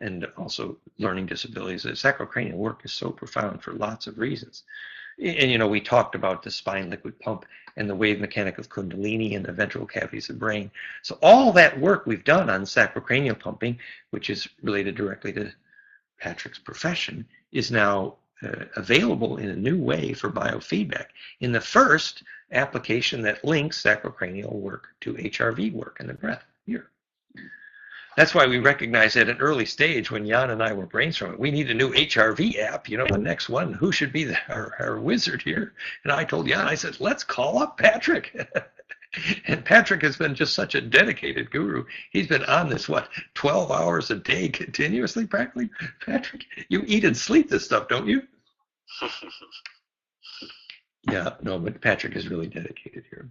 and also learning disabilities, the sacrocranial work is so profound for lots of reasons. And, you know, we talked about the spine liquid pump and the wave mechanic of Kundalini and the ventral cavities of the brain. So all that work we've done on sacrocranial pumping, which is related directly to Patrick's profession, is now available in a new way for biofeedback in the first application that links sacrocranial work to HRV work in the breath here. That's why we recognized at an early stage when Jan and I were brainstorming, we need a new HRV app, you know, the next one, who should be our wizard here? And I told Jan, I said, let's call up Patrick. And Patrick has been just such a dedicated guru. He's been on this, 12 hours a day continuously, practically? Patrick, you eat and sleep this stuff, don't you? Yeah, no, but Patrick is really dedicated here.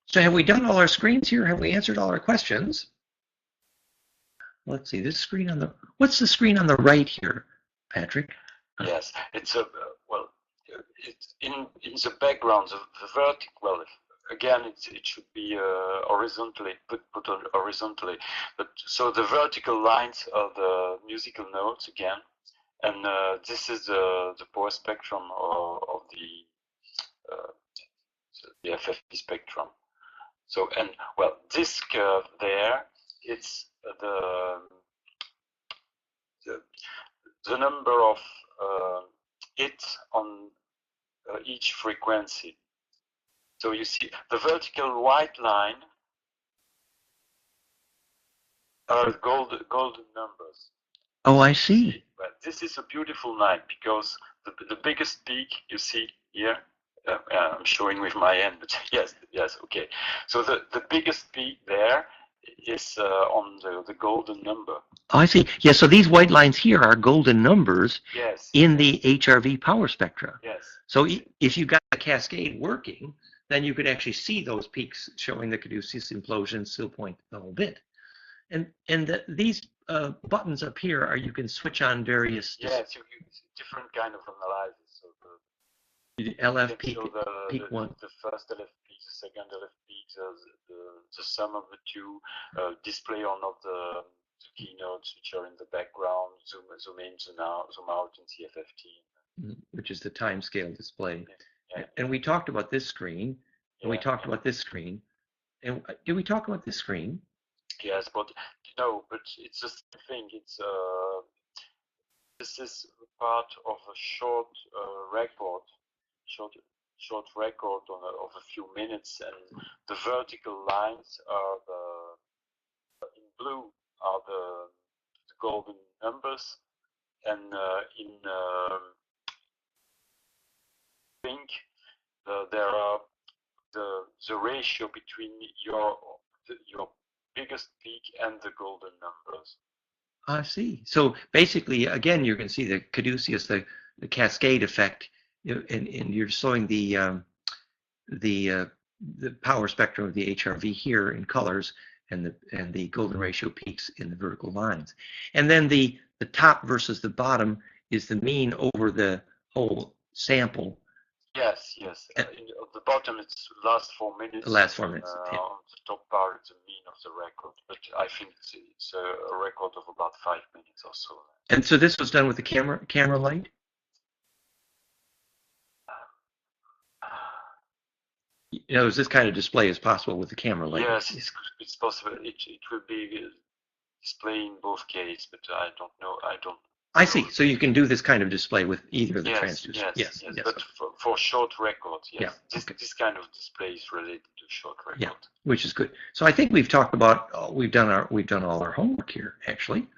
So have we done all our screens here? Have we answered all our questions? Let's see, this screen on the, what's the screen on the right here, Patrick? Yes, it's a, well, it's in the background, the vertical, well, again, it should be horizontally, put on horizontally, but so the vertical lines are the musical notes again, and this is the power spectrum of the FFP spectrum. So, and well, this curve there, it's the number of hits on each frequency. So you see the vertical white line are golden numbers. Oh, I see. Well, this is a beautiful line because the biggest peak you see here, I'm showing with my hand, but yes, okay. So the biggest peak there is on the golden number. Oh, I see. Yeah, so these white lines here are golden numbers in the HRV power spectra. Yes. So if you got a cascade working, then you could actually see those peaks showing the caduceus, implosion, still point, the whole bit. And these buttons up here are, you can switch on various. Yes, you use different kind of analysis. So the LF peak, peak one. The first LF peak, the second LF peak, the sum of the two, display on of the keynotes which are in the background, zoom in, zoom out in CFFT. Which is the time scale display. Yeah. And we talked about this screen, and we talked about this screen. And did we talk about this screen? Yes, but no, but it's the same thing. It's this is part of a short record, short record of a few minutes, and the vertical lines are in blue are the golden numbers, and in pink there are the ratio between your biggest peak and the golden numbers. I see. So basically, again, you can see the caduceus, the cascade effect, and you're showing the power spectrum of the HRV here in colors, and the golden ratio peaks in the vertical lines. And then the top versus the bottom is the mean over the whole sample. Yes. At the bottom, it's last 4 minutes. The last 4 minutes. On the top part, it's the mean of the record. But I think it's a record of about 5 minutes or so. And so this was done with the camera light? You know, this kind of display is possible with the camera light. Yes, it's possible. It will be displayed in both cases, but I don't know. I see. So you can do this kind of display with either of the transducers. Yes. But for short records, yes. This kind of display is related to short record. Yeah, which is good. So I think we've talked about, we've done all our homework here, actually.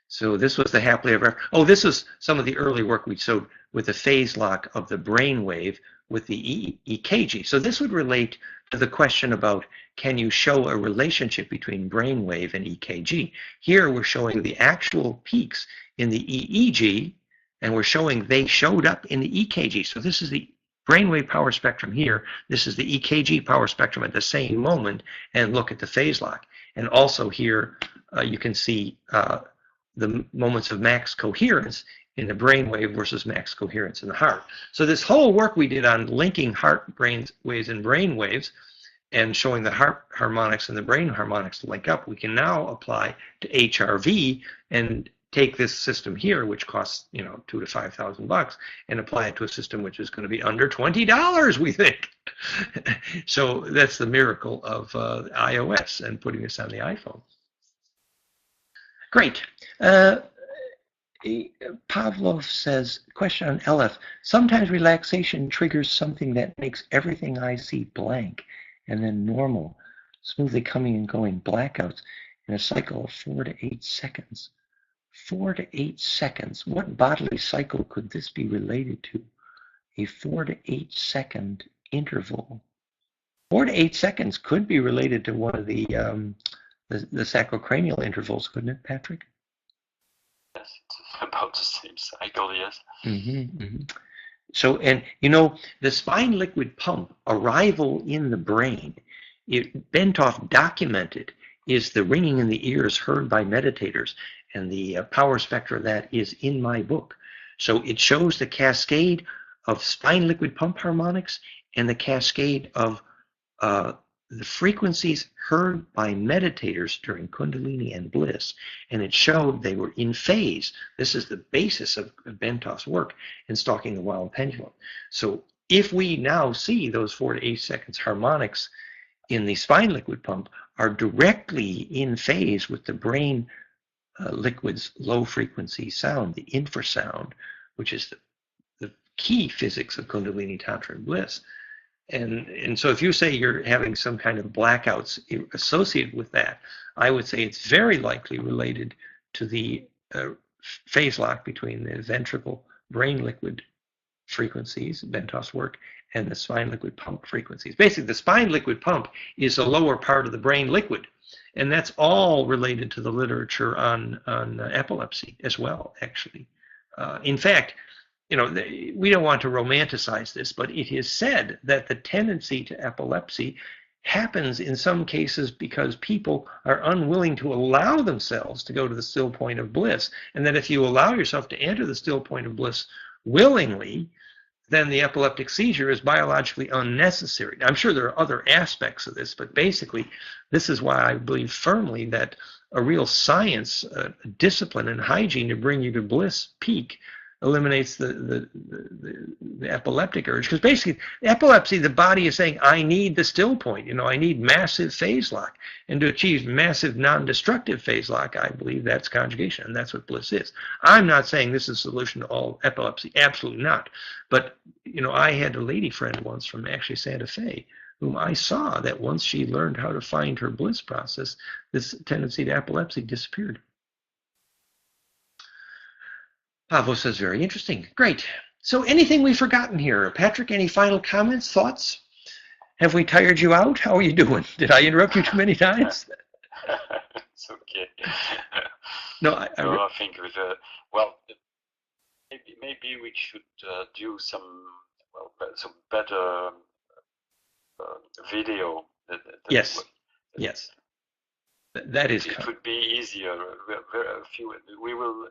So this was the happily ever. Oh, this is some of the early work we showed with the phase lock of the brain wave with the EKG. So this would relate to the question about, can you show a relationship between brainwave and EKG? Here we're showing the actual peaks in the EEG, and we're showing they showed up in the EKG. So this is the brainwave power spectrum here. This is the EKG power spectrum at the same moment, and look at the phase lock. And also here you can see the moments of max coherence in the brainwave versus max coherence in the heart. So this whole work we did on linking heart brain waves and brain waves and showing the heart harmonics and the brain harmonics link up, we can now apply to HRV and take this system here, which costs, you know, $2,000 to $5,000, and apply it to a system which is going to be under $20, we think. So that's the miracle of iOS and putting this on the iPhone. Great. Pavlov says, question on LF. Sometimes relaxation triggers something that makes everything I see blank and then normal, smoothly coming and going, blackouts in a cycle of 4 to 8 seconds. 4 to 8 seconds. What bodily cycle could this be related to? A 4 to 8 second interval. 4 to 8 seconds could be related to one of the sacrocranial intervals, couldn't it, Patrick? Yes, it's about the same cycle, yes. So, and you know, the spine liquid pump arrival in the brain, Bentoff documented, is the ringing in the ears heard by meditators, and the power spectra that is in my book. So it shows the cascade of spine liquid pump harmonics and the cascade of the frequencies heard by meditators during Kundalini and bliss, and it showed they were in phase. This is the basis of Bentoff's work in stalking the wild pendulum. So if we now see those 4 to 8 seconds harmonics in the spine liquid pump are directly in phase with the brain liquid's low frequency sound, the infrasound, which is the key physics of Kundalini Tantra and bliss. And so if you say you're having some kind of blackouts associated with that, I would say it's very likely related to the phase lock between the ventricle brain liquid frequencies, Bentos work, and the spine liquid pump frequencies. Basically, the spine liquid pump is the lower part of the brain liquid, and that's all related to the literature on epilepsy as well, actually. In fact, you know, we don't want to romanticize this, but it is said that the tendency to epilepsy happens in some cases because people are unwilling to allow themselves to go to the still point of bliss, and that if you allow yourself to enter the still point of bliss willingly, then the epileptic seizure is biologically unnecessary. I'm sure there are other aspects of this, but basically this is why I believe firmly that a real science, discipline, and hygiene to bring you to bliss peak eliminates the epileptic urge. Because basically, epilepsy, the body is saying, I need the still point. You know, I need massive phase lock. And to achieve massive non-destructive phase lock, I believe that's conjugation, and that's what bliss is. I'm not saying this is a solution to all epilepsy. Absolutely not. But, you know, I had a lady friend once from actually Santa Fe whom I saw that once she learned how to find her bliss process, this tendency to epilepsy disappeared. Pavo says, very interesting. Great. So anything we've forgotten here? Patrick, any final comments, thoughts? Have we tired you out? How are you doing? Did I interrupt you too many times? It's okay. No, I think with well, maybe we should do some better video. Yes. Yes. That is. It would be easier. We will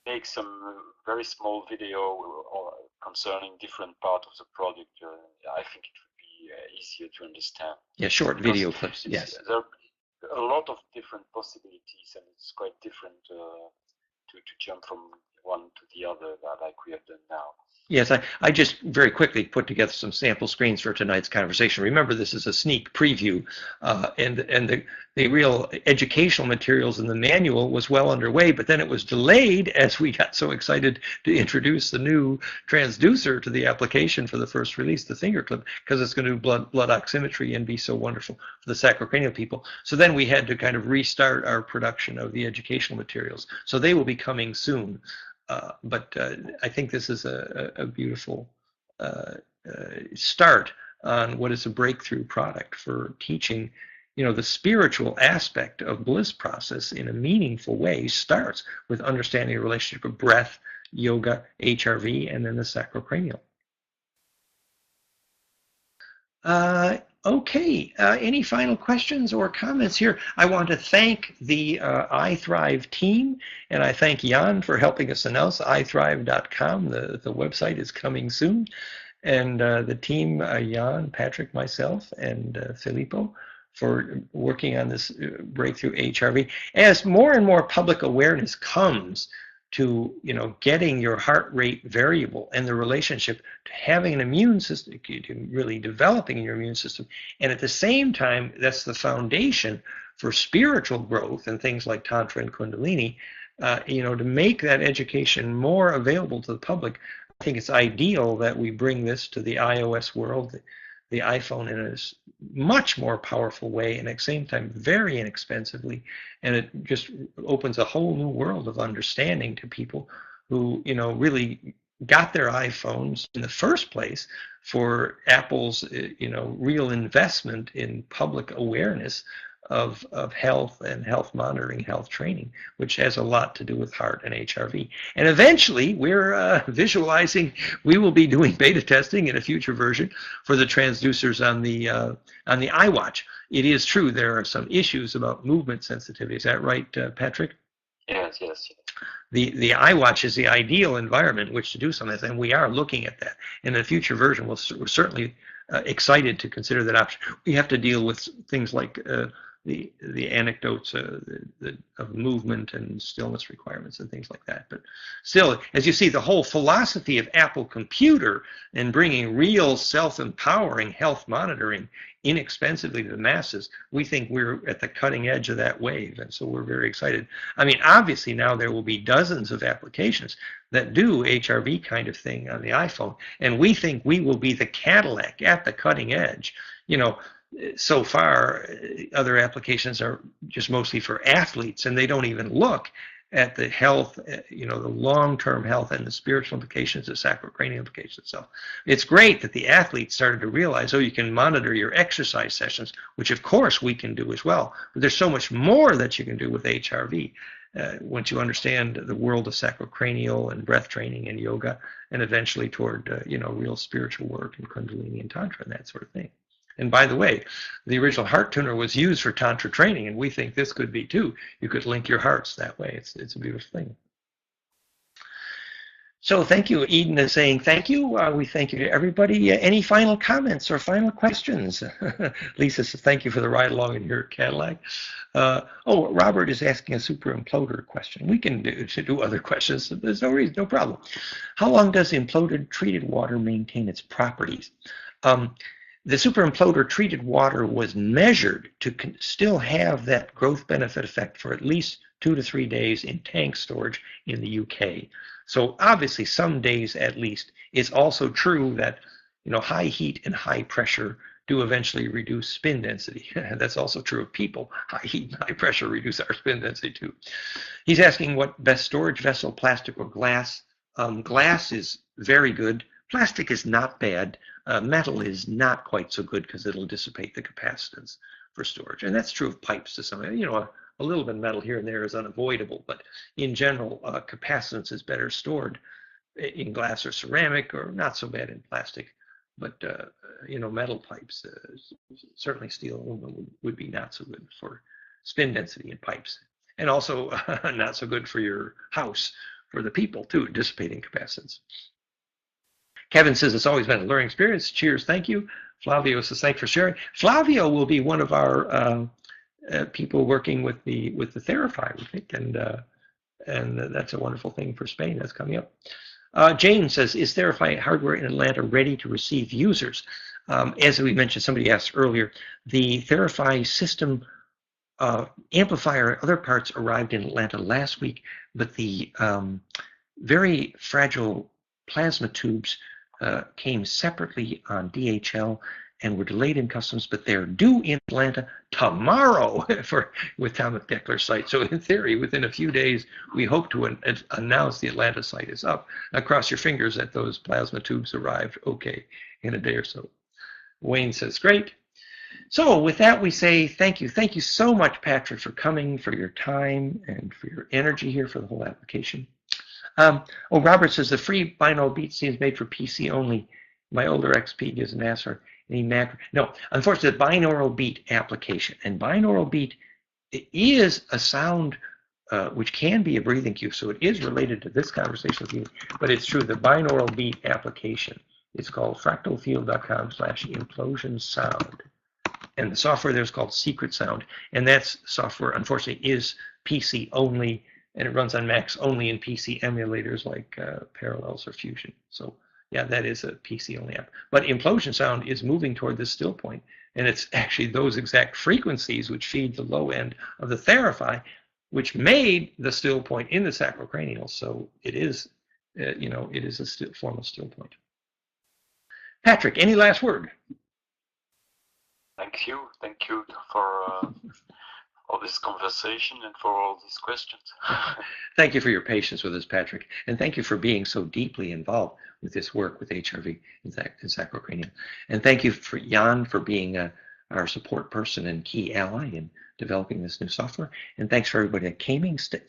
make some very small video concerning different part of the product. I think it would be easier to understand. Yeah, short video clips. Yes. There are a lot of different possibilities, and it's quite different to jump from one to the other like we have done now. Yes, I just very quickly put together some sample screens for tonight's conversation. Remember, this is a sneak preview, and the real educational materials in the manual was well underway, but then it was delayed as we got so excited to introduce the new transducer to the application for the first release, the finger clip, because it's going to do blood oximetry and be so wonderful for the sacrocranial people. So then we had to kind of restart our production of the educational materials. So they will be coming soon. But I think this is a beautiful start on what is a breakthrough product for teaching, you know, the spiritual aspect of bliss process in a meaningful way. Starts with understanding the relationship of breath, yoga, HRV, and then the sacrocranial. Okay, any final questions or comments here? I want to thank the iThrive team, and I thank Jan for helping us announce iThrive.com. The website is coming soon. And the team, Jan, Patrick, myself, and Filippo, for working on this breakthrough HRV. As more and more public awareness comes to, you know, getting your heart rate variable and the relationship to having an immune system, to really developing your immune system, and at the same time, that's the foundation for spiritual growth and things like Tantra and Kundalini, you know, to make that education more available to the public. I think it's ideal that we bring this to the iOS world, the iPhone, in a much more powerful way, and at the same time very inexpensively, and it just opens a whole new world of understanding to people who, you know, really got their iPhones in the first place for Apple's, you know, real investment in public awareness of health and health monitoring, health training, which has a lot to do with heart and HRV. And eventually, we're visualizing we will be doing beta testing in a future version for the transducers on the iWatch. It is true there are some issues about movement sensitivity. Is that right, Patrick? Yes. The iWatch is the ideal environment in which to do something, and we are looking at that. In a future version, we're certainly excited to consider that option. We have to deal with things like the anecdotes of movement and stillness requirements and things like that. But still, as you see, the whole philosophy of Apple Computer and bringing real self-empowering health monitoring inexpensively to the masses, we think we're at the cutting edge of that wave, and so we're very excited. I mean, obviously now there will be dozens of applications that do HRV kind of thing on the iPhone, and we think we will be the Cadillac at the cutting edge. You know, so far, other applications are just mostly for athletes, and they don't even look at the health, the long-term health and the spiritual implications, the sacrocranial implications. So it's great that the athletes started to realize, you can monitor your exercise sessions, which of course we can do as well. But there's so much more that you can do with HRV once you understand the world of sacrocranial and breath training and yoga, and eventually toward, real spiritual work and Kundalini and Tantra and that sort of thing. And by the way, the original heart tuner was used for Tantra training, and we think this could be too. You could link your hearts that way. It's a beautiful thing. So thank you. Eden is saying thank you. We thank you to everybody. Any final comments or final questions? Lisa says thank you for the ride along in your Cadillac. Robert is asking a super imploder question. We can do other questions. There's no reason, no problem. How long does imploded treated water maintain its properties? The super imploder treated water was measured to still have that growth benefit effect for at least 2 to 3 days in tank storage in the UK. So obviously some days at least. It's also true that high heat and high pressure do eventually reduce spin density. That's also true of people. High heat and high pressure reduce our spin density too. He's asking what best storage vessel, plastic or glass. Glass is very good. Plastic is not bad. Metal is not quite so good because it'll dissipate the capacitance for storage. And that's true of pipes to some extent. A little bit of metal here and there is unavoidable, but in general, capacitance is better stored in glass or ceramic, or not so bad in plastic. But, metal pipes, certainly steel and aluminum would be not so good for spin density in pipes. And also not so good for your house, for the people too, dissipating capacitance. Kevin says it's always been a learning experience. Cheers, thank you. Flavio says thanks for sharing. Flavio will be one of our people working with the Therify, we think, and that's a wonderful thing for Spain that's coming up. Jane says, is Therify hardware in Atlanta ready to receive users? As we mentioned, somebody asked earlier, the Therify system amplifier and other parts arrived in Atlanta last week, but the very fragile plasma tubes came separately on DHL and were delayed in customs, but they're due in Atlanta tomorrow with Tom Deckler's site. So in theory, within a few days, we hope to announce the Atlanta site is up. Now cross your fingers that those plasma tubes arrived okay in a day or so. Wayne says, great. So with that, we say thank you. Thank you so much, Patrick, for coming, for your time, and for your energy here for the whole application. Robert says the free binaural beat seems made for PC only. My older XP gives an answer. Any macro? No, unfortunately, the binaural beat application, and binaural beat is a sound which can be a breathing cue, so it is related to this conversation with you. But it's true, the binaural beat application is called fractalfield.com/implosion sound, and the software there is called Secret Sound, and that software, unfortunately, is PC only. And it runs on Macs only in PC emulators like Parallels or Fusion. So yeah, that is a PC only app. But Implosion Sound is moving toward this still point, and it's actually those exact frequencies which feed the low end of the Therify, which made the still point in the sacrocranial. So it is, it is a form of still point. Patrick, any last word? Thank you for all this conversation and for all these questions. Thank you for your patience with us, Patrick, and thank you for being so deeply involved with this work with HRV and sacrocranial. And thank you for Jan for being our support person and key ally in developing this new software. And thanks for everybody that came. Stay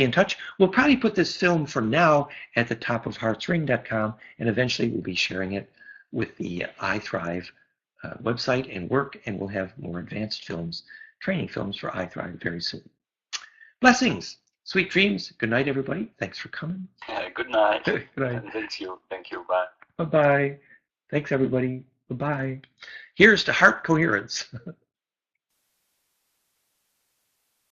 in touch. We'll probably put this film for now at the top of heartsring.com, and eventually we'll be sharing it with the iThrive website and work, and we'll have more advanced films, training films for iThrive very soon. Blessings, sweet dreams. Good night, everybody. Thanks for coming. Good night. Good night. And thank you. Bye. Bye-bye. Thanks, everybody. Bye-bye. Here's to heart coherence.